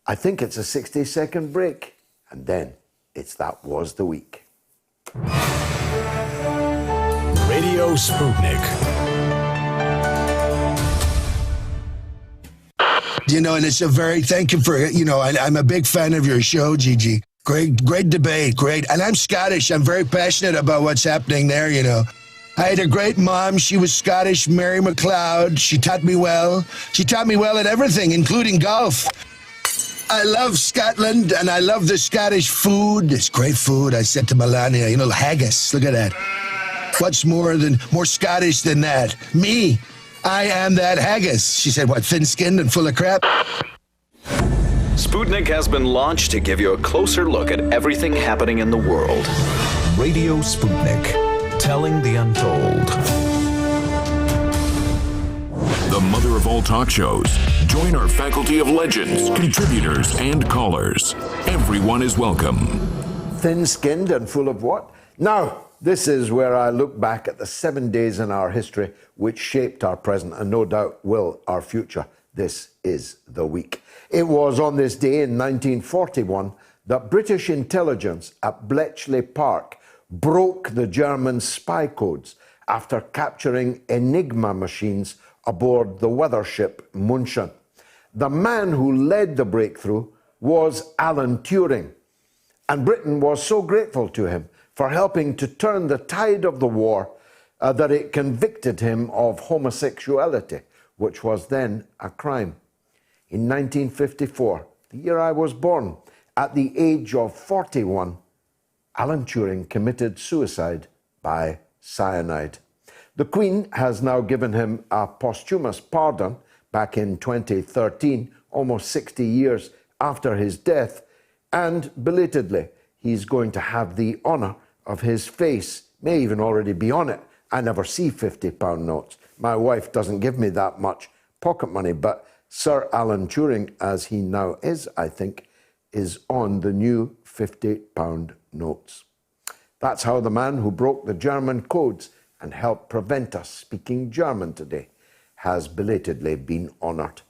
Speaker 3: I think it's a 60-second break, and then it's That Was the Week.
Speaker 10: Radio Sputnik.
Speaker 13: You know, and it's a very, thank you for, you know, I'm a big fan of your show, Gigi. Great debate, great. And I'm Scottish. I'm very passionate about what's happening there, you know. I had a great mom. She was Scottish, Mary McLeod. She taught me well. She taught me well at everything, including golf. I love Scotland, and I love the Scottish food. It's great food. I said to Melania, you know, haggis. Look at that. What's more Scottish than that? Me. I am that haggis. She said, what, thin-skinned and full of crap?
Speaker 1: Sputnik has been launched to give you a closer look at everything happening in the world. Radio Sputnik, telling the untold.
Speaker 2: The mother of all talk shows. Join our faculty of legends, contributors, and callers. Everyone is welcome.
Speaker 3: Thin-skinned and full of what? Now, this is where I look back at the 7 days in our history which shaped our present and no doubt will our future. This is the week. It was on this day in 1941 that British intelligence at Bletchley Park broke the German spy codes after capturing Enigma machines aboard the weather ship München. The man who led the breakthrough was Alan Turing, and Britain was so grateful to him for helping to turn the tide of the war that it convicted him of homosexuality, which was then a crime. In 1954, the year I was born, at the age of 41, Alan Turing committed suicide by cyanide. The Queen has now given him a posthumous pardon back in 2013, almost 60 years after his death, and belatedly, he's going to have the honour of his face, may even already be on it. I never see £50 notes. My wife doesn't give me that much pocket money, but Sir Alan Turing, as he now is, I think, is on the new £50 notes. That's how the man who broke the German codes and helped prevent us speaking German today has belatedly been honoured.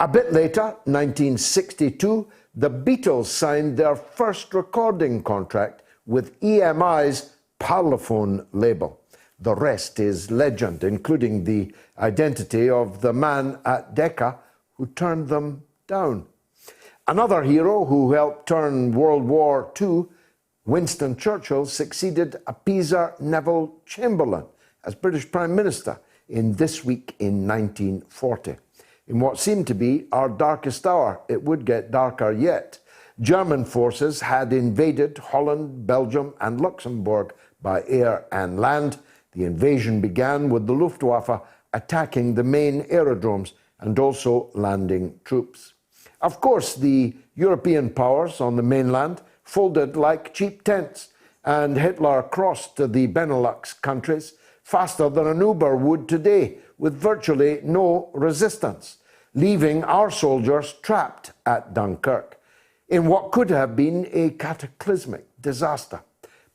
Speaker 3: A bit later, 1962, the Beatles signed their first recording contract with EMI's Parlophone label. The rest is legend, including the identity of the man at Decca who turned them down. Another hero who helped turn World War II, Winston Churchill, succeeded Appeaser Neville Chamberlain as British Prime Minister in This Week in 1940. In what seemed to be our darkest hour, it would get darker yet. German forces had invaded Holland, Belgium and Luxembourg by air and land. The invasion began with the Luftwaffe attacking the main aerodromes and also landing troops. Of course, the European powers on the mainland folded like cheap tents, and Hitler crossed the Benelux countries faster than an Uber would today, with virtually no resistance, leaving our soldiers trapped at Dunkirk in what could have been a cataclysmic disaster.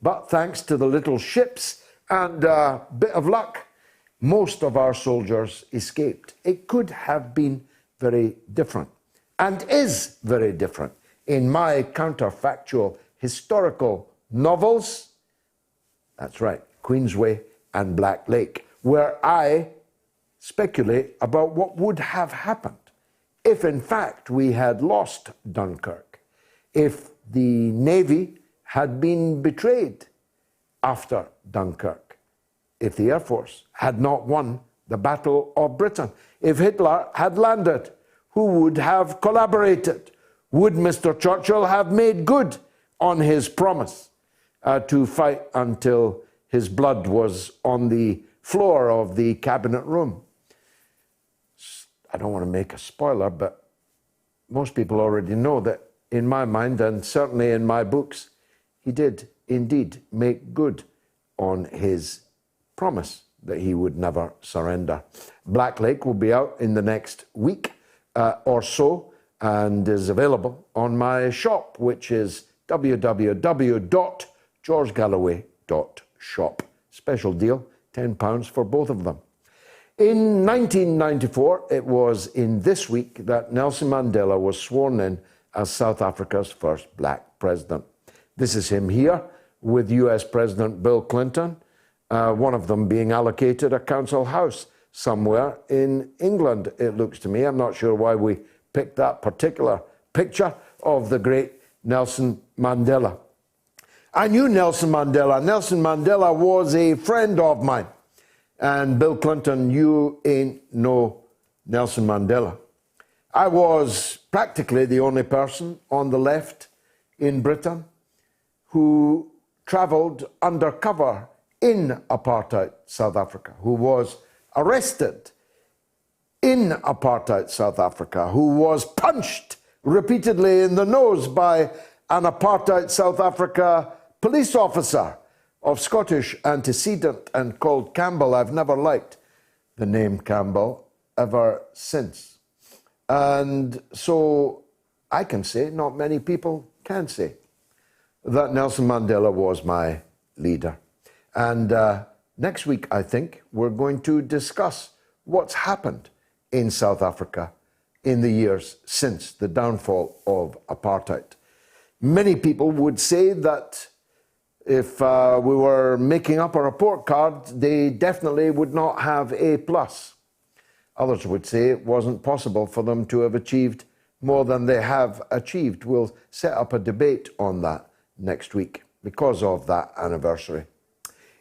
Speaker 3: But thanks to the little ships and a bit of luck, most of our soldiers escaped. It could have been very different, and is very different. In my counterfactual historical novels, that's right, Queensway and Black Lake, where I speculate about what would have happened if, in fact, we had lost Dunkirk, if the Navy had been betrayed after Dunkirk, if the Air Force had not won the Battle of Britain, if Hitler had landed, who would have collaborated? Would Mr. Churchill have made good on his promise to fight until his blood was on the floor of the cabinet room? I don't want to make a spoiler, but most people already know that in my mind, and certainly in my books, he did indeed make good on his promise that he would never surrender. Black Lake will be out in the next week or so, and is available on my shop, which is www.georgegalloway.shop. Special deal, £10 for both of them. In 1994, it was in this week that Nelson Mandela was sworn in as South Africa's first black president. This is him here with US President Bill Clinton, one of them being allocated a council house somewhere in England, it looks to me. I'm not sure why we picked that particular picture of the great Nelson Mandela. I knew Nelson Mandela. Nelson Mandela was a friend of mine. And Bill Clinton, you ain't no Nelson Mandela. I was practically the only person on the left in Britain who travelled undercover in apartheid South Africa, who was arrested in apartheid South Africa, who was punched repeatedly in the nose by an apartheid South Africa police officer of Scottish antecedent and called Campbell. I've never liked the name Campbell ever since. And so I can say, not many people can say, that Nelson Mandela was my leader. And next week, I think, we're going to discuss what's happened in South Africa in the years since the downfall of apartheid. Many people would say that if we were making up a report card, they definitely would not have A+. Others would say it wasn't possible for them to have achieved more than they have achieved. We'll set up a debate on that next week because of that anniversary.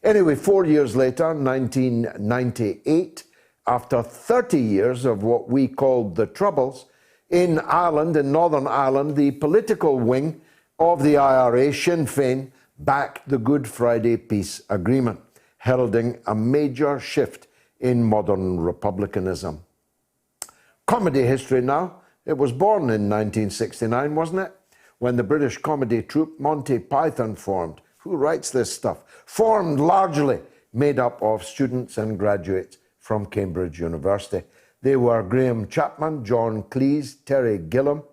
Speaker 3: Anyway, 4 years later, 1998, after 30 years of what we called the Troubles, in Ireland, in Northern Ireland, the political wing of the IRA, Sinn Féin, backed the Good Friday Peace Agreement, heralding a major shift in modern republicanism. Comedy history now. It was born in 1969, wasn't it? When the British comedy troupe Monty Python formed. Who writes this stuff? Formed largely made up of students and graduates from Cambridge University. They were Graham Chapman, John Cleese, Terry Gilliam,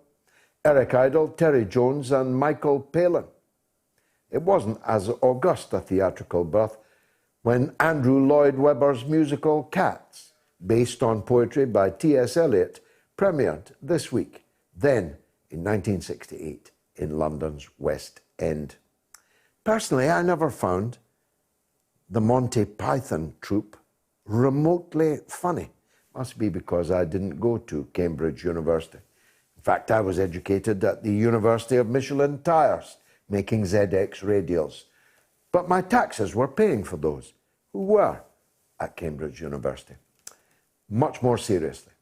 Speaker 3: Eric Idle, Terry Jones, and Michael Palin. It wasn't as august a theatrical birth when Andrew Lloyd Webber's musical Cats, based on poetry by T.S. Eliot, premiered this week, then in 1968 in London's West End. Personally, I never found the Monty Python troupe remotely funny. Must be because I didn't go to Cambridge University. In fact, I was educated at the University of Michelin Tires, making ZX radials. But my taxes were paying for those who were at Cambridge University. Much more seriously,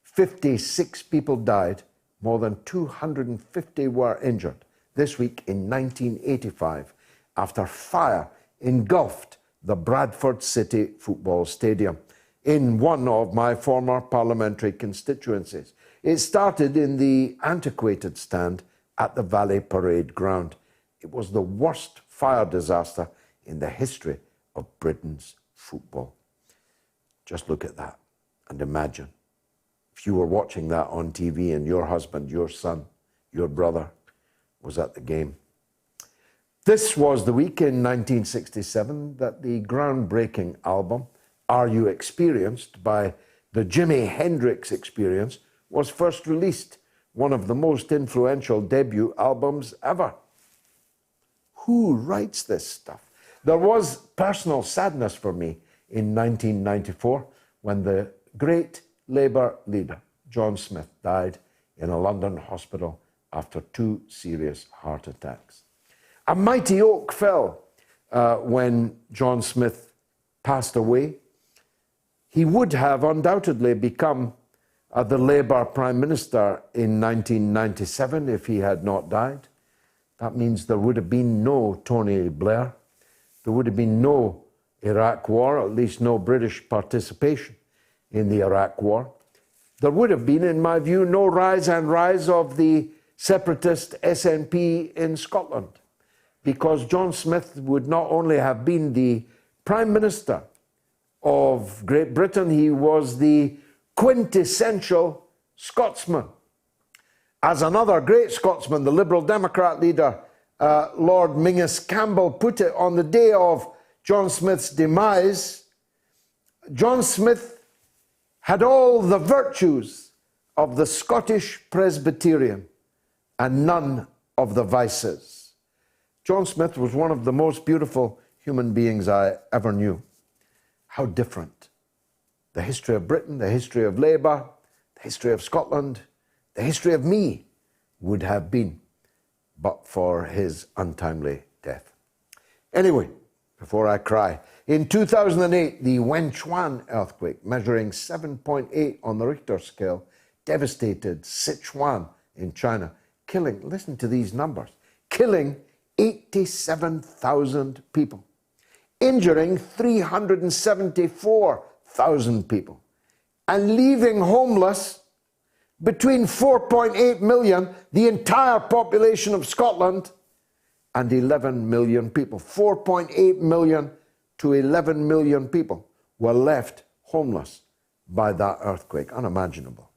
Speaker 3: 56 people died, more than 250 were injured this week in 1985 after fire engulfed the Bradford City Football Stadium in one of my former parliamentary constituencies. It started in the antiquated stand at the Valley Parade Ground. It was the worst fire disaster in the history of Britain's football. Just look at that and imagine if you were watching that on TV and your husband, your son, your brother was at the game. This was the week in 1967 that the groundbreaking album, Are You Experienced, by the Jimi Hendrix Experience, was first released, one of the most influential debut albums ever. Who writes this stuff? There was personal sadness for me in 1994 when the great Labour leader, John Smith, died in a London hospital after 2 serious heart attacks. A mighty oak fell when John Smith passed away. He would have undoubtedly become the Labour Prime Minister in 1997 if he had not died. That means there would have been no Tony Blair. There would have been no Iraq War, at least no British participation in the Iraq War. There would have been, in my view, no rise of the separatist SNP in Scotland, because John Smith would not only have been the Prime Minister of Great Britain, he was the quintessential Scotsman. As another great Scotsman, the Liberal Democrat leader, Lord Mingus Campbell, put it on the day of John Smith's demise, John Smith had all the virtues of the Scottish Presbyterian and none of the vices. John Smith was one of the most beautiful human beings I ever knew. How different the history of Britain, the history of Labour, the history of Scotland, the history of me would have been but for his untimely death. Anyway, before I cry, in 2008, the Wenchuan earthquake, measuring 7.8 on the Richter scale, devastated Sichuan in China, killing, listen to these numbers, killing 87,000 people, injuring 374,000 people, and leaving homeless between 4.8 million, the entire population of Scotland, and 11 million people. 4.8 million to 11 million people were left homeless by that earthquake. Unimaginable.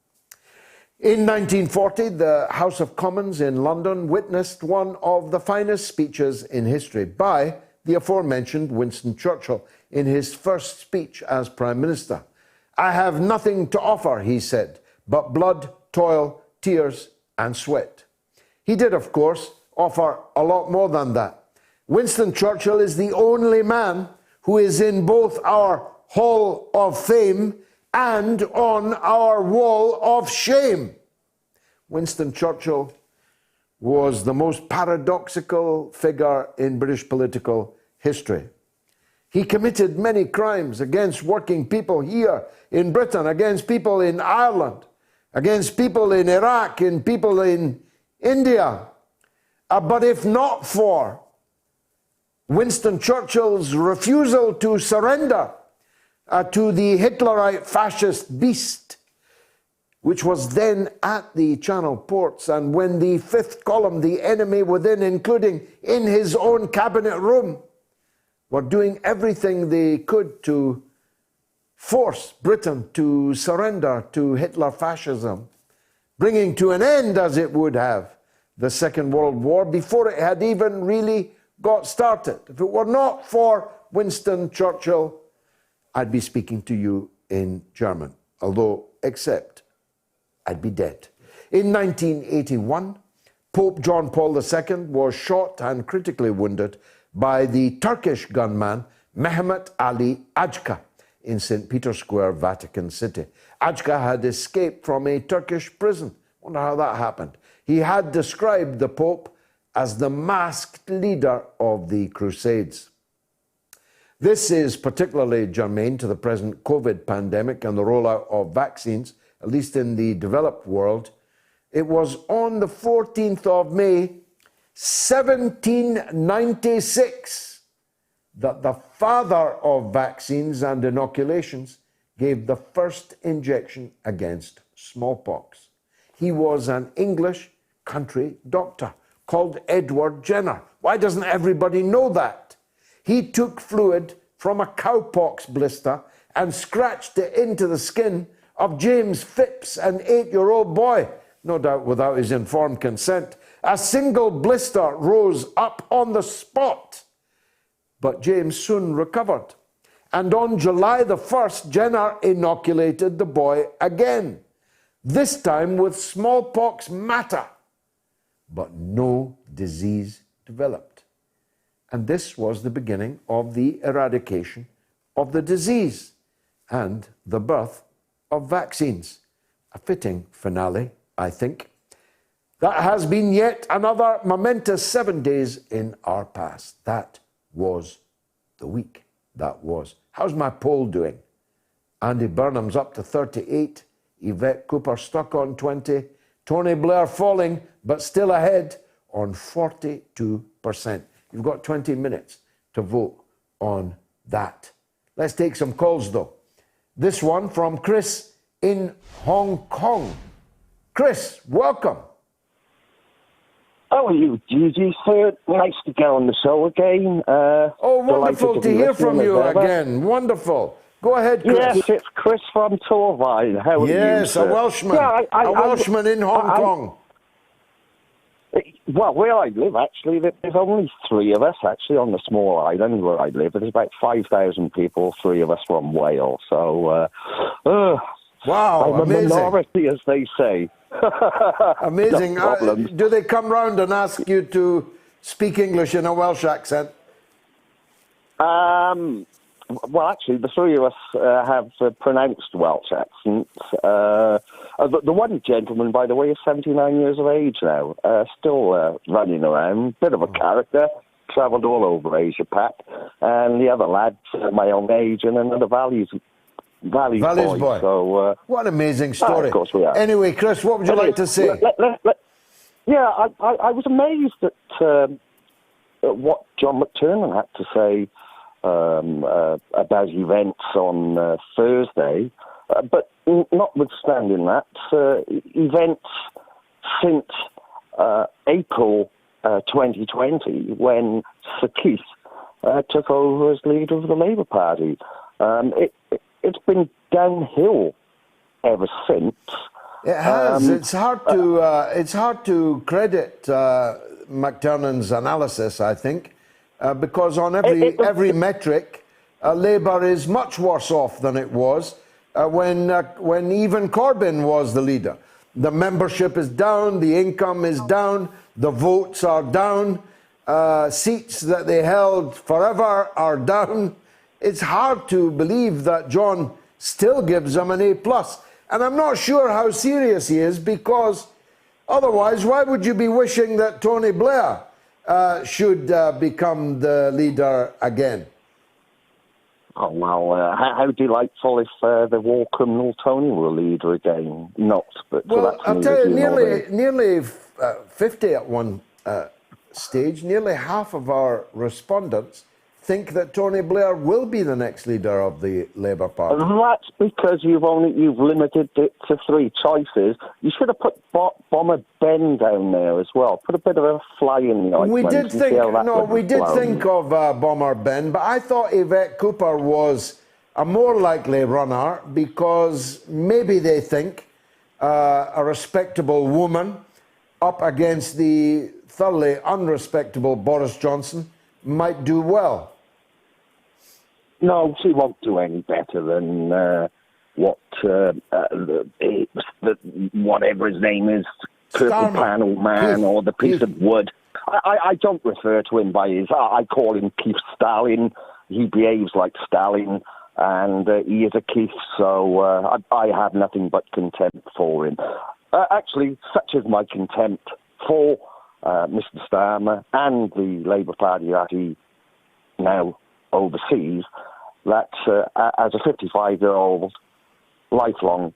Speaker 3: In 1940, the House of Commons in London witnessed one of the finest speeches in history by the aforementioned Winston Churchill in his first speech as Prime Minister. "I have nothing to offer," he said, "but blood, toil, tears, and sweat." He did, of course, offer a lot more than that. Winston Churchill is the only man who is in both our Hall of Fame and on our Wall of Shame. Winston Churchill was the most paradoxical figure in British political history. He committed many crimes against working people here in Britain, against people in Ireland, against people in Iraq, and people in India. But if not for Winston Churchill's refusal to surrender to the Hitlerite fascist beast, which was then at the Channel ports, and when the fifth column, the enemy within, including in his own cabinet room, were doing everything they could to force Britain to surrender to Hitler fascism, bringing to an end, as it would have, the Second World War before it had even really got started. If it were not for Winston Churchill, I'd be speaking to you in German, although, except I'd be dead. In 1981, Pope John Paul II was shot and critically wounded by the Turkish gunman Mehmet Ali Ajka in St. Peter's Square, Vatican City. Ajka had escaped from a Turkish prison. Wonder how that happened. He had described the Pope as the masked leader of the Crusades. This is particularly germane to the present COVID pandemic and the rollout of vaccines, at least in the developed world. It was on the 14th of May, 1796, that the father of vaccines and inoculations gave the first injection against smallpox. He was an English country doctor called Edward Jenner. Why doesn't everybody know that? He took fluid from a cowpox blister and scratched it into the skin of James Phipps, an 8-year-old boy, no doubt without his informed consent. A single blister rose up on the spot. But James soon recovered. And on July the 1st, Jenner inoculated the boy again, this time with smallpox matter. But no disease developed. And this was the beginning of the eradication of the disease and the birth of vaccines. A fitting finale, I think. That has been yet another momentous 7 days in our past. That was the week. That was. How's my poll doing? Andy Burnham's up to 38. Yvette Cooper stuck on 20. Tony Blair falling, but still ahead on 42%. You've got 20 minutes to vote on that. Let's take some calls, though. This one from Chris in Hong Kong. Chris, welcome.
Speaker 14: How are you, Gigi? Sir, nice to get on the show again.
Speaker 3: Wonderful to hear from you again. Wonderful. Go ahead, Chris.
Speaker 14: Yes, it's Chris from Torvine. How are you,
Speaker 3: Yes, a Welshman.
Speaker 14: Yeah,
Speaker 3: a Welshman in Hong Kong.
Speaker 14: Well, where I live, actually, there's only 3 of us, actually, on the small island where I live. There's about 5,000 people, 3 of us from Wales. So,
Speaker 3: wow,
Speaker 14: I'm
Speaker 3: amazing.
Speaker 14: a minority, as they say.
Speaker 3: Amazing.
Speaker 14: No problems.
Speaker 3: Do they come round and ask you to speak English in a Welsh accent?
Speaker 14: Well, actually, the 3 of us have pronounced Welsh accents. The one gentleman, by the way, is 79 years of age now, still running around, bit of a character, travelled all over Asia-Pac, and the other lad's my own age and another Valley's boy. So,
Speaker 3: what an amazing story.
Speaker 14: Of course we are.
Speaker 3: Anyway, Chris, what would you like to say?
Speaker 14: I was amazed at what John McTernan had to say about events on Thursday, but notwithstanding that, events since April 2020, when Sir Keith took over as leader of the Labour Party. It's been downhill ever since.
Speaker 3: It has. It's hard to credit McTernan's analysis, I think, because on every metric, Labour is much worse off than it was when even Corbyn was the leader. The membership is down, the income is down, the votes are down, seats that they held forever are down. It's hard to believe that John still gives them an A+. And I'm not sure how serious he is, because otherwise, why would you be wishing that Tony Blair should become the leader again?
Speaker 14: Oh, well, how delightful if the war criminal Tony were leader again. Not, but
Speaker 3: well, I'll tell you, nearly 50 at one stage, nearly half of our respondents think that Tony Blair will be the next leader of the Labour Party.
Speaker 14: That's because you've limited it to 3 choices. You should have put Bomber Ben down there as well. Put a bit of a fly in the ointment.
Speaker 3: We did think of Bomber Ben, but I thought Yvette Cooper was a more likely runner, because maybe they think a respectable woman up against the thoroughly unrespectable Boris Johnson might do well.
Speaker 14: No, she won't do any better than whatever his name is, Purple Panel Man or the piece of wood. I don't refer to him by his... I call him Keith Stalin. He behaves like Stalin, and he is a Keith, so I have nothing but contempt for him. Actually, such is my contempt for Mr. Starmer and the Labour Party that he now oversees, that as a 55-year-old lifelong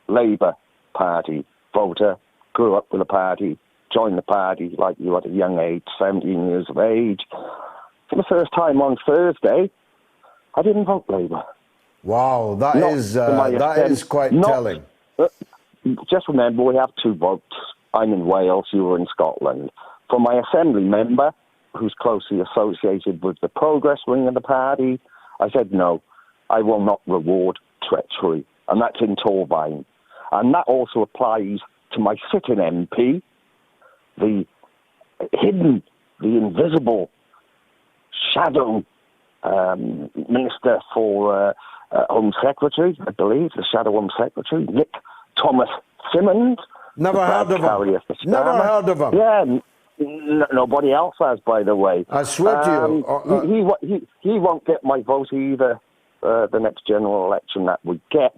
Speaker 14: Labour Party voter, grew up with the party, joined the party like you at a young age, 17 years of age. For the first time on Thursday, I didn't vote Labour.
Speaker 3: Wow, that is quite telling.
Speaker 14: Just remember, we have 2 votes. I'm in Wales, you were in Scotland. For my assembly member, who's closely associated with the progress wing of the party. I said, no, I will not reward treachery. And that's in Torvine. And that also applies to my sitting MP, the hidden, the invisible shadow Minister for Home Secretary, I believe, the Shadow Home Secretary, Nick Thomas Simmons.
Speaker 3: Never heard of him. Never heard of him.
Speaker 14: Yeah, nobody else has, by the way.
Speaker 3: I swear to
Speaker 14: you. He won't get my vote either, the next general election that we get.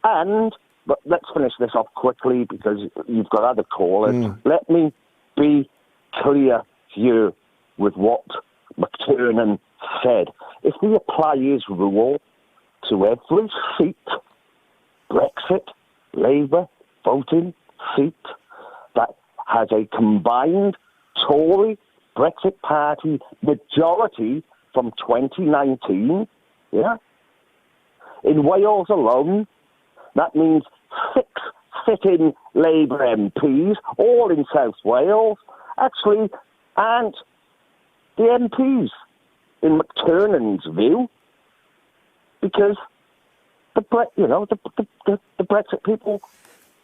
Speaker 14: But let's finish this off quickly because you've got other callers. Let me be clear here with what McTernan said. If we apply his rule to every seat, Brexit, Labour voting seat, that has a combined Tory Brexit Party majority from 2019, yeah? In Wales alone, that means 6 sitting Labour MPs, all in South Wales, actually aren't the MPs, in McTernan's view, because the Brexit people.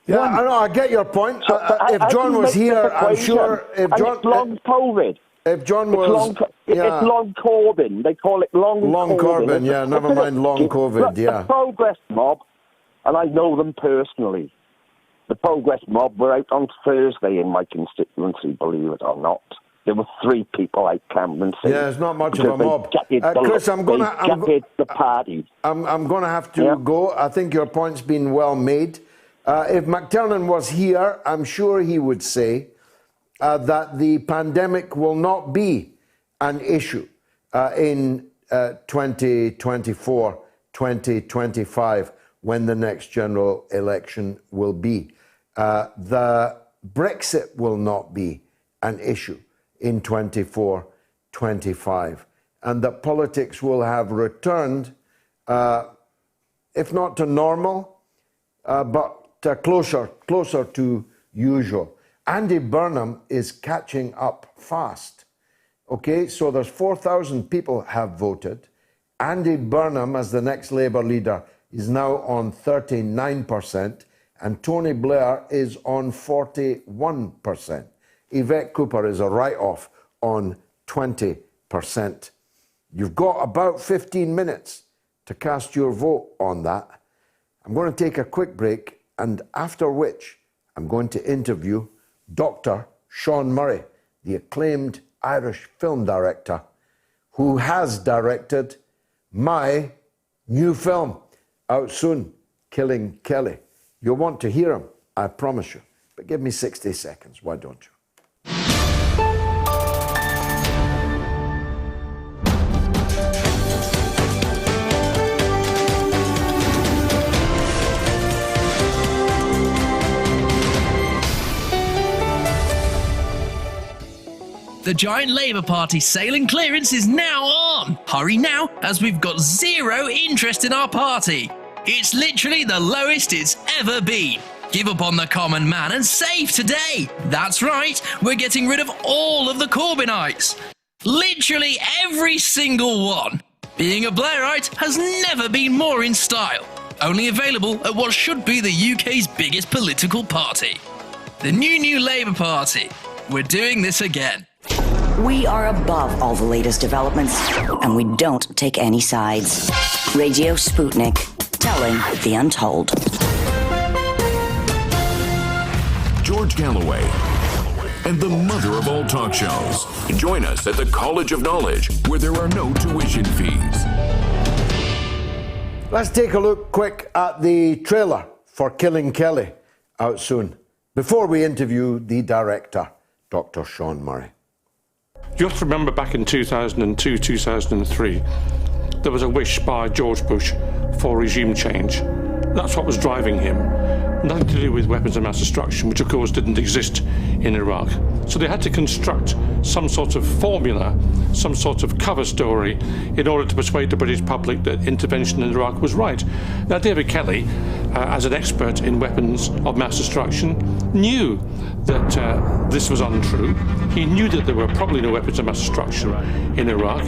Speaker 3: Yeah, I know. I get your point.
Speaker 14: So,
Speaker 3: if John was here, I'm sure. If John,
Speaker 14: it's long COVID.
Speaker 3: If John was,
Speaker 14: it's long Corbyn. They call it long
Speaker 3: Corbyn. Yeah, never mind long COVID. Yeah.
Speaker 14: The Progress mob, and I know them personally. The Progress mob were out on Thursday in my constituency, believe it or not. There were 3 people out Camden City.
Speaker 3: Yeah, it's not much of a mob. Chris, I'm going to
Speaker 14: the party.
Speaker 3: I'm going to have to go. I think your point's been well made. If McTernan was here, I'm sure he would say that the pandemic will not be an issue in 2024, 2025, when the next general election will be. The Brexit will not be an issue in 24, 25, and that politics will have returned, if not to normal, but closer to usual. Andy Burnham is catching up fast. Okay, so there's 4,000 people have voted. Andy Burnham, as the next Labour leader, is now on 39%, and Tony Blair is on 41%. Yvette Cooper is a write-off on 20%. You've got about 15 minutes to cast your vote on that. I'm going to take a quick break, and after which I'm going to interview Dr. Sean Murray, the acclaimed Irish film director who has directed my new film out soon, Killing Kelly. You'll want to hear him, I promise you. But give me 60 seconds, why don't you?
Speaker 5: The giant Labour Party sailing clearance is now on! Hurry now, as we've got 0 interest in our party. It's literally the lowest it's ever been. Give up on the common man and save today. That's right, we're getting rid of all of the Corbynites. Literally every single one. Being a Blairite has never been more in style. Only available at what should be the UK's biggest political party. The new Labour Party. We're doing this again.
Speaker 4: We are above all the latest developments, and we don't take any sides. Radio Sputnik, telling the untold.
Speaker 2: George Galloway and the mother of all talk shows. Join us at the College of Knowledge, where there are no tuition fees.
Speaker 3: Let's take a look quick at the trailer for Killing Kelly, out soon, before we interview the director, Dr. Sean Murray.
Speaker 15: You have to remember back in 2002, 2003, there was a wish by George Bush for regime change. That's what was driving him. Nothing to do with weapons of mass destruction, which of course didn't exist in Iraq. So they had to construct some sort of formula, some sort of cover story, in order to persuade the British public that intervention in Iraq was right. Now, David Kelly, as an expert in weapons of mass destruction, knew that this was untrue. He knew that there were probably no weapons of mass destruction in Iraq.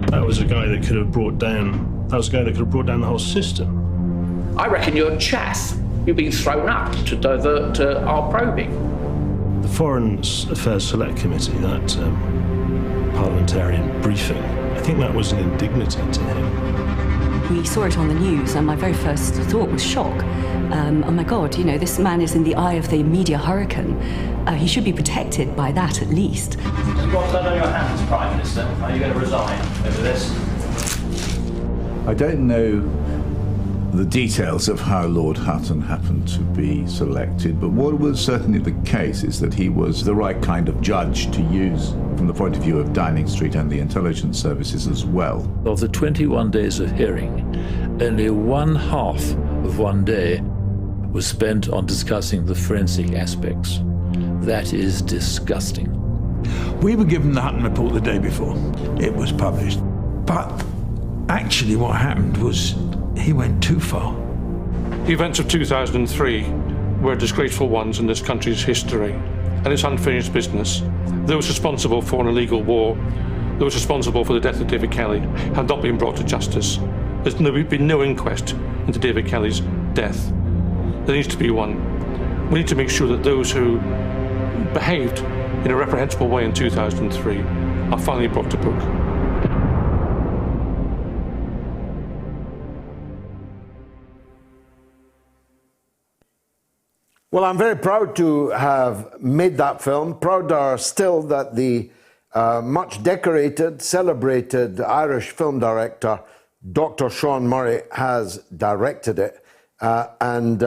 Speaker 16: That was a guy that could have brought down the whole system.
Speaker 17: I reckon you're chaff. You've been thrown up to divert our probing.
Speaker 16: The Foreign Affairs Select Committee, that parliamentarian briefing, I think that was an indignity to him.
Speaker 18: We saw it on the news, and my very first thought was shock. Oh my God, you know, this man is in the eye of the media hurricane. He should be protected by that at least.
Speaker 17: You've got blood on your hands, Prime Minister. Are you going to resign over this?
Speaker 19: I don't know the details of how Lord Hutton happened to be selected, but what was certainly the case is that he was the right kind of judge to use from the point of view of Downing Street and the intelligence services as well.
Speaker 20: Of the 21 days of hearing, only one half of one day was spent on discussing the forensic aspects. That is disgusting.
Speaker 21: We were given the Hutton report the day before it was published, but actually what happened was he went too far.
Speaker 15: The events of 2003 were disgraceful ones in this country's history, and it's unfinished business. Those responsible for an illegal war, those responsible for the death of David Kelly, have not been brought to justice. There's been no inquest into David Kelly's death. There needs to be one. We need to make sure that those who behaved in a reprehensible way in 2003 are finally brought to book.
Speaker 3: Well, I'm very proud to have made that film. Prouder still that the much decorated, celebrated Irish film director, Dr. Sean Murray, has directed it. And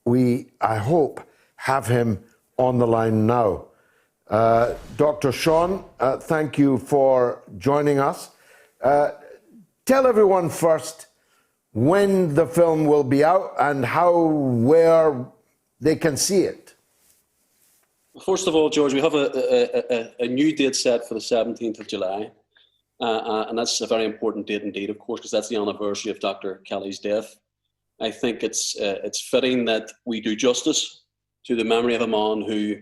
Speaker 3: we, I hope, have him on the line now. Dr. Sean, thank you for joining us. Tell everyone first when the film will be out and where they can see it.
Speaker 22: First of all, George, we have a new date set for the 17th of July. And that's a very important date indeed, of course, because that's the anniversary of Dr. Kelly's death. I think it's fitting that we do justice to the memory of a man who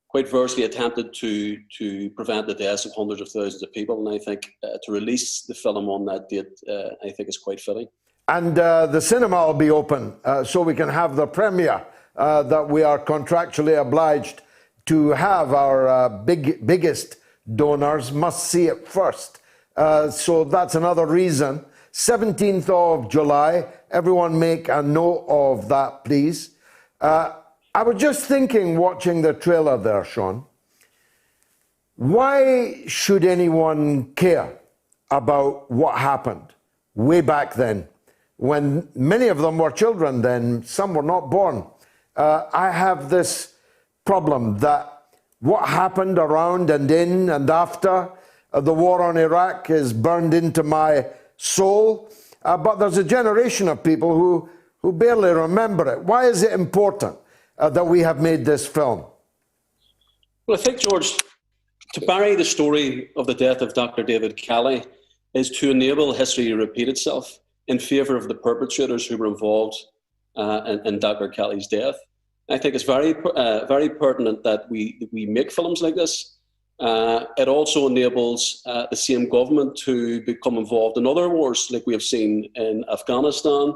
Speaker 22: quite virtually attempted to prevent the deaths of hundreds of thousands of people. And I think to release the film on that date, I think is quite fitting.
Speaker 3: And the cinema will be open, so we can have the premiere that we are contractually obliged to have. Our biggest donors must see it first. So that's another reason. 17th of July, everyone make a note of that, please. I was just thinking, watching the trailer there, Sean, why should anyone care about what happened way back then, when many of them were children then, some were not born? I have this problem that what happened around and in and after the war on Iraq is burned into my soul, but there's a generation of people who barely remember it. Why is it important that we have made this film?
Speaker 22: Well, I think, George, to bury the story of the death of Dr. David Kelly is to enable history to repeat itself in favour of the perpetrators who were involved in Dr. Kelly's death. I think it's very pertinent that we make films like this. It also enables the same government to become involved in other wars, like we have seen in Afghanistan,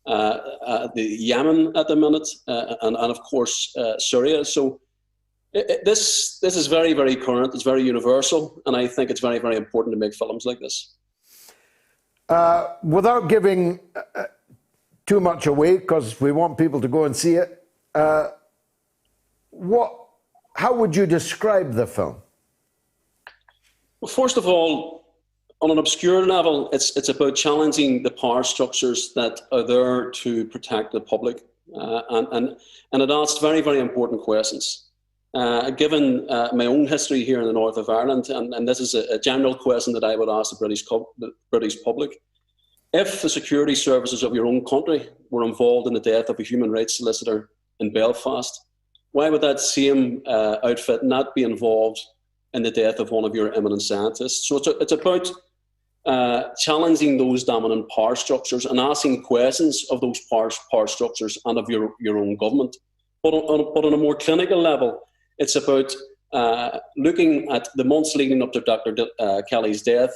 Speaker 22: the Yemen at the minute, and of course Syria. So this is very, very current. It's very universal, and I think it's very, very important to make films like this.
Speaker 3: Without giving too much away, because we want people to go and see it, how would you describe the film?
Speaker 22: Well, first of all, on an obscure level, it's about challenging the power structures that are there to protect the public, and it asks very, very important questions. Given my own history here in the north of Ireland, and this is a general question that I would ask the British public, If the security services of your own country were involved in the death of a human rights solicitor in Belfast, why would that same outfit not be involved in the death of one of your eminent scientists? So it's about challenging those dominant power structures and asking questions of those power structures and of your own government. But on a more clinical level, it's about looking at the months leading up to Dr. Kelly's death,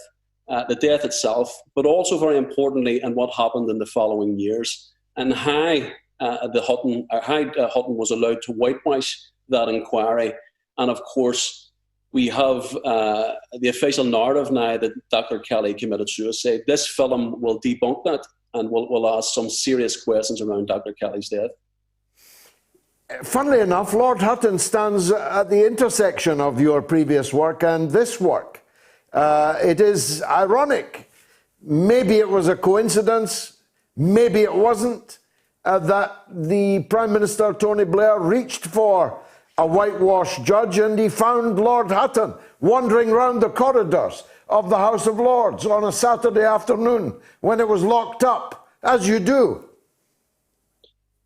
Speaker 22: the death itself, but also very importantly, and what happened in the following years, and how Hutton was allowed to whitewash that inquiry. And of course, we have the official narrative now that Dr. Kelly committed suicide. This film will debunk that and will ask some serious questions around Dr. Kelly's death.
Speaker 3: Funnily enough, Lord Hutton stands at the intersection of your previous work and this work. It is ironic, maybe it was a coincidence, maybe it wasn't, that the Prime Minister, Tony Blair, reached for a whitewashed judge and he found Lord Hutton wandering round the corridors of the House of Lords on a Saturday afternoon when it was locked up, as you do.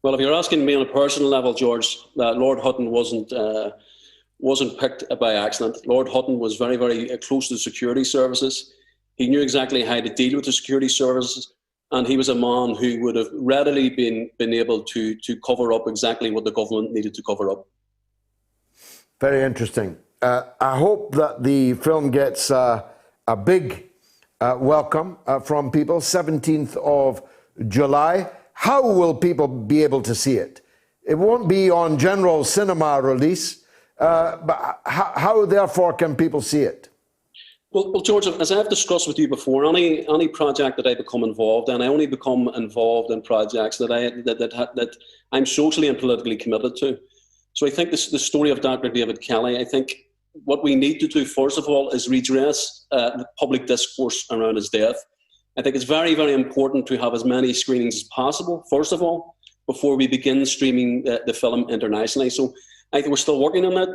Speaker 22: Well, if you're asking me on a personal level, George, Lord Hutton wasn't picked by accident. Lord Hutton was very, very close to the security services. He knew exactly how to deal with the security services, and he was a man who would have readily been able to cover up exactly what the government needed to cover up.
Speaker 3: Very interesting. I hope that the film gets a big welcome from people, 17th of July. How will people be able to see it? It won't be on general cinema release, but how therefore can people see it?
Speaker 22: Well, George, as I've discussed with you before, any project that I become involved in, I only become involved in projects that I'm socially and politically committed to. So I think the story of Dr. David Kelly, I think what we need to do, first of all, is redress the public discourse around his death. I think it's very, very important to have as many screenings as possible, first of all, before we begin streaming the film internationally. So I think we're still working on that.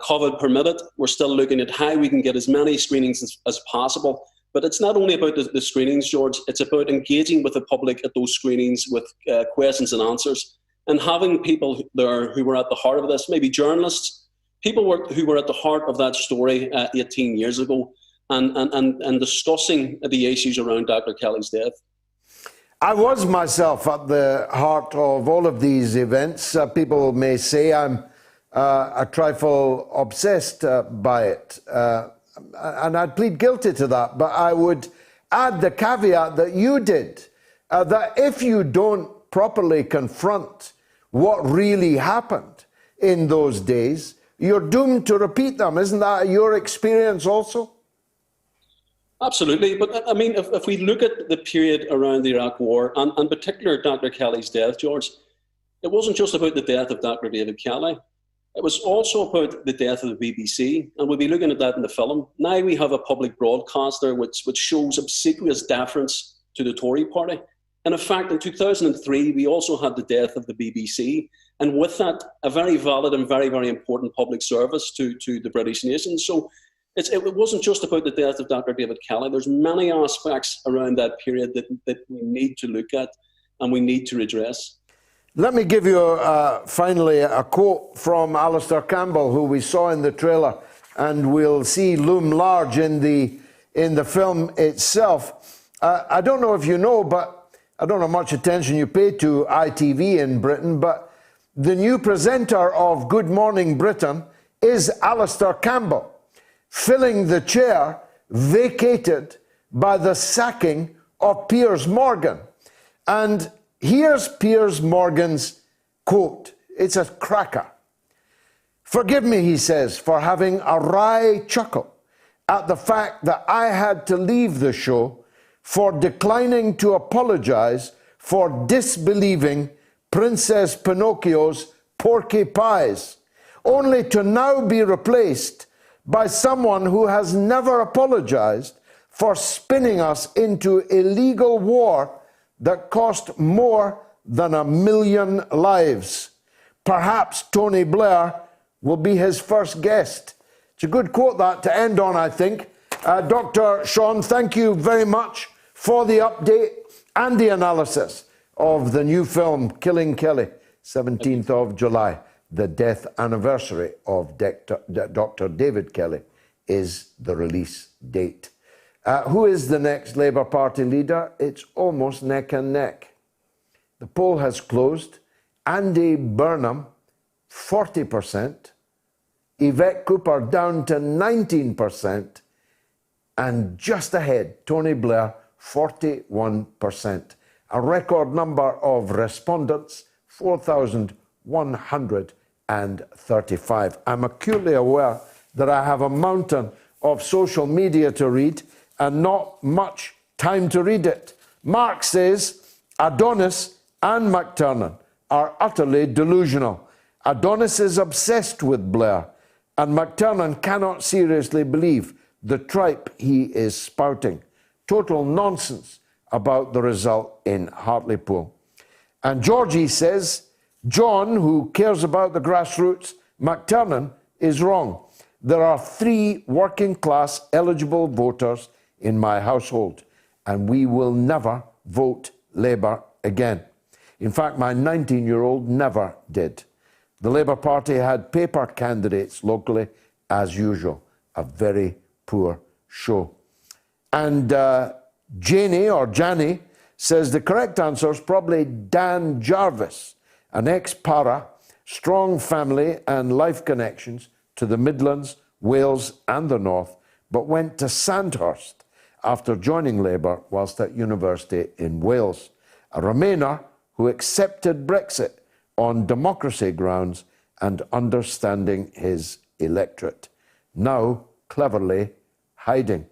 Speaker 22: COVID permitted, we're still looking at how we can get as many screenings as possible. But it's not only about the screenings, George, it's about engaging with the public at those screenings with questions and answers, and having people there who were at the heart of this, maybe journalists, people who were at the heart of that story 18 years ago, and discussing the issues around Dr. Kelly's death.
Speaker 3: I was myself at the heart of all of these events. People may say I'm a trifle obsessed by it, and I'd plead guilty to that, but I would add the caveat that you did, that if you don't properly confront what really happened in those days, you're doomed to repeat them. Isn't that your experience also?
Speaker 22: Absolutely. But I mean, if we look at the period around the Iraq War, and in particular Dr. Kelly's death, George, it wasn't just about the death of Dr. David Kelly. It was also about the death of the BBC, and we'll be looking at that in the film. Now we have a public broadcaster which shows obsequious deference to the Tory party. And in fact, in 2003, we also had the death of the BBC, and with that, a very valid and very, very important public service to the British nation. So it wasn't just about the death of Dr. David Kelly. There's many aspects around that period that we need to look at and we need to redress.
Speaker 3: Let me give you finally a quote from Alistair Campbell, who we saw in the trailer and we'll see loom large in the film itself. I don't know if you know, but I don't know how much attention you pay to ITV in Britain, but the new presenter of Good Morning Britain is Alistair Campbell, filling the chair vacated by the sacking of Piers Morgan. And here's Piers Morgan's quote. It's a cracker. "Forgive me," he says, "for having a wry chuckle at the fact that I had to leave the show for declining to apologize for disbelieving Princess Pinocchio's porky pies, only to now be replaced by someone who has never apologized for spinning us into a legal war that cost more than 1 million lives. Perhaps Tony Blair will be his first guest." It's a good quote that to end on, I think. Dr. Sean, thank you very much for the update and the analysis of the new film Killing Kelly, 17th of July. The death anniversary of Dr. David Kelly is the release date. Who is the next Labour Party leader? It's almost neck and neck. The poll has closed. Andy Burnham, 40%. Yvette Cooper down to 19%. And just ahead, Tony Blair, 41%. A record number of respondents, 4,135. I'm acutely aware that I have a mountain of social media to read and not much time to read it. Mark says Adonis and McTernan are utterly delusional. Adonis is obsessed with Blair, and McTernan cannot seriously believe the tripe he is spouting. Total nonsense about the result in Hartlepool. And Georgie says, John, who cares about the grassroots, McTernan is wrong. There are 3 working-class eligible voters in my household, and we will never vote Labour again. In fact, my 19-year-old never did. The Labour Party had paper candidates locally, as usual. A very poor show. And Janie, or Janie, says the correct answer is probably Dan Jarvis, an ex-para, strong family and life connections to the Midlands, Wales and the North, but went to Sandhurst after joining Labour whilst at university in Wales. A Remainer who accepted Brexit on democracy grounds and understanding his electorate. Now, cleverly hiding.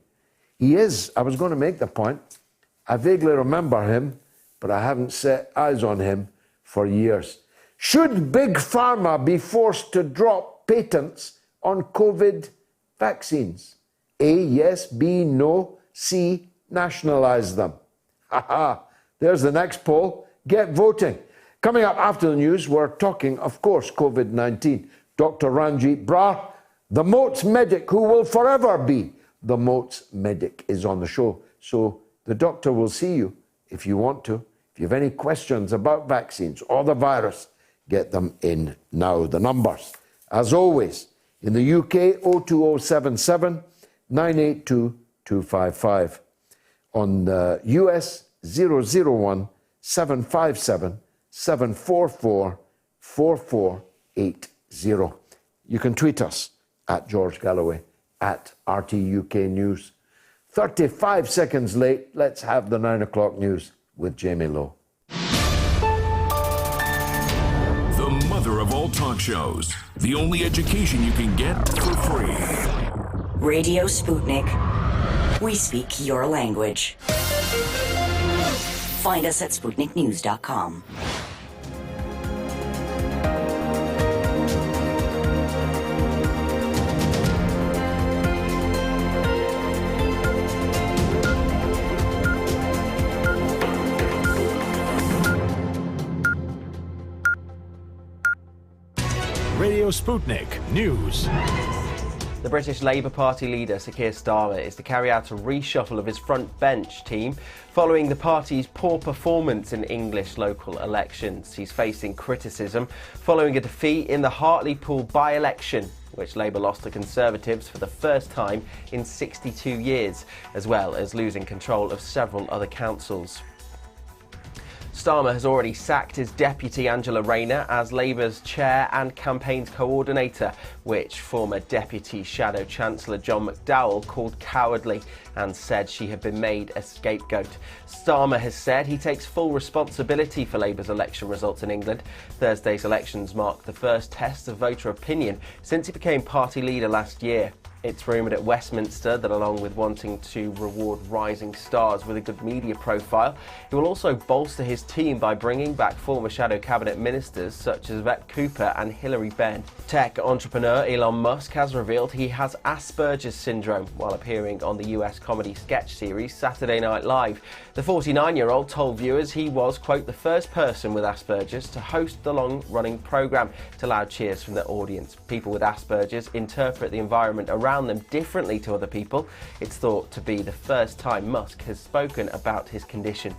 Speaker 3: He is, I was going to make the point, I vaguely remember him, but I haven't set eyes on him for years. Should Big Pharma be forced to drop patents on COVID vaccines? A, yes. B, no. C, nationalise them. Haha, there's the next poll. Get voting. Coming up after the news, we're talking, of course, COVID-19. Dr. Ranjeet Brar, the Moats medic who will forever be the Moats medic, is on the show. So the doctor will see you if you want to. If you have any questions about vaccines or the virus, get them in now. The numbers, as always, in the UK, 02077 982 255. On the US, 001 757 744 4480. You can tweet us at George Galloway, at RTUK News. 35 seconds late, let's have the 9 o'clock news with Jamie Lowe.
Speaker 2: The mother of all talk shows. The only education you can get for free.
Speaker 4: Radio Sputnik. We speak your language. Find us at SputnikNews.com.
Speaker 10: Radio Sputnik News.
Speaker 11: The British Labour Party leader, Sir Keir Starmer, is to carry out a reshuffle of his front bench team following the party's poor performance in English local elections. He's facing criticism following a defeat in the Hartlepool by-election, which Labour lost to Conservatives for the first time in 62 years, as well as losing control of several other councils. Starmer has already sacked his deputy Angela Rayner as Labour's chair and campaigns coordinator, which former Deputy Shadow Chancellor John McDowell called cowardly and said she had been made a scapegoat. Starmer has said he takes full responsibility for Labour's election results in England. Thursday's elections marked the first test of voter opinion since he became party leader last year. It's rumoured at Westminster that along with wanting to reward rising stars with a good media profile, he will also bolster his team by bringing back former shadow cabinet ministers such as Yvette Cooper and Hilary Benn. Tech entrepreneur Elon Musk has revealed he has Asperger's syndrome while appearing on the US comedy sketch series Saturday Night Live. The 49-year-old told viewers he was, quote, the first person with Asperger's to host the long-running programme to loud cheers from the audience. People with Asperger's interpret the environment around around them differently to other people. It's thought to be the first time Musk has spoken about his condition.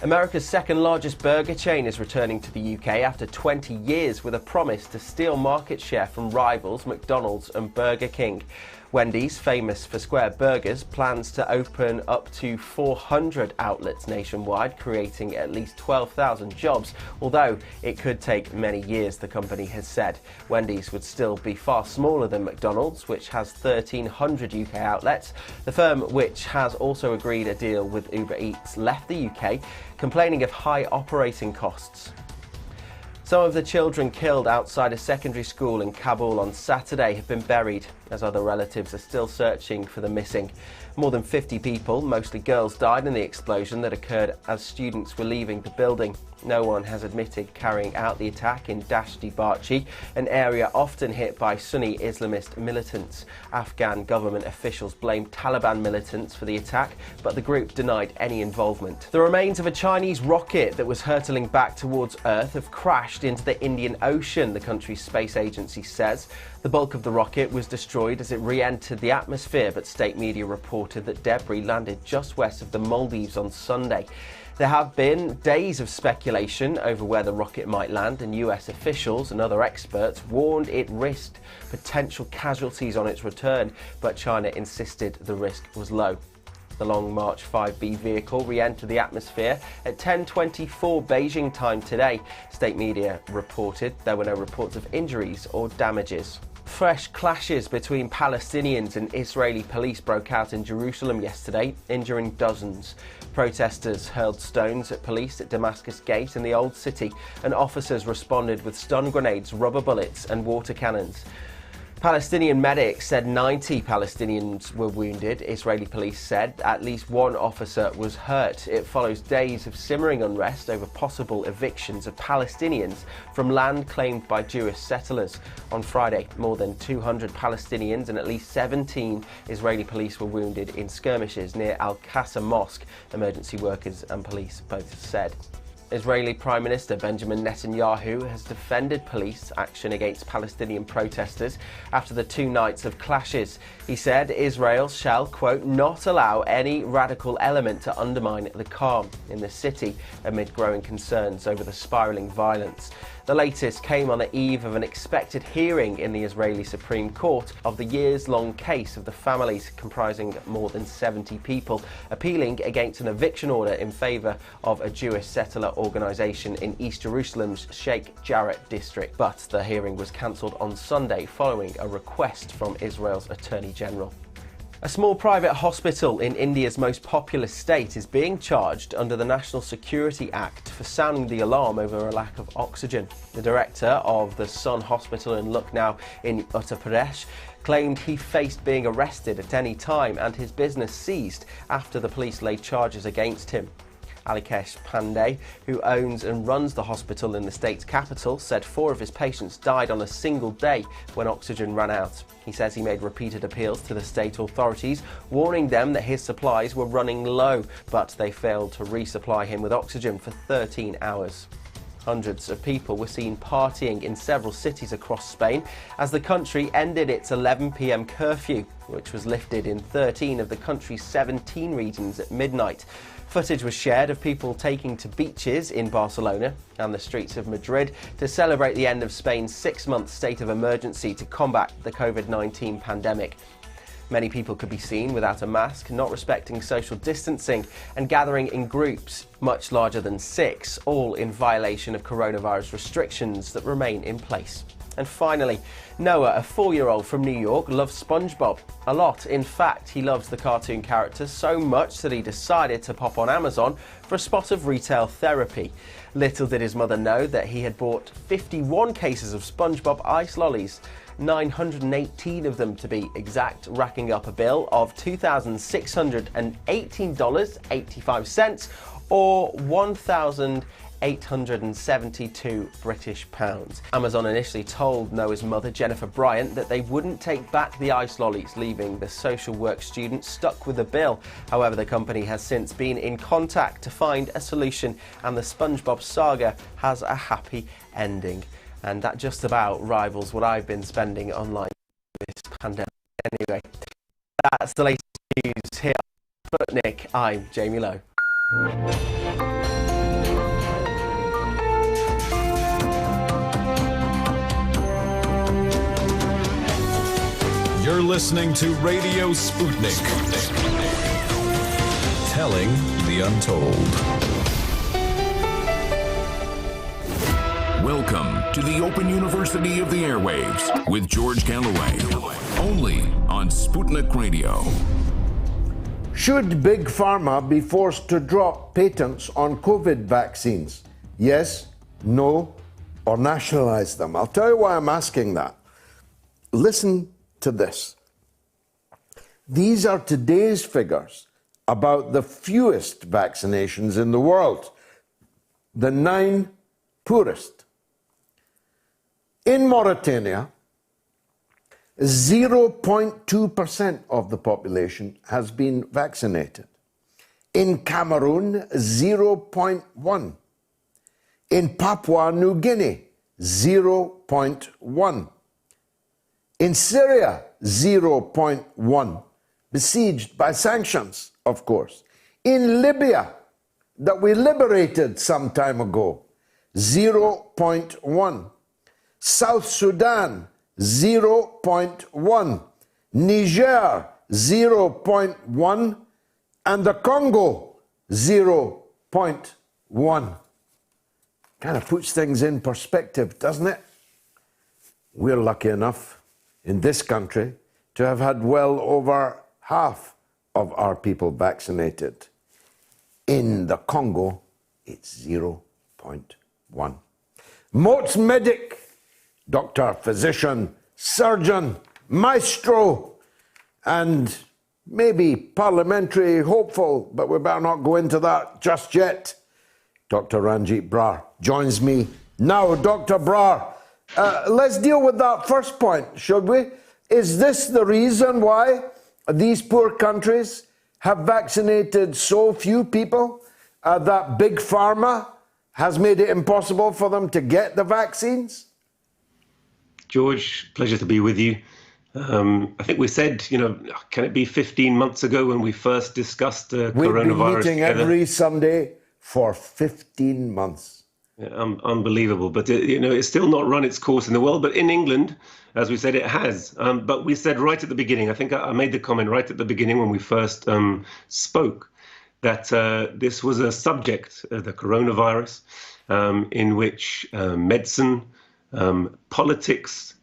Speaker 11: America's second largest burger chain is returning to the UK after 20 years with a promise to steal market share from rivals McDonald's and Burger King. Wendy's, famous for square burgers, plans to open up to 400 outlets nationwide, creating at least 12,000 jobs, although it could take many years, the company has said. Wendy's would still be far smaller than McDonald's, which has 1,300 UK outlets. The firm, which has also agreed a deal with Uber Eats, left the UK, complaining of high operating costs. Some of the children killed outside a secondary school in Kabul on Saturday have been buried, as other relatives are still searching for the missing. More than 50 people, mostly girls, died in the explosion that occurred as students were leaving the building. No one has admitted carrying out the attack in Dashti-Barchi, an area often hit by Sunni Islamist militants. Afghan government officials blamed Taliban militants for the attack, but the group denied any involvement. The remains of a Chinese rocket that was hurtling back towards Earth have crashed into the Indian Ocean, the country's space agency says. The bulk of the rocket was destroyed as it re-entered the atmosphere, but state media reported that debris landed just west of the Maldives on Sunday. There have been days of speculation over where the rocket might land, and US officials and other experts warned it risked potential casualties on its return, but China insisted the risk was low. The Long March 5B vehicle re-entered the atmosphere at 10:24 Beijing time today. State media reported there were no reports of injuries or damages. Fresh clashes between Palestinians and Israeli police broke out in Jerusalem yesterday, injuring dozens. Protesters hurled stones at police at Damascus Gate in the Old City, and officers responded with stun grenades, rubber bullets and water cannons. Palestinian medics said 90 Palestinians were wounded. Israeli police said at least one officer was hurt. It follows days of simmering unrest over possible evictions of Palestinians from land claimed by Jewish settlers. On Friday, more than 200 Palestinians and at least 17 Israeli police were wounded in skirmishes near Al-Qasr Mosque, emergency workers and police both said. Israeli Prime Minister Benjamin Netanyahu has defended police action against Palestinian protesters after the 2 nights of clashes. He said Israel shall, quote, not allow any radical element to undermine the calm in the city amid growing concerns over the spiralling violence. The latest came on the eve of an expected hearing in the Israeli Supreme Court of the years-long case of the families comprising more than 70 people appealing against an eviction order in favour of a Jewish settler organisation in East Jerusalem's Sheikh Jarrah district. But the hearing was cancelled on Sunday following a request from Israel's Attorney General. A small private hospital in India's most populous state is being charged under the National Security Act for sounding the alarm over a lack of oxygen. The director of the Sun Hospital in Lucknow in Uttar Pradesh claimed he faced being arrested at any time and his business seized after the police laid charges against him. Alikesh Pandey, who owns and runs the hospital in the state's capital, said 4 of his patients died on a single day when oxygen ran out. He says he made repeated appeals to the state authorities, warning them that his supplies were running low, but they failed to resupply him with oxygen for 13 hours. Hundreds of people were seen partying in several cities across Spain as the country ended its 11 p.m. curfew, which was lifted in 13 of the country's 17 regions at midnight. Footage was shared of people taking to beaches in Barcelona and the streets of Madrid to celebrate the end of Spain's 6-month state of emergency to combat the COVID-19 pandemic. Many people could be seen without a mask, not respecting social distancing and gathering in groups much larger than 6, all in violation of coronavirus restrictions that remain in place. And finally, Noah, a 4-year-old from New York, loves SpongeBob a lot. In fact, he loves the cartoon character so much that he decided to pop on Amazon for a spot of retail therapy. Little did his mother know that he had bought 51 cases of SpongeBob ice lollies, 918 of them to be exact, racking up a bill of $2,618.85 or £1,872 British pounds. Amazon initially told Noah's mother, Jennifer Bryant, that they wouldn't take back the ice lollies, leaving the social work student stuck with the bill. However, the company has since been in contact to find a solution, and the SpongeBob saga has a happy ending. And that just about rivals what I've been spending online this pandemic. Anyway, that's the latest news here on Sputnik. I'm Jamie Lowe.
Speaker 1: You're listening to Radio Sputnik. Telling the untold.
Speaker 2: Welcome to the Open University of the Airwaves with George Galloway. Only on Sputnik Radio.
Speaker 3: Should Big Pharma be forced to drop patents on COVID vaccines? Yes, no, or nationalize them? I'll tell you why I'm asking that. Listen to this. These are today's figures about the fewest vaccinations in the world, the 9 poorest. In Mauritania, 0.2% of the population has been vaccinated. In Cameroon, 0.1%. In Papua New Guinea, 0.1%. In Syria, 0.1%, besieged by sanctions, of course. In Libya, that we liberated some time ago, 0.1%. South Sudan, 0.1%. Niger, 0.1%. And the Congo, 0.1%. Kind of puts things in perspective, doesn't it? We're lucky enough in this country to have had well over half of our people vaccinated. In the Congo, it's 0.1%. Moats medic, doctor, physician, surgeon, maestro, and maybe parliamentary hopeful, but we better not go into that just yet. Dr. Ranjeet Brar joins me now. Dr. Brar, let's deal with that first point, should we? Is this the reason why these poor countries have vaccinated so few people that Big Pharma has made it impossible for them to get the vaccines?
Speaker 6: George, pleasure to be with you. I think we said, can it be 15 months ago when we first discussed coronavirus?
Speaker 3: We've been meeting every Sunday for 15 months.
Speaker 6: Yeah, unbelievable, but it's still not run its course in the world. But in England, as we said, it has. But we said right at the beginning, I think I made the comment right at the beginning when we first spoke, that this was a subject, the coronavirus, in which medicine, politics,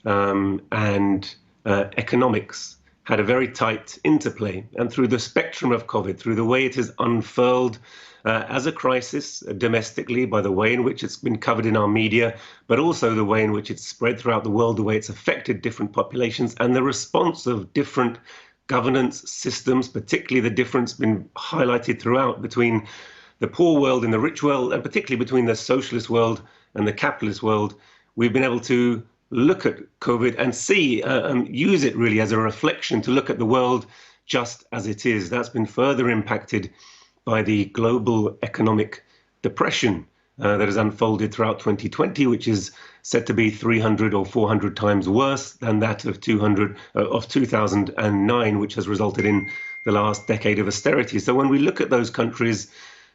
Speaker 6: and economics had a very tight interplay. And through the spectrum of COVID, through the way it has unfurled as a crisis domestically, by the way in which it's been covered in our media, but also the way in which it's spread throughout the world, the way it's affected different populations, and the response of different governance systems, particularly the difference been highlighted throughout between the poor world and the rich world, and particularly between the socialist world and the capitalist world. We've been able to look at COVID and see, use it really as a reflection to look at the world just as it is. That's been further impacted by the global economic depression that has unfolded throughout 2020, which is said to be 300 or 400 times worse than that of 2009, which has resulted in the last decade of austerity. So when we look at those countries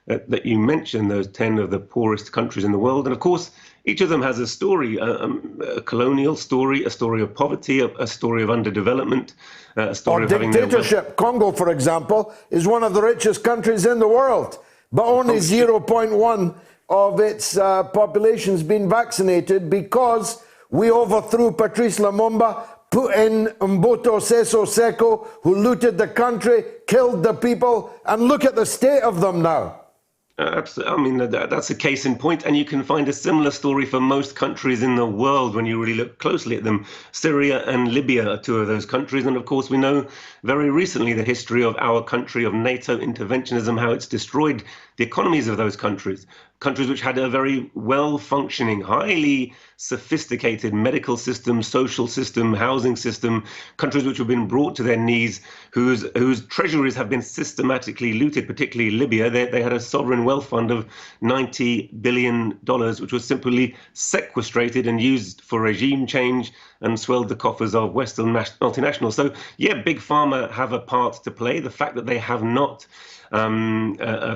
Speaker 6: that you mentioned, those 10 of the poorest countries in the world, and of course, each of them has a story, a colonial story, a story of poverty, a story of underdevelopment, a story of having
Speaker 3: dictatorship. Congo, for example, is one of the richest countries in the world, but only 0.1% of its population's been vaccinated because we overthrew Patrice Lumumba, put in Mboto Seko Seko, who looted the country, killed the people, and look at the state of them now.
Speaker 6: Absolutely. I mean, that's a case in point, and you can find a similar story for most countries in the world when you really look closely at them. Syria and Libya are two of those countries, and of course we know very recently the history of our country, of NATO interventionism, how it's destroyed the economies of those countries which had a very well-functioning, highly sophisticated medical system, social system, housing system, countries which have been brought to their knees, whose treasuries have been systematically looted, particularly Libya. They had a sovereign wealth fund of $90 billion, which was simply sequestrated and used for regime change and swelled the coffers of Western multinationals. So, yeah, Big Pharma have a part to play. The fact that they have not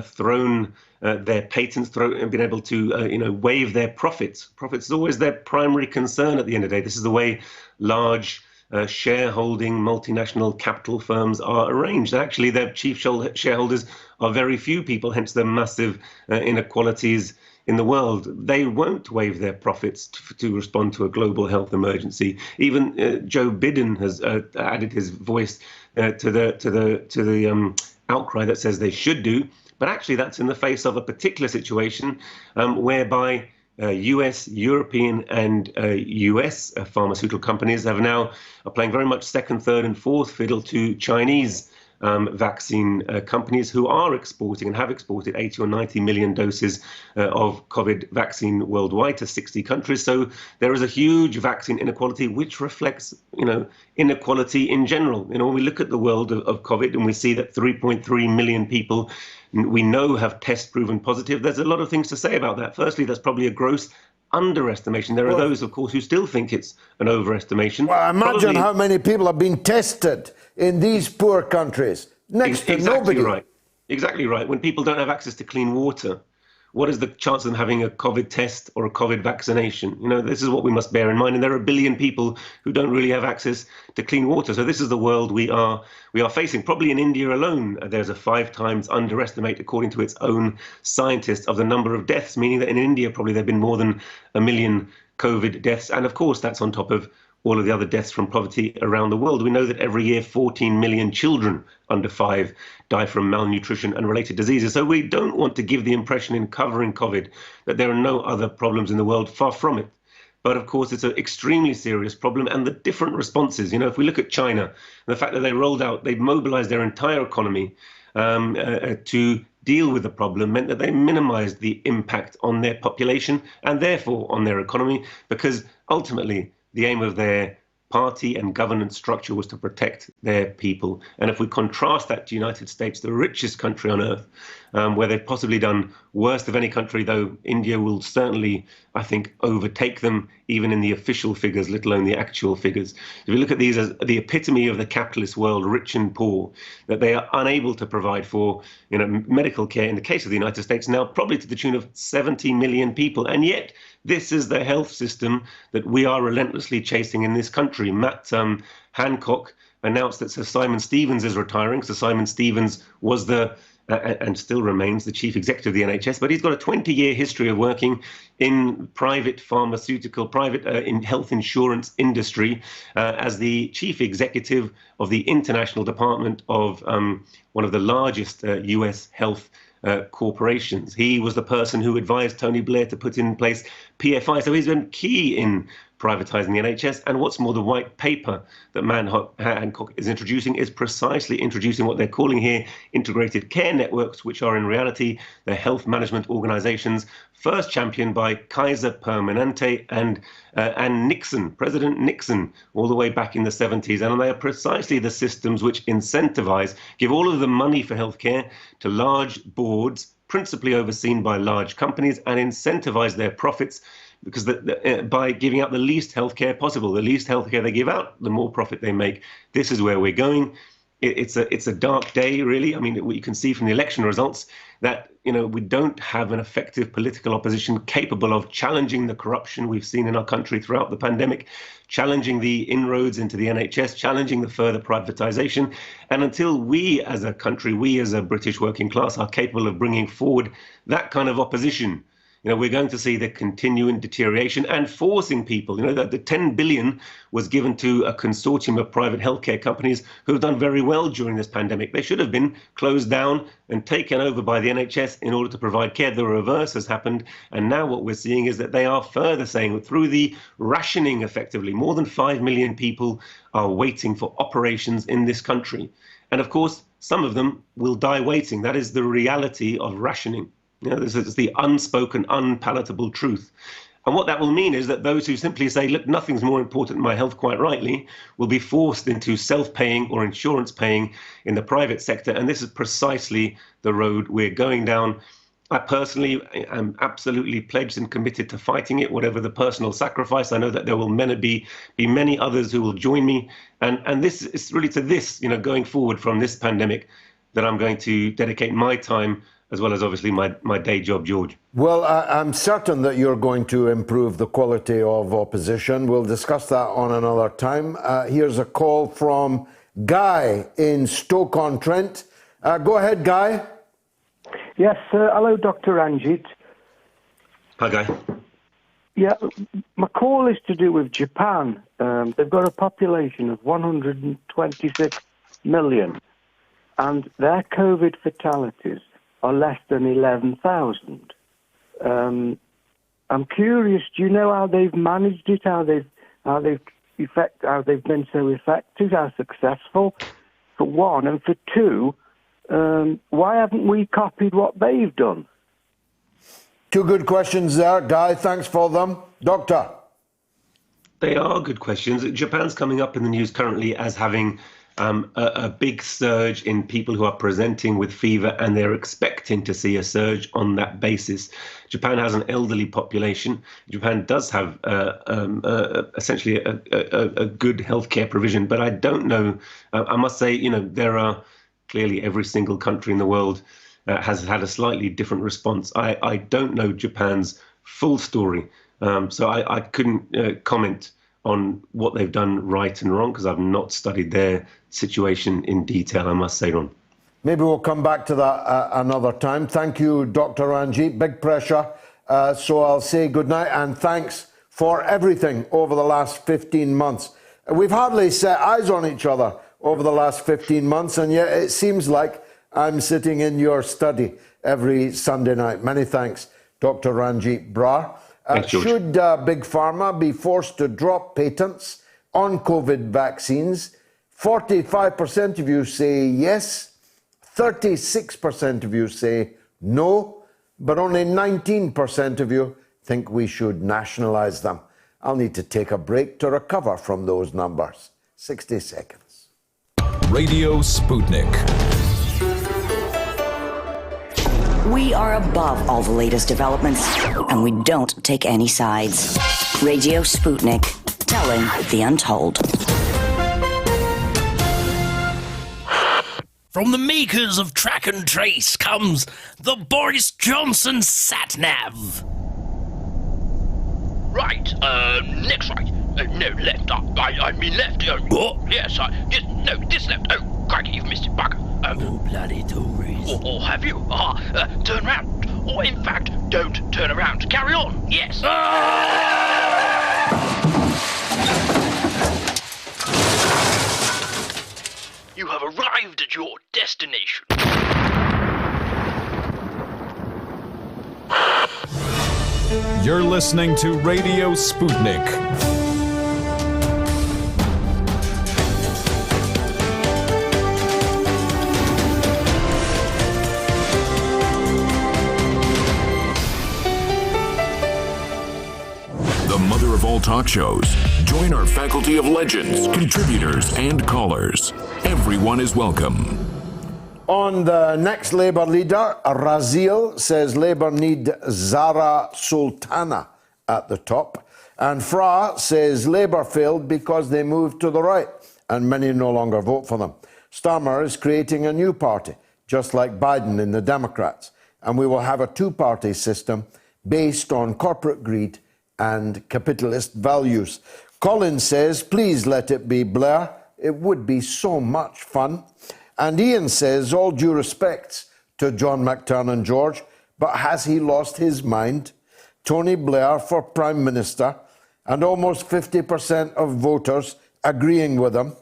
Speaker 6: thrown their patents, and been able to, waive their profits. Profits is always their primary concern at the end of the day. This is the way large shareholding multinational capital firms are arranged. Actually, their chief shareholders are very few people, hence the massive inequalities in the world. They won't waive their profits to respond to a global health emergency. Even Joe Biden has added his voice to the outcry that says they should do. But actually, that's in the face of a particular situation whereby US, European, and US pharmaceutical companies are playing very much second, third, and fourth fiddle to Chinese vaccine companies who are exporting and have exported 80 or 90 million doses of COVID vaccine worldwide to 60 countries. So there is a huge vaccine inequality, which reflects, inequality in general. When we look at the world of COVID and we see that 3.3 million people we know have test proven positive, there's a lot of things to say about that. Firstly, that's probably a gross underestimation. There are those, of course, who still think it's an overestimation.
Speaker 3: Well, imagine how many people have been tested in these poor countries. Next to nobody.
Speaker 6: Right. Exactly right. When people don't have access to clean water, what is the chance of them having a COVID test or a COVID vaccination? This is what we must bear in mind. And there are 1 billion people who don't really have access to clean water. So this is the world we are facing. Probably in India alone, there's a 5 times underestimate, according to its own scientists, of the number of deaths, meaning that in India, probably there have been more than 1 million COVID deaths. And of course, that's on top of all of the other deaths from poverty around the world. We know that every year 14 million children under 5 die from malnutrition and related diseases. So we don't want to give the impression in covering COVID that there are no other problems in the world. Far from it. But of course, it's an extremely serious problem, and the different responses. If we look at China, the fact that they mobilized their entire economy to deal with the problem meant that they minimized the impact on their population and therefore on their economy, because ultimately the aim of their party and governance structure was to protect their people. And if we contrast that to the United States, the richest country on earth, where they've possibly done worst of any country, though India will certainly, I think, overtake them, even in the official figures, let alone the actual figures. If we look at these as the epitome of the capitalist world, rich and poor, that they are unable to provide for medical care, in the case of the United States now, probably to the tune of 70 million people. And yet, this is the health system that we are relentlessly chasing in this country. Matt Hancock announced that Sir Simon Stevens is retiring. Sir Simon Stevens was and still remains the chief executive of the NHS, but he's got a 20-year history of working in private in health insurance industry as the chief executive of the international department of one of the largest US health corporations. He was the person who advised Tony Blair to put in place PFI. So he's been key in privatising the NHS. And what's more, the white paper that Hancock is introducing is precisely introducing what they're calling here integrated care networks, which are in reality the health management organisations first championed by Kaiser Permanente and Nixon, President Nixon, all the way back in the 70s. And they are precisely the systems which incentivise, give all of the money for healthcare to large boards, principally overseen by large companies, and incentivise their profits, because by giving out the least healthcare possible. The least healthcare they give out, the more profit they make. This is where we're going. It's a dark day, really. I mean, what you can see from the election results that we don't have an effective political opposition capable of challenging the corruption we've seen in our country throughout the pandemic, challenging the inroads into the NHS, challenging the further privatisation. And until we as a country, we as a British working class, are capable of bringing forward that kind of opposition, we're going to see the continuing deterioration and forcing people. The 10 billion was given to a consortium of private healthcare companies who have done very well during this pandemic. They should have been closed down and taken over by the NHS in order to provide care. The reverse has happened. And now what we're seeing is that they are further saying that through the rationing, effectively, more than 5 million people are waiting for operations in this country. And of course, some of them will die waiting. That is the reality of rationing. This is the unspoken, unpalatable truth. And what that will mean is that those who simply say, look, nothing's more important than my health, quite rightly, will be forced into self-paying or insurance paying in the private sector. And this is precisely the road we're going down. I personally am absolutely pledged and committed to fighting it, whatever the personal sacrifice. I know that there will be many others who will join me. And this is really to this, going forward from this pandemic, that I'm going to dedicate my time, as well as obviously my day job, George.
Speaker 3: Well, I'm certain that you're going to improve the quality of opposition. We'll discuss that on another time. Here's a call from Guy in Stoke-on-Trent. Go ahead, Guy.
Speaker 7: Yes, hello, Dr. Ranjeet.
Speaker 6: Hi, Guy.
Speaker 7: Yeah, my call is to do with Japan. They've got a population of 126 million, and their COVID fatalities are less than 11,000. I'm curious, do you know how they've managed it, how they've been so effective, how successful, for one, and for two, why haven't we copied what they've done?
Speaker 3: Two good questions there, Guy. Thanks for them. Doctor?
Speaker 6: They are good questions. Japan's coming up in the news currently as having a big surge in people who are presenting with fever, and they're expecting to see a surge on that basis. Japan has an elderly population. Japan does have essentially a good healthcare provision, but I don't know. I must say, there are clearly every single country in the world has had a slightly different response. I don't know Japan's full story, so I couldn't comment on what they've done right and wrong, because I've not studied their situation in detail, I must say, Ron.
Speaker 3: Maybe we'll come back to that another time. Thank you, Dr. Ranjeet. Big pressure. So I'll say goodnight and thanks for everything over the last 15 months. We've hardly set eyes on each other over the last 15 months, and yet it seems like I'm sitting in your study every Sunday night. Many thanks, Dr. Ranjeet Brar. Should Big Pharma be forced to drop patents on COVID vaccines? 45% of you say yes, 36% of you say no, but only 19% of you think we should nationalise them. I'll need to take a break to recover from those numbers. 60 seconds.
Speaker 1: Radio Sputnik.
Speaker 4: We are above all the latest developments, and we don't take any sides. Radio Sputnik, telling the untold.
Speaker 5: From the makers of Track and Trace comes the Boris Johnson SatNav.
Speaker 8: Right, next right. No, left. I mean left.
Speaker 5: What?
Speaker 8: Yes, no, this left. Oh, crikey, you've missed it, bugger.
Speaker 5: Oh, bloody Tories.
Speaker 8: Or have you? Turn round. Or, in fact, don't turn around. Carry on. Yes. You have arrived at your destination.
Speaker 1: You're listening to Radio Sputnik.
Speaker 2: Mother of all talk shows. Join our faculty of legends, contributors, and callers. Everyone is welcome.
Speaker 3: On the next Labour leader, Razil says Labour need Zara Sultana at the top. And Fra says Labour failed because they moved to the right and many no longer vote for them. Starmer is creating a new party, just like Biden in the Democrats. And we will have a two-party system based on corporate greed and capitalist values. Colin says, please let it be Blair. It would be so much fun. And Ian says, all due respects to John McTernan, George, but has he lost his mind? Tony Blair for Prime Minister, and almost 50% of voters agreeing with him.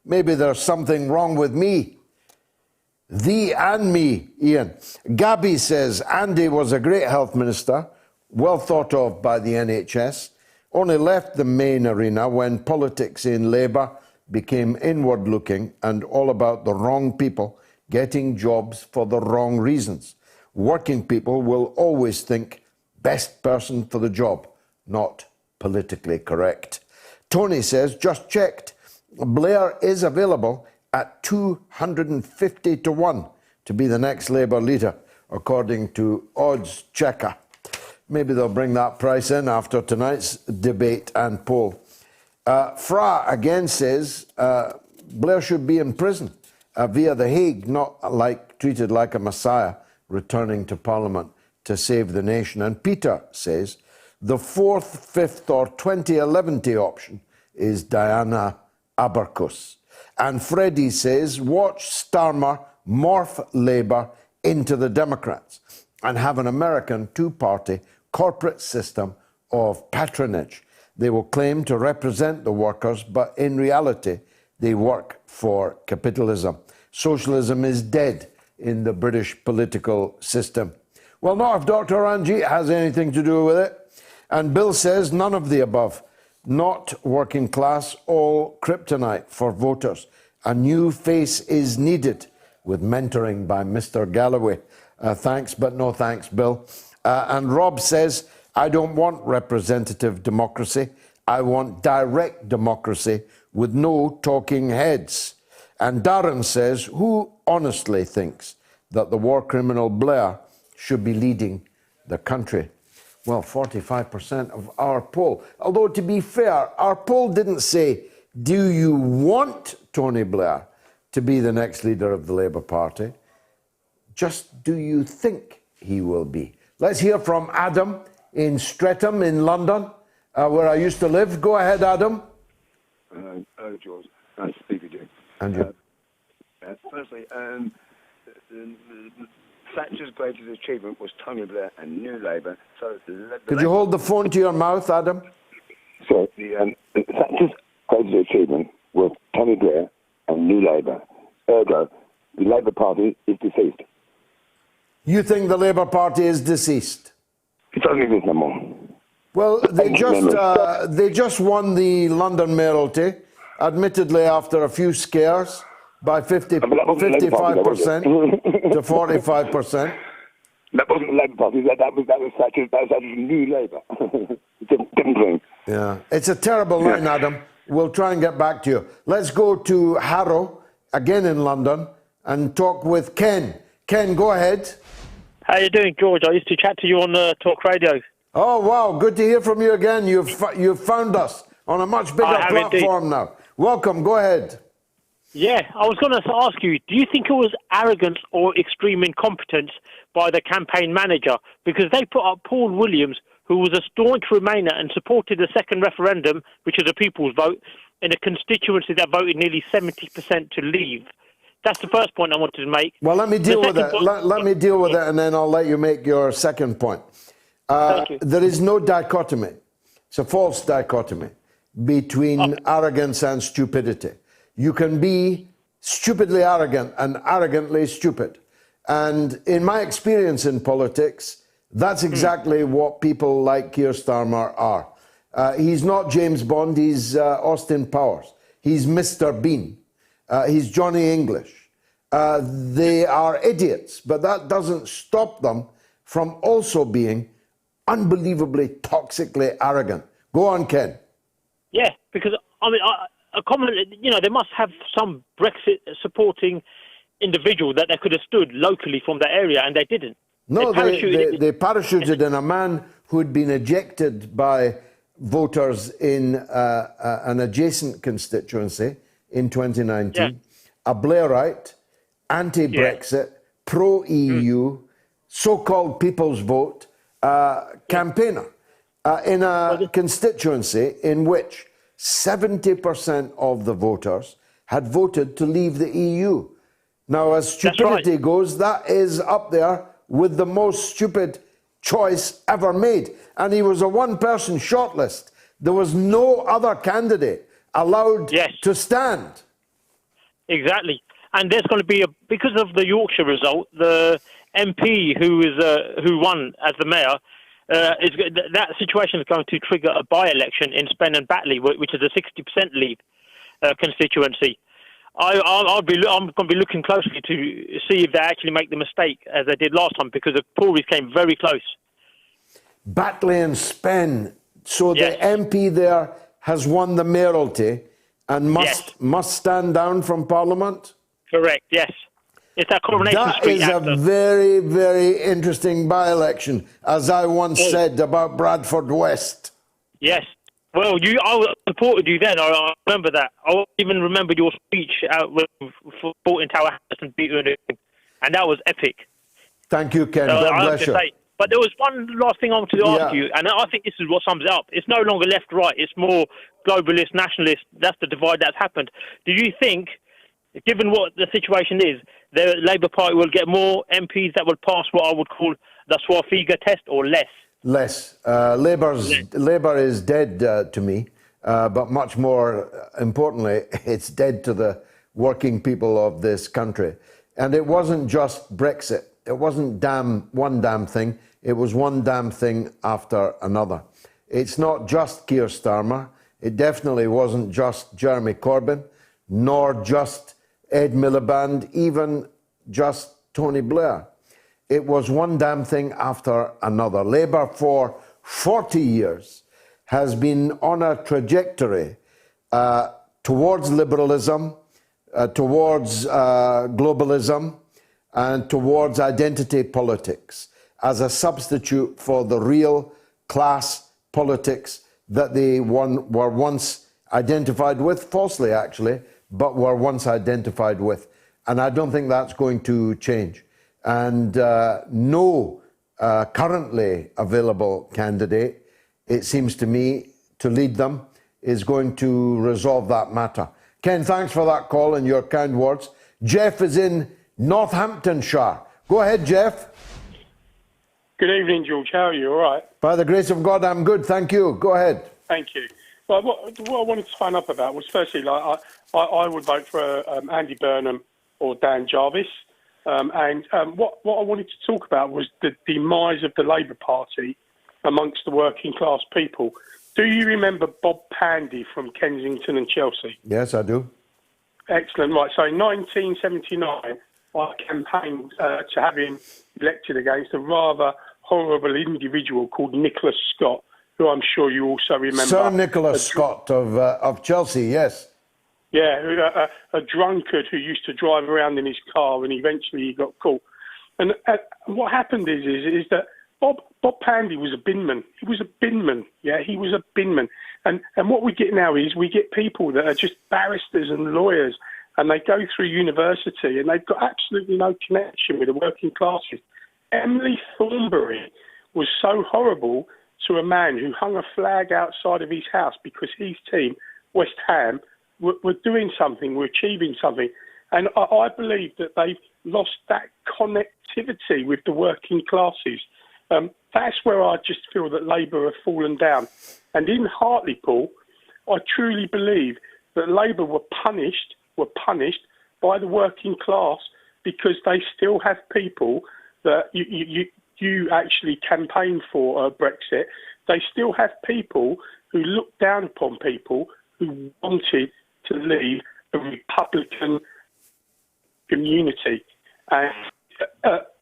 Speaker 3: Maybe there's something wrong with me. Thee and me, Ian. Gabby says, Andy was a great health minister, well thought of by the NHS, only left the main arena when politics in Labour became inward-looking and all about the wrong people getting jobs for the wrong reasons. Working people will always think best person for the job, not politically correct. Tony says, just checked. Blair is available at 250 to 1 to be the next Labour leader, according to Odds Checker. Maybe they'll bring that price in after tonight's debate and poll. Fra again says Blair should be in prison via The Hague, not treated like a messiah returning to Parliament to save the nation. And Peter says the 4th, 5th or 2011 option is Diana Aberkus. And Freddie says watch Starmer morph Labour into the Democrats and have an American two-party corporate system of patronage. They will claim to represent the workers, but in reality, they work for capitalism. Socialism is dead in the British political system. Well, not if Dr. Ranjeet has anything to do with it. And Bill says none of the above. Not working class, all kryptonite for voters. A new face is needed, with mentoring by Mr. Galloway. Thanks, but no thanks, Bill. And Rob says, I don't want representative democracy. I want direct democracy with no talking heads. And Darren says, who honestly thinks that the war criminal Blair should be leading the country? Well, 45% of our poll. Although, to be fair, our poll didn't say, do you want Tony Blair to be the next leader of the Labour Party? Just do you think he will be? Let's hear from Adam in Streatham in London, where I used to live. Go ahead, Adam.
Speaker 9: Hello, George. Nice to speak with you.
Speaker 3: Andrew.
Speaker 9: Firstly, Thatcher's greatest achievement was Tony Blair and New Labour. So
Speaker 3: could you hold the phone to your mouth, Adam?
Speaker 9: So Thatcher's greatest achievement was Tony Blair and New Labour. Ergo, the Labour Party is deceased.
Speaker 3: You think the Labour Party is deceased?
Speaker 9: It doesn't exist no more.
Speaker 3: Well, they just won the London mayoralty, admittedly after a few scares, by 55% to 45%.
Speaker 9: That wasn't the Labour Party. That was Thatcher's New Labour. Different thing.
Speaker 3: Yeah, it's a terrible line, Adam. We'll try and get back to you. Let's go to Harrow, again in London, and talk with Ken. Ken, go ahead.
Speaker 12: How you doing, George? I used to chat to you on Talk Radio.
Speaker 3: Oh, wow. Good to hear from you again. You've found us on a much bigger platform now. Welcome. Go ahead.
Speaker 12: Yeah, I was going to ask you, do you think it was arrogance or extreme incompetence by the campaign manager? Because they put up Paul Williams, who was a staunch Remainer and supported the second referendum, which is a people's vote, in a constituency that voted nearly 70% to leave. That's the first point I wanted to make.
Speaker 3: Well, let me deal with it. Let me deal with it, and then I'll let you make your second point. There is no dichotomy. It's a false dichotomy between arrogance and stupidity. You can be stupidly arrogant and arrogantly stupid. And in my experience in politics, that's exactly what people like Keir Starmer are. He's not James Bond, he's Austin Powers. He's Mr. Bean. He's Johnny English. They are idiots, but that doesn't stop them from also being unbelievably toxically arrogant. Go on, Ken.
Speaker 12: Yeah, because, I mean, a common, they must have some Brexit supporting individual that they could have stood locally from the area, and they didn't.
Speaker 3: No, they parachuted in a man who had been ejected by voters in an adjacent constituency in 2019, a Blairite, anti-Brexit, pro-EU, so-called People's Vote campaigner in a constituency in which 70% of the voters had voted to leave the EU. Now, as stupidity goes, that is up there with the most stupid choice ever made. And he was a one-person shortlist. There was no other candidate allowed to stand.
Speaker 12: Exactly. And there's going to be, because of the Yorkshire result, the MP who won as the mayor, that situation is going to trigger a by-election in Spen and Batley, which is a 60% lead constituency. I'm going to be looking closely to see if they actually make the mistake as they did last time, because the Tories came very close.
Speaker 3: Batley and Spen. So the MP there has won the mayoralty and must stand down from Parliament?
Speaker 12: Correct, yes. It's that Coronation Street
Speaker 3: That is a very, very interesting by-election, as I once said about Bradford West.
Speaker 12: Yes. Well, I supported you then. I remember that. I even remember your speech out when you fought in Tower Hamlets and beat Unity, and that was epic.
Speaker 3: Thank you, Ken. God bless you.
Speaker 12: But there was one last thing I wanted to ask you, and I think this is what sums it up. It's no longer left-right. It's more globalist, nationalist. That's the divide that's happened. Do you think, given what the situation is, the Labour Party will get more MPs that will pass what I would call the Swafiga test, or less?
Speaker 3: Less. Labour is dead to me, but much more importantly, it's dead to the working people of this country. And it wasn't just Brexit. It wasn't one damn thing. It was one damn thing after another. It's not just Keir Starmer. It definitely wasn't just Jeremy Corbyn, nor just Ed Miliband, even just Tony Blair. It was one damn thing after another. Labour for 40 years has been on a trajectory towards liberalism, towards globalism, and towards identity politics as a substitute for the real class politics that they were once identified with, falsely actually, but were once identified with. And I don't think that's going to change. And no currently available candidate, it seems to me, to lead them is going to resolve that matter. Ken, thanks for that call and your kind words. Jeff is in Northamptonshire. Go ahead, Jeff.
Speaker 13: Good evening, George. How are you? All right?
Speaker 3: By the grace of God, I'm good. Thank you. Go ahead.
Speaker 13: Thank you. Well, what I wanted to phone up about was, firstly, I would vote for Andy Burnham or Dan Jarvis. What I wanted to talk about was the demise of the Labour Party amongst the working class people. Do you remember Bob Pandy from Kensington and Chelsea?
Speaker 3: Yes, I do.
Speaker 13: Excellent. Right. So in 1979, I campaigned to have him elected against a rather horrible individual called Nicholas Scott, who I'm sure you also remember.
Speaker 3: Sir Nicholas Scott of Chelsea, yes.
Speaker 13: Yeah, a drunkard who used to drive around in his car, and eventually he got caught. And what happened is that Bob Pandy was a binman. He was a binman. Yeah, he was a binman. And what we get now is we get people that are just barristers and lawyers, and they go through university and they've got absolutely no connection with the working classes. Emily Thornberry was so horrible to a man who hung a flag outside of his house because his team, West Ham, were doing something, were achieving something. And I believe that they've lost that connectivity with the working classes. That's where I just feel that Labour have fallen down. And in Hartlepool, I truly believe that Labour were punished by the working class because they still have people that you actually campaigned for Brexit. They still have people who look down upon people who wanted to leave a Republican community. And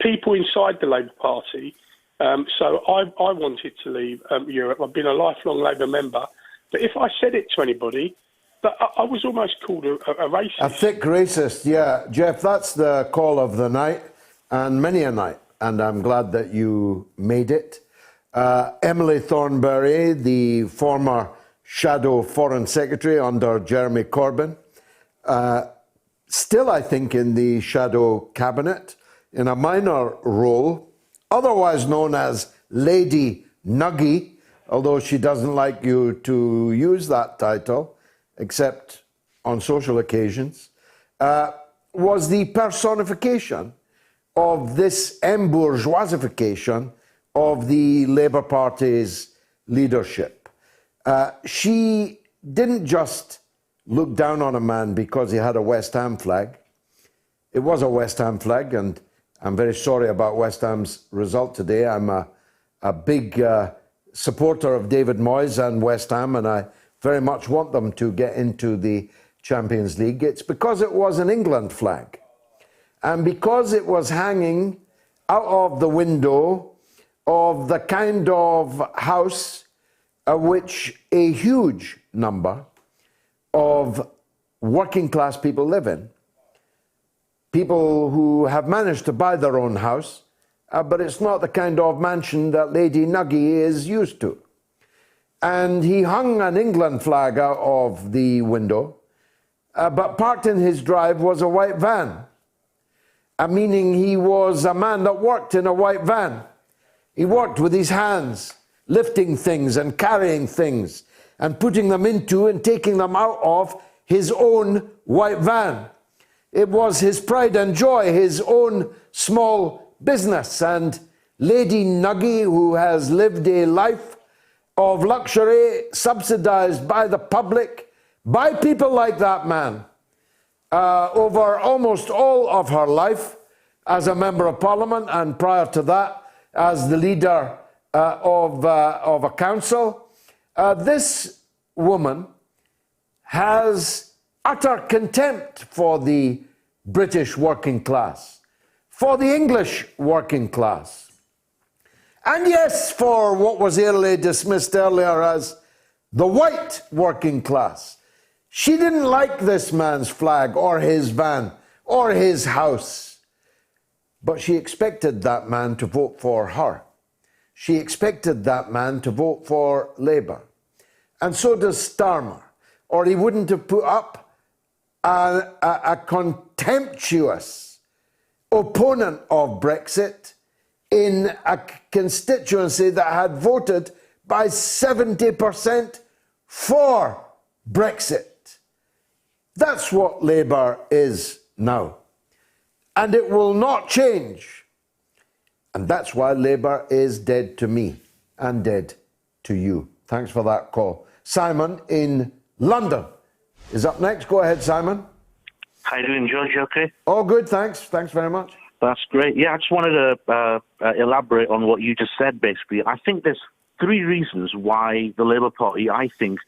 Speaker 13: people inside the Labour Party, so I wanted to leave Europe. I've been a lifelong Labour member. But if I said it to anybody, I was almost called a racist.
Speaker 3: A thick racist, yeah. Jeff, that's the call of the night, and many a night. And I'm glad that you made it. Emily Thornberry, the former shadow foreign secretary under Jeremy Corbyn, still, I think, in the shadow cabinet, in a minor role, otherwise known as Lady Nuggy, although she doesn't like you to use that title, except on social occasions, was the personification of this embourgeoisification of the Labour Party's leadership. She didn't just look down on a man because he had a West Ham flag. It was a West Ham flag, and I'm very sorry about West Ham's result today. I'm a big supporter of David Moyes and West Ham, and I very much want them to get into the Champions League, it's because it was an England flag. And because it was hanging out of the window of the kind of house which a huge number of working class people live in. People who have managed to buy their own house, but it's not the kind of mansion that Lady Nuggie is used to. And he hung an England flag out of the window, but parked in his drive was a white van, meaning he was a man that worked in a white van. He worked with his hands, lifting things and carrying things and putting them into and taking them out of his own white van. It was his pride and joy, his own small business. And Lady Nuggie, who has lived a life of luxury, subsidized by the public, by people like that man, over almost all of her life as a member of Parliament, and prior to that as the leader of a council. This woman has utter contempt for the British working class, for the English working class, and yes, for what was earlier dismissed earlier as the white working class. She didn't like this man's flag or his van or his house, but she expected that man to vote for her. She expected that man to vote for Labour. And so does Starmer, or he wouldn't have put up a contemptuous opponent of Brexit in a constituency that had voted by 70% for Brexit. That's what Labour is now. And it will not change. And that's why Labour is dead to me and dead to you. Thanks for that call. Simon in London is up next. Go ahead, Simon.
Speaker 14: How you doing, George? You okay?
Speaker 3: All good, thanks. Thanks very much.
Speaker 14: That's great. Yeah, I just wanted to elaborate on what you just said, basically. I think there's three reasons why the Labour Party, I think,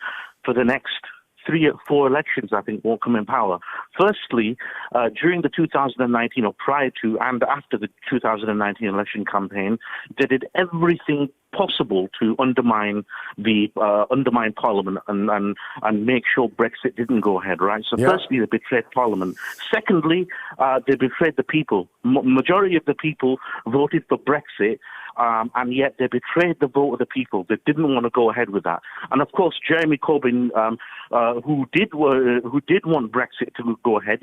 Speaker 14: for the next 3 or 4 elections, I think, won't come in power. Firstly, during the 2019, or prior to and after the 2019 election campaign, they did everything possible to undermine Parliament and make sure Brexit didn't go ahead, right? So firstly, they betrayed Parliament. Secondly, they betrayed the people. Majority of the people voted for Brexit, and yet they betrayed the vote of the people. They didn't want to go ahead with that. And of course, Jeremy Corbyn, who did want Brexit to go ahead,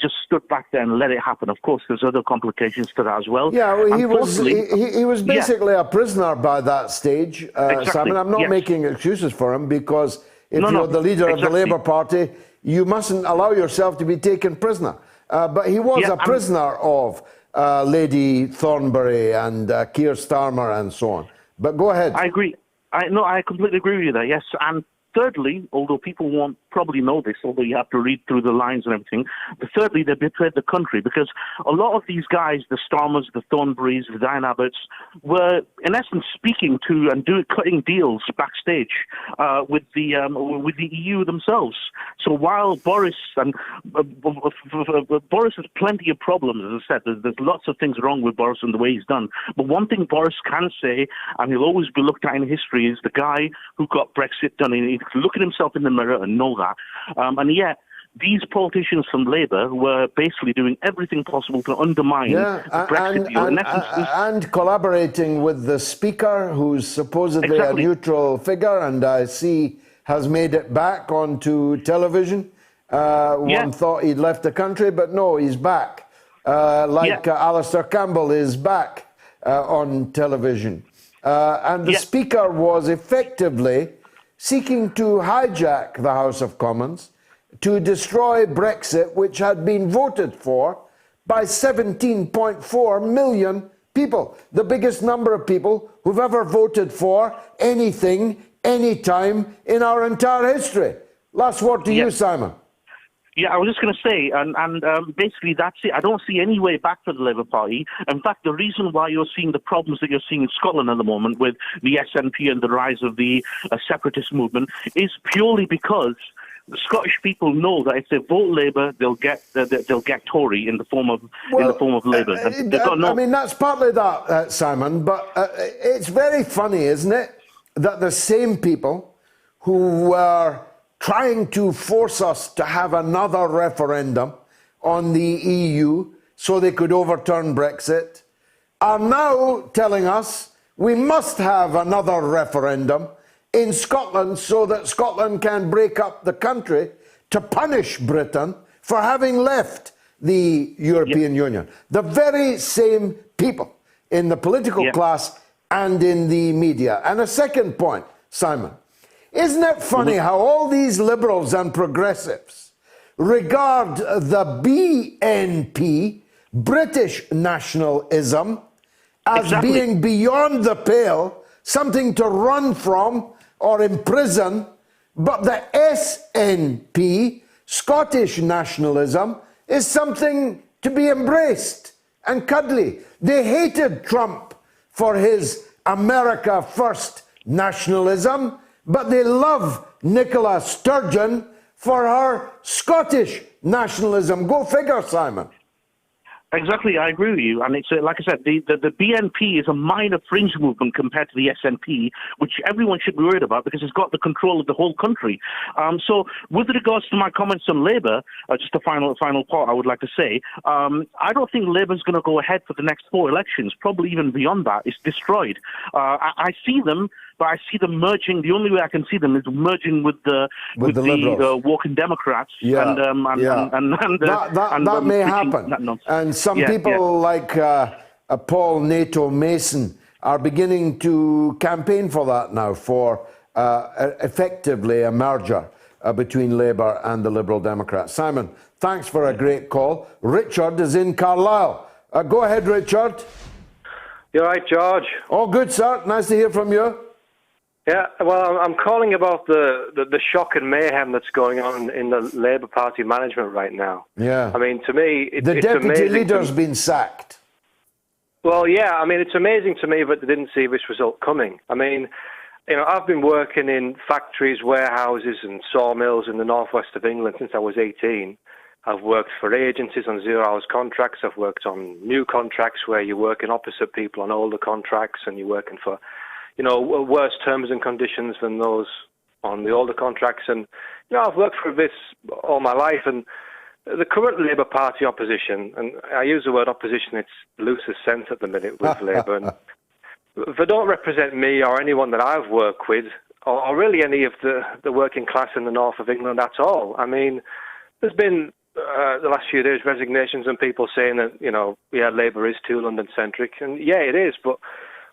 Speaker 14: just stood back there and let it happen. Of course, there's other complications to that as well.
Speaker 3: Yeah, well, he was basically a prisoner by that stage, exactly. Simon. I'm not making excuses for him, because if you're the leader of the Labour Party, you mustn't allow yourself to be taken prisoner. But he was a prisoner of Lady Thornbury and Keir Starmer and so on. But go ahead.
Speaker 14: I agree. I completely agree with you there, yes. And thirdly, although people won't probably know this, although you have to read through the lines and everything, but thirdly, they betrayed the country, because a lot of these guys, the Starmers, the Thornburys, the Diane Abbotts, were in essence speaking to and cutting deals backstage with the EU themselves. So while Boris Boris has plenty of problems, as I said, there's lots of things wrong with Boris and the way he's done. But one thing Boris can say, and he'll always be looked at in history, is the guy who got Brexit done. He can look at himself in the mirror and know that. And yet, these politicians from Labour were basically doing everything possible to undermine the Brexit deal.
Speaker 3: And collaborating with the Speaker, who's supposedly a neutral figure, and I see has made it back onto television. One thought he'd left the country, but no, he's back. Alistair Campbell is back on television. And the Speaker was effectively seeking to hijack the House of Commons to destroy Brexit, which had been voted for by 17.4 million people, the biggest number of people who've ever voted for anything, anytime in our entire history. Last word to you, Simon.
Speaker 14: Yeah, I was just going to say, and basically that's it. I don't see any way back for the Labour Party. In fact, the reason why you're seeing the problems that you're seeing in Scotland at the moment with the SNP and the rise of the separatist movement is purely because The Scottish people know that if they vote Labour, they'll get Tory in the form of Labour.
Speaker 3: I mean, that's partly that, Simon. But it's very funny, isn't it, that the same people who were trying to force us to have another referendum on the EU so they could overturn Brexit are now telling us we must have another referendum in Scotland so that Scotland can break up the country to punish Britain for having left the European Union. The very same people in the political class and in the media. And a second point, Simon, isn't it funny how all these liberals and progressives regard the BNP, British nationalism, as being beyond the pale, something to run from or imprison, but the SNP, Scottish nationalism, is something to be embraced and cuddly. They hated Trump for his America First nationalism, but they love Nicola Sturgeon for her Scottish nationalism. Go figure, Simon.
Speaker 14: Exactly, I agree with you. And it's like I said, the BNP is a minor fringe movement compared to the SNP, which everyone should be worried about because it's got the control of the whole country. So with regards to my comments on Labour, just a final part I would like to say, I don't think Labour's going to go ahead for the next 4 elections, probably even beyond that. It's destroyed. I see them, but I see them merging. The only way I can see them is merging with the walking Democrats.
Speaker 3: That may happen. And some people like Paul Nato Mason are beginning to campaign for that now, for effectively a merger between Labour and the Liberal Democrats. Simon, thanks for a great call. Richard is in Carlisle. Go ahead, Richard.
Speaker 16: You all right, George?
Speaker 3: Oh, good, sir. Nice to hear from you.
Speaker 16: Yeah, well, I'm calling about the shock and mayhem that's going on in the Labour Party management right now.
Speaker 3: Yeah.
Speaker 16: I mean, to me,
Speaker 3: the deputy leader's been sacked.
Speaker 16: Well, yeah, I mean, it's amazing to me that they didn't see this result coming. I mean, you know, I've been working in factories, warehouses and sawmills in the northwest of England since I was 18. I've worked for agencies on 0 hours contracts. I've worked on new contracts where you're working opposite people on older contracts and you're working for, you know, worse terms and conditions than those on the older contracts. And, you know, I've worked for this all my life. And the current Labour Party opposition, and I use the word opposition, it's loosest sense at the minute with Labour, and they don't represent me or anyone that I've worked with, or really any of the working class in the north of England at all. I mean, there's been, the last few days, resignations and people saying that, you know, yeah, Labour is too London-centric. And, yeah, it is, but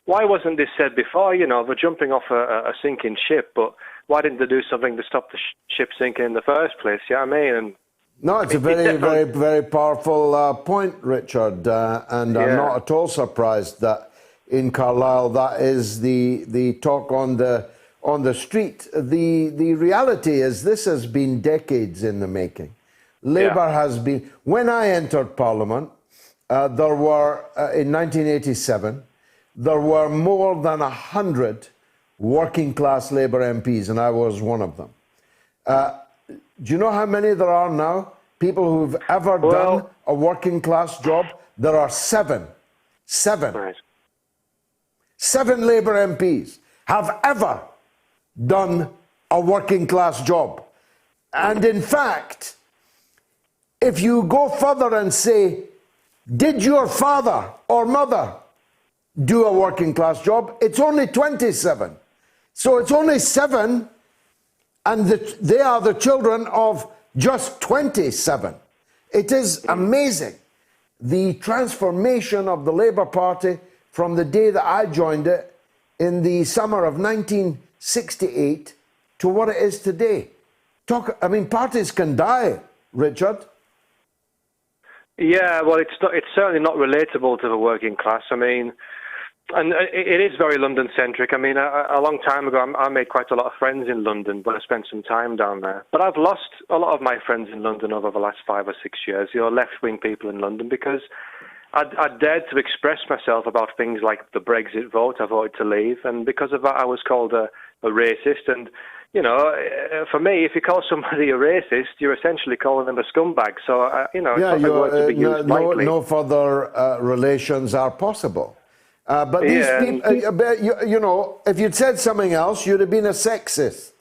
Speaker 16: why wasn't this said before? You know, they're jumping off a sinking ship, but why didn't they do something to stop the ship sinking in the first place? You know what I mean? And
Speaker 3: no, it's a very, very, very powerful point, Richard, and I'm not at all surprised that in Carlisle that is the talk on the street. The reality is this has been decades in the making. Labour has been. When I entered Parliament, there were in 1987. There were more than 100 working-class Labour MPs, and I was one of them. Do you know how many there are now? People who've ever done a working-class job? There are 7. 7.
Speaker 16: Right.
Speaker 3: 7 Labour MPs have ever done a working-class job. And in fact, if you go further and say, did your father or mother do a working class job, it's only 27. So it's only 7, and they are the children of just 27. It is amazing, the transformation of the Labour Party from the day that I joined it in the summer of 1968 to what it is today. I mean, parties can die, Richard.
Speaker 16: Yeah, well, it's certainly not relatable to the working class. I mean, and it is very London-centric. I mean, a long time ago, I made quite a lot of friends in London, but I spent some time down there. But I've lost a lot of my friends in London over the last 5 or 6 years, you know, left-wing people in London, because I dared to express myself about things like the Brexit vote. I voted to leave, and because of that, I was called a a racist. And, you know, for me, if you call somebody a racist, you're essentially calling them a scumbag. So, you know, it's not a word to be used lightly.
Speaker 3: No further relations are possible. But these people, you know, if you'd said something else, you'd have been a sexist,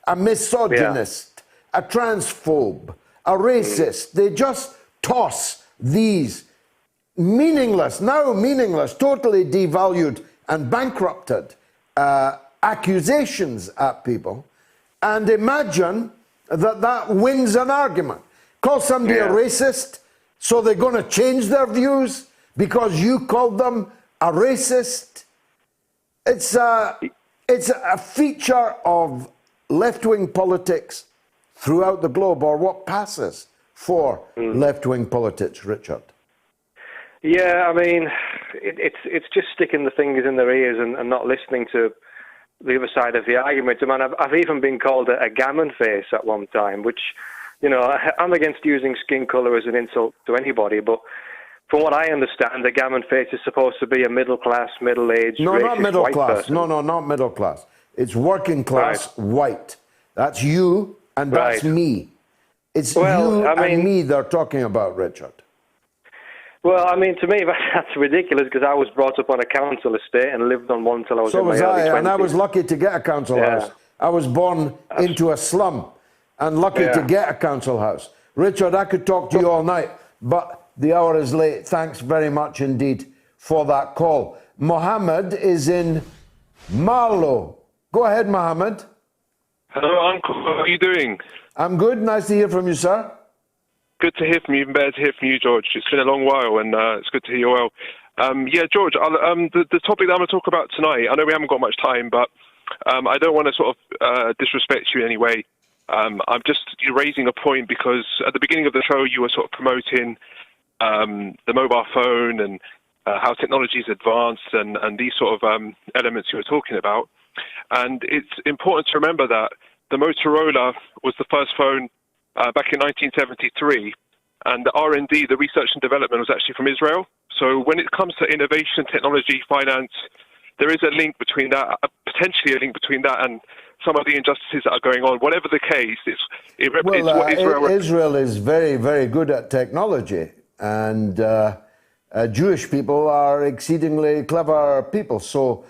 Speaker 3: a misogynist, a transphobe, a racist. They just toss these meaningless, totally devalued and bankrupted accusations at people and imagine that wins an argument. Call somebody a racist, so they're going to change their views because you called them a racist. It's a feature of left-wing politics throughout the globe, or what passes for left-wing politics, Richard.
Speaker 16: Yeah, I mean, it's just sticking the fingers in their ears and not listening to the other side of the argument. I mean, I've even been called a gammon face at one time, which, you know, I'm against using skin colour as an insult to anybody, but from what I understand, a gammon face is supposed to be a middle-class, middle-aged,
Speaker 3: No,
Speaker 16: racist
Speaker 3: not middle
Speaker 16: white
Speaker 3: class.
Speaker 16: person.
Speaker 3: No, not middle class. It's working class white. That's you and that's me. It's you and me they're talking about, Richard.
Speaker 16: Well, I mean, to me, that's ridiculous because I was brought up on a council estate and lived on one till I was in my early 20s.
Speaker 3: And I was lucky to get a council house. I was born into a slum and lucky to get a council house. Richard, I could talk to you all night, but the hour is late. Thanks very much indeed for that call. Mohammed is in Marlow. Go ahead, Mohammed.
Speaker 17: Hello, Uncle. How are you doing?
Speaker 3: I'm good. Nice to hear from you, sir.
Speaker 17: Good to hear from you. Even better to hear from you, George. It's been a long while, and it's good to hear you well. George, the topic that I'm going to talk about tonight, I know we haven't got much time, but I don't want to sort of disrespect you in any way. I'm just raising a point because at the beginning of the show, you were sort of promoting the mobile phone and how technology is advanced and these sort of elements you were talking about. And it's important to remember that the Motorola was the first phone back in 1973, and the R&D, the research and development, was actually from Israel. So when it comes to innovation, technology, finance, there is a link between that, potentially a link between that and some of the injustices that are going on. Whatever the case, it's what Israel...
Speaker 3: Israel is very, very good at technology, and Jewish people are exceedingly clever people. So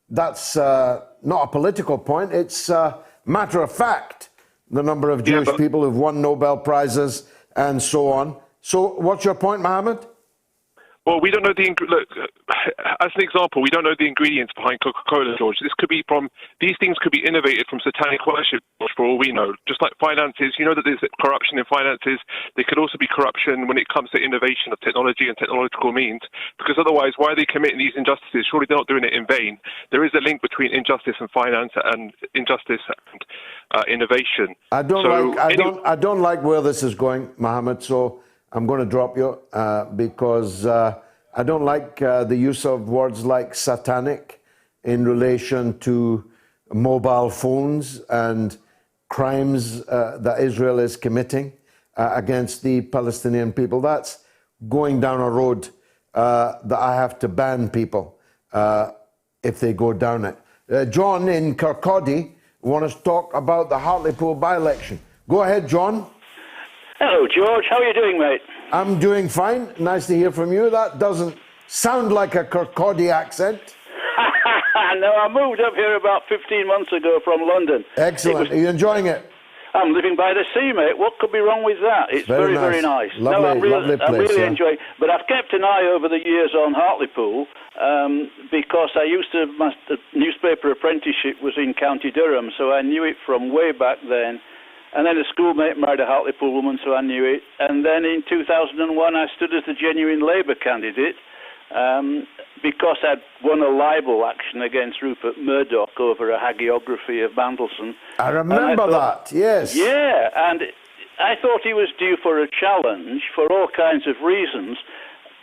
Speaker 3: that's not a political point. It's a matter of fact, the number of Jewish people who've won Nobel Prizes and so on. So what's your point, Mohammed?
Speaker 17: Well, we don't know look, as an example, we don't know the ingredients behind Coca-Cola, George. These things could be innovated from satanic worship, for all we know. Just like finances, you know that there's corruption in finances. There could also be corruption when it comes to innovation of technology and technological means, because otherwise, why are they committing these injustices? Surely they're not doing it in vain. There is a link between injustice and finance and injustice and innovation.
Speaker 3: I don't like where this is going, Mohammed, so I'm going to drop you because I don't like the use of words like satanic in relation to mobile phones and crimes that Israel is committing against the Palestinian people. That's going down a road that I have to ban people if they go down it. John in Kirkcaldy wants to talk about the Hartlepool by-election. Go ahead, John.
Speaker 18: Hello, George. How are you doing, mate?
Speaker 3: I'm doing fine. Nice to hear from you. That doesn't sound like a Kirkcaldy accent.
Speaker 18: No, I moved up here about 15 months ago from London.
Speaker 3: Excellent. Are you enjoying it?
Speaker 18: I'm living by the sea, mate. What could be wrong with that? It's very, very nice.
Speaker 3: Lovely, lovely place,
Speaker 18: I'm really enjoying it. But I've kept an eye over the years on Hartlepool because I used to, my newspaper apprenticeship was in County Durham, so I knew it from way back then. And then a schoolmate married a Hartlepool woman, so I knew it. And then in 2001, I stood as the genuine Labour candidate because I'd won a libel action against Rupert Murdoch over a hagiography of Mandelson.
Speaker 3: I remember that, yes.
Speaker 18: Yeah, and I thought he was due for a challenge for all kinds of reasons,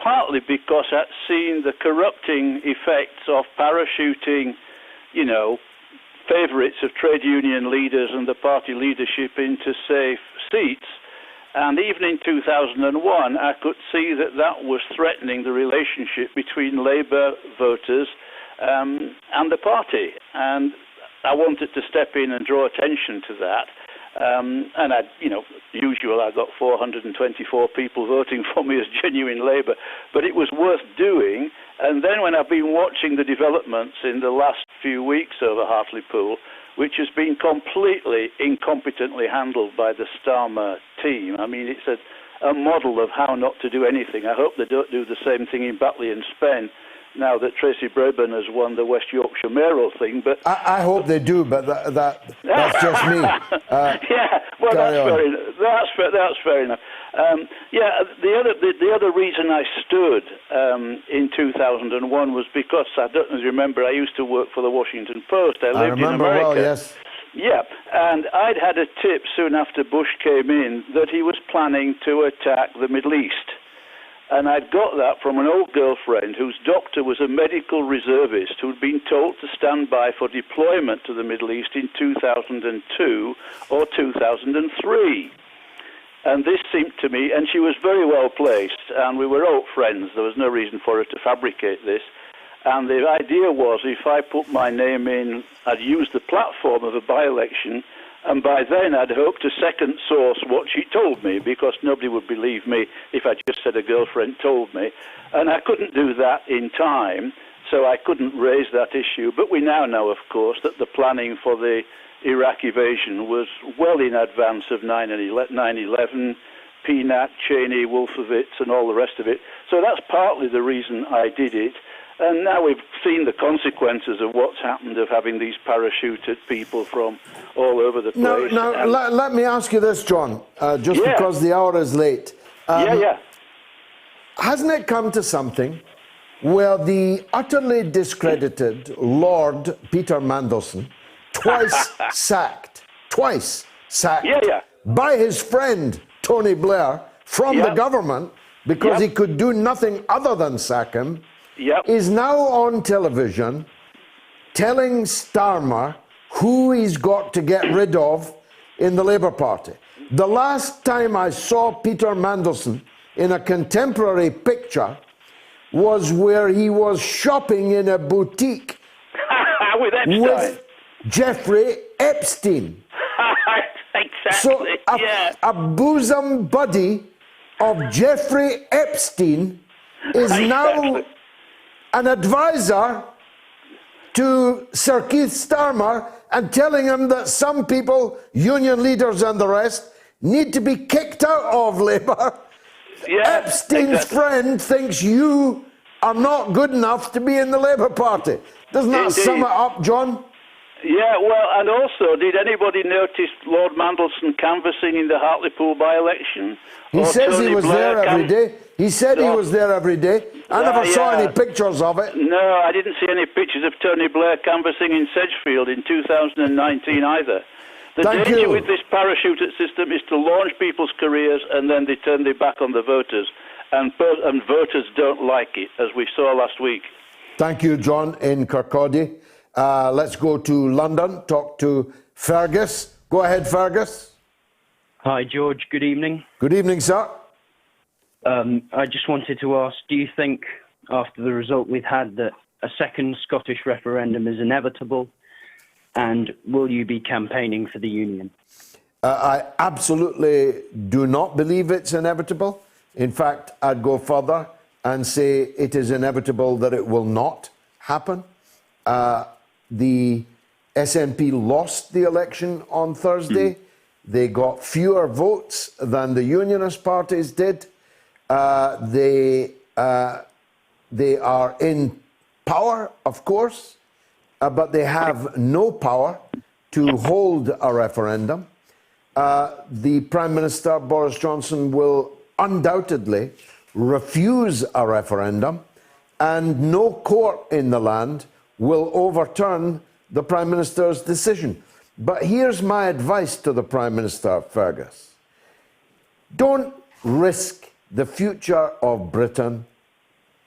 Speaker 18: partly because I'd seen the corrupting effects of parachuting, you know, favourites of trade union leaders and the party leadership into safe seats. And even in 2001, I could see that that was threatening the relationship between Labour voters and the party. And I wanted to step in and draw attention to that. And usual, I got 424 people voting for me as genuine Labour, but it was worth doing. And then when I've been watching the developments in the last few weeks over Hartlepool, which has been completely incompetently handled by the Starmer team. I mean, it's a model of how not to do anything. I hope they don't do the same thing in Batley and Spen now that Tracy Brabham has won the West Yorkshire mayoral thing. But
Speaker 3: I hope they do, but that's just me.
Speaker 18: Yeah, well, that's fair enough. The other reason I stood in 2001 was because, I don't know if you remember, I used to work for the Washington Post. I lived in America.
Speaker 3: Well, yes.
Speaker 18: Yeah, and I'd had a tip soon after Bush came in that he was planning to attack the Middle East. And I'd got that from an old girlfriend whose doctor was a medical reservist who'd been told to stand by for deployment to the Middle East in 2002 or 2003. And this seemed to me, and she was very well placed, and we were old friends. There was no reason for her to fabricate this. And the idea was, if I put my name in, I'd use the platform of a by-election, and by then I'd hoped to second source what she told me, because nobody would believe me if I just said a girlfriend told me. And I couldn't do that in time, so I couldn't raise that issue. But we now know, of course, that the planning for the Iraq invasion was well in advance of 9/11, PNAT, Cheney, Wolfowitz, and all the rest of it. So that's partly the reason I did it. And now we've seen the consequences of what's happened of having these parachuted people from all over the place.
Speaker 3: Now, let me ask you this, John, because the hour is late. Hasn't it come to something where the utterly discredited Lord Peter Mandelson, twice sacked by his friend Tony Blair from the government because he could do nothing other than sack him, is now on television telling Starmer who he's got to get rid of in the Labour Party. The last time I saw Peter Mandelson in a contemporary picture was where he was shopping in a boutique with Jeffrey Epstein.
Speaker 18: Exactly.
Speaker 3: So a bosom buddy of Jeffrey Epstein is now an advisor to Sir Keith Starmer and telling him that some people, union leaders and the rest, need to be kicked out of Labour. Epstein's friend thinks you are not good enough to be in the Labour Party. Doesn't that sum it up, John?
Speaker 18: Yeah, well, and also, did anybody notice Lord Mandelson canvassing in the Hartlepool by-election?
Speaker 3: He says he was there every day. He said he was there every day. I never saw any pictures of it.
Speaker 18: No, I didn't see any pictures of Tony Blair canvassing in Sedgefield in 2019 either. The danger with this parachuted system is to launch people's careers and then they turn their back on the voters. And voters don't like it, as we saw last week.
Speaker 3: Thank you, John, in Kirkcaldy. Let's go to London, talk to Fergus. Go ahead, Fergus.
Speaker 19: Hi, George. Good evening.
Speaker 3: Good evening, sir.
Speaker 19: I just wanted to ask, do you think, after the result we've had, that a second Scottish referendum is inevitable? And will you be campaigning for the Union?
Speaker 3: I absolutely do not believe it's inevitable. In fact, I'd go further and say it is inevitable that it will not happen. The SNP lost the election on Thursday. They got fewer votes than the Unionist parties did. They are in power, of course, but they have no power to hold a referendum. The Prime Minister, Boris Johnson, will undoubtedly refuse a referendum, and no court in the land will overturn the Prime Minister's decision. But here's my advice to the Prime Minister, Fergus. Don't risk the future of Britain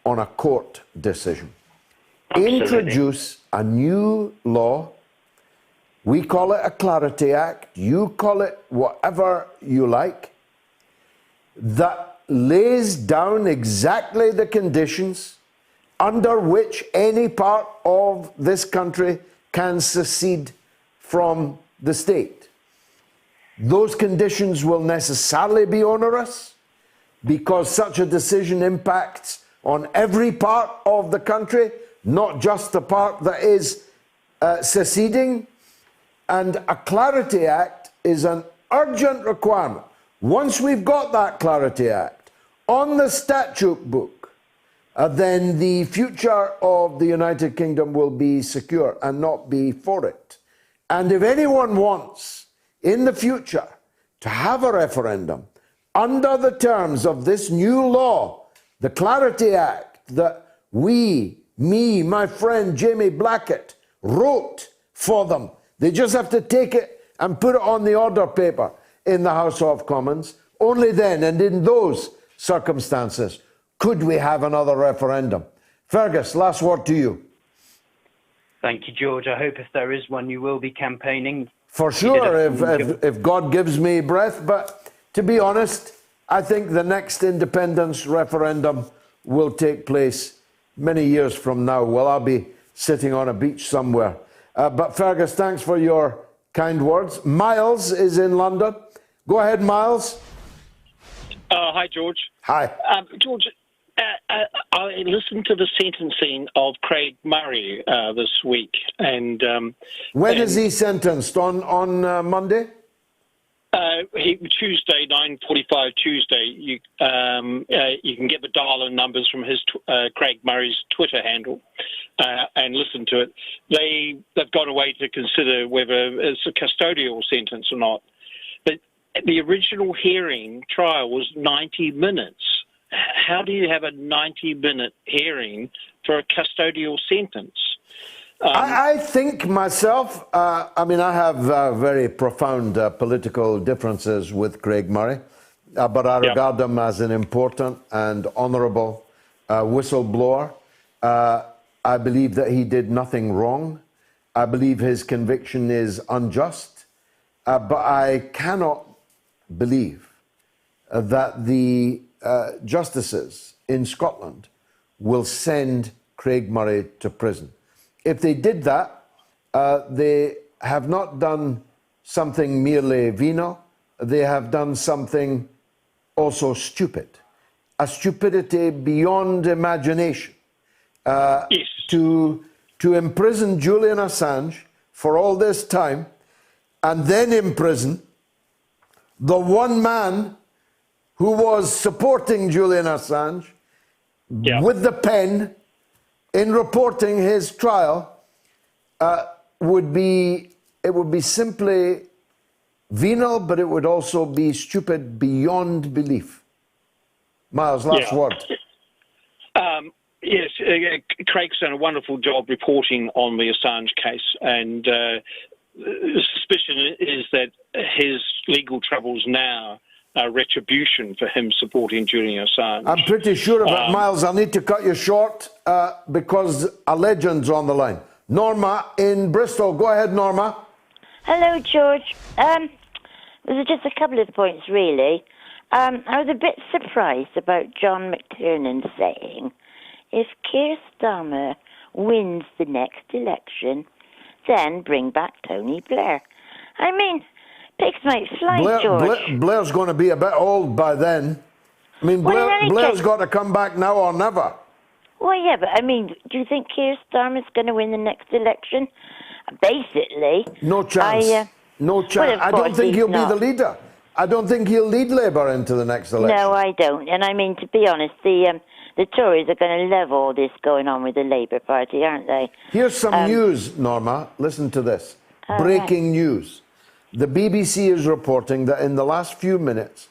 Speaker 3: on a court decision. Introduce a new law. We call it a Clarity Act. You call it whatever you like. That lays down exactly the conditions under which any part of this country can secede from the state. Those conditions will necessarily be onerous because such a decision impacts on every part of the country, not just the part that is seceding. And a Clarity Act is an urgent requirement. Once we've got that Clarity Act on the statute book, then the future of the United Kingdom will be secure and not be for it. And if anyone wants in the future to have a referendum under the terms of this new law, the Clarity Act that me, my friend Jamie Blackett, wrote for them, they just have to take it and put it on the order paper in the House of Commons. Only then, and in those circumstances, could we have another referendum. Fergus, last word to you.
Speaker 19: Thank you, George. I hope if there is one, you will be campaigning.
Speaker 3: For sure, if God gives me breath. But to be honest, I think the next independence referendum will take place many years from now. Well, I'll be sitting on a beach somewhere. But Fergus, thanks for your kind words. Miles is in London. Go ahead, Miles.
Speaker 20: Hi, George.
Speaker 3: Hi.
Speaker 20: George, I listened to the sentencing of Craig Murray this week. And
Speaker 3: when is he sentenced? On Monday?
Speaker 20: Tuesday, 9:45 Tuesday. You can get the dial-in numbers from his Craig Murray's Twitter handle and listen to it. They've got a way to consider whether it's a custodial sentence or not. But the original trial was 90 minutes. How do you have a 90-minute hearing for a custodial sentence?
Speaker 3: I think myself, I mean, I have very profound political differences with Craig Murray, but I regard him as an important and honourable whistleblower. I believe that he did nothing wrong. I believe his conviction is unjust, but I cannot believe that the justices in Scotland will send Craig Murray to prison. If they did that, they have not done something merely venal, they have done something also stupid. A stupidity beyond imagination. To imprison Julian Assange for all this time and then imprison the one man who was supporting Julian Assange with the pen in reporting his trial, would be simply venal, but it would also be stupid beyond belief. Miles, last word.
Speaker 20: Yes, Craig's done a wonderful job reporting on the Assange case, and the suspicion is that his legal troubles now are retribution for him supporting Julian Assange.
Speaker 3: I'm pretty sure of it, Miles. I'll need to cut you short because a legend's on the line. Norma in Bristol. Go ahead, Norma.
Speaker 21: Hello, George. There's just a couple of points, really. I was a bit surprised about John McTernan saying, if Keir Starmer wins the next election, then bring back Tony Blair. I mean, pigs might fly, George.
Speaker 3: Blair's going to be a bit old by then. I mean, Blair's got to come back now or never.
Speaker 21: Well, yeah, but I mean, do you think Keir Starmer's going to win the next election? Basically.
Speaker 3: No chance. No chance.
Speaker 21: Well,
Speaker 3: I don't think he'll be the leader. I don't think he'll lead Labour into the next election.
Speaker 21: No, I don't. And I mean, to be honest, the Tories are going to love all this going on with the Labour Party, aren't they?
Speaker 3: Here's some news, Norma. Listen to this. Breaking news. The BBC is reporting that in the last few minutes,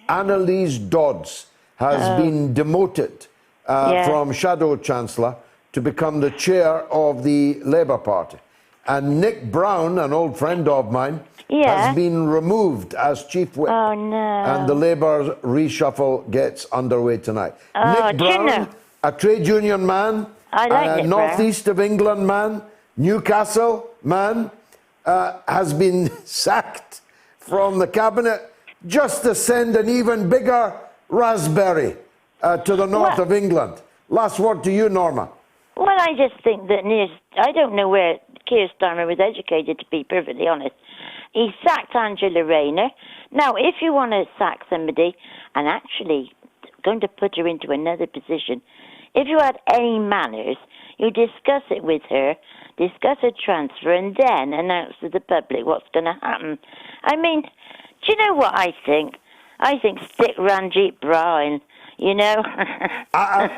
Speaker 3: Annalise Dodds has been demoted from Shadow Chancellor to become the chair of the Labour Party. And Nick Brown, an old friend of mine, has been removed as chief whip.
Speaker 21: Oh, no.
Speaker 3: And the Labour reshuffle gets underway tonight. Nick Brown, a trade union man, a northeast of England man, Newcastle man, has been sacked from the cabinet just to send an even bigger raspberry to the north of England. Last word to you, Norma.
Speaker 21: Well, I just think that I don't know where Keir Starmer was educated, to be perfectly honest. He sacked Angela Rayner. Now, if you want to sack somebody and actually going to put her into another position, if you had any manners, you discuss it with her, discuss a transfer, and then announce to the public what's going to happen. I mean, do you know what I think? I think stick Ranjeet Brar in, you know.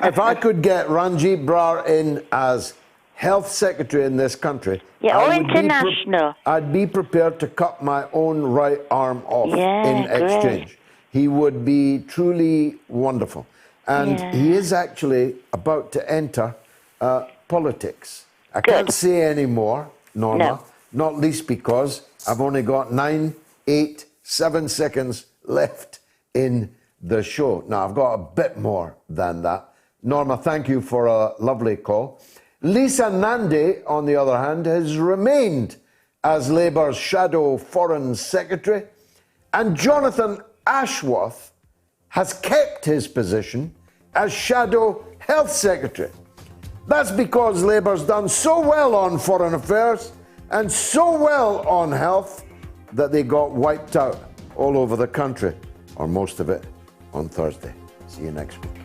Speaker 3: If I could get Ranjeet Brar in as health secretary in this country,
Speaker 21: yeah, or international,
Speaker 3: I'd be prepared to cut my own right arm off in exchange. He would be truly wonderful. And he is actually about to enter politics. I can't say any more, Norma, not least because I've only got 9, 8, 7 seconds left in the show. Now, I've got a bit more than that. Norma, thank you for a lovely call. Lisa Nandy, on the other hand, has remained as Labour's shadow foreign secretary, and Jonathan Ashworth has kept his position as shadow health secretary. That's because Labour's done so well on foreign affairs and so well on health that they got wiped out all over the country, or most of it, on Thursday. See you next week.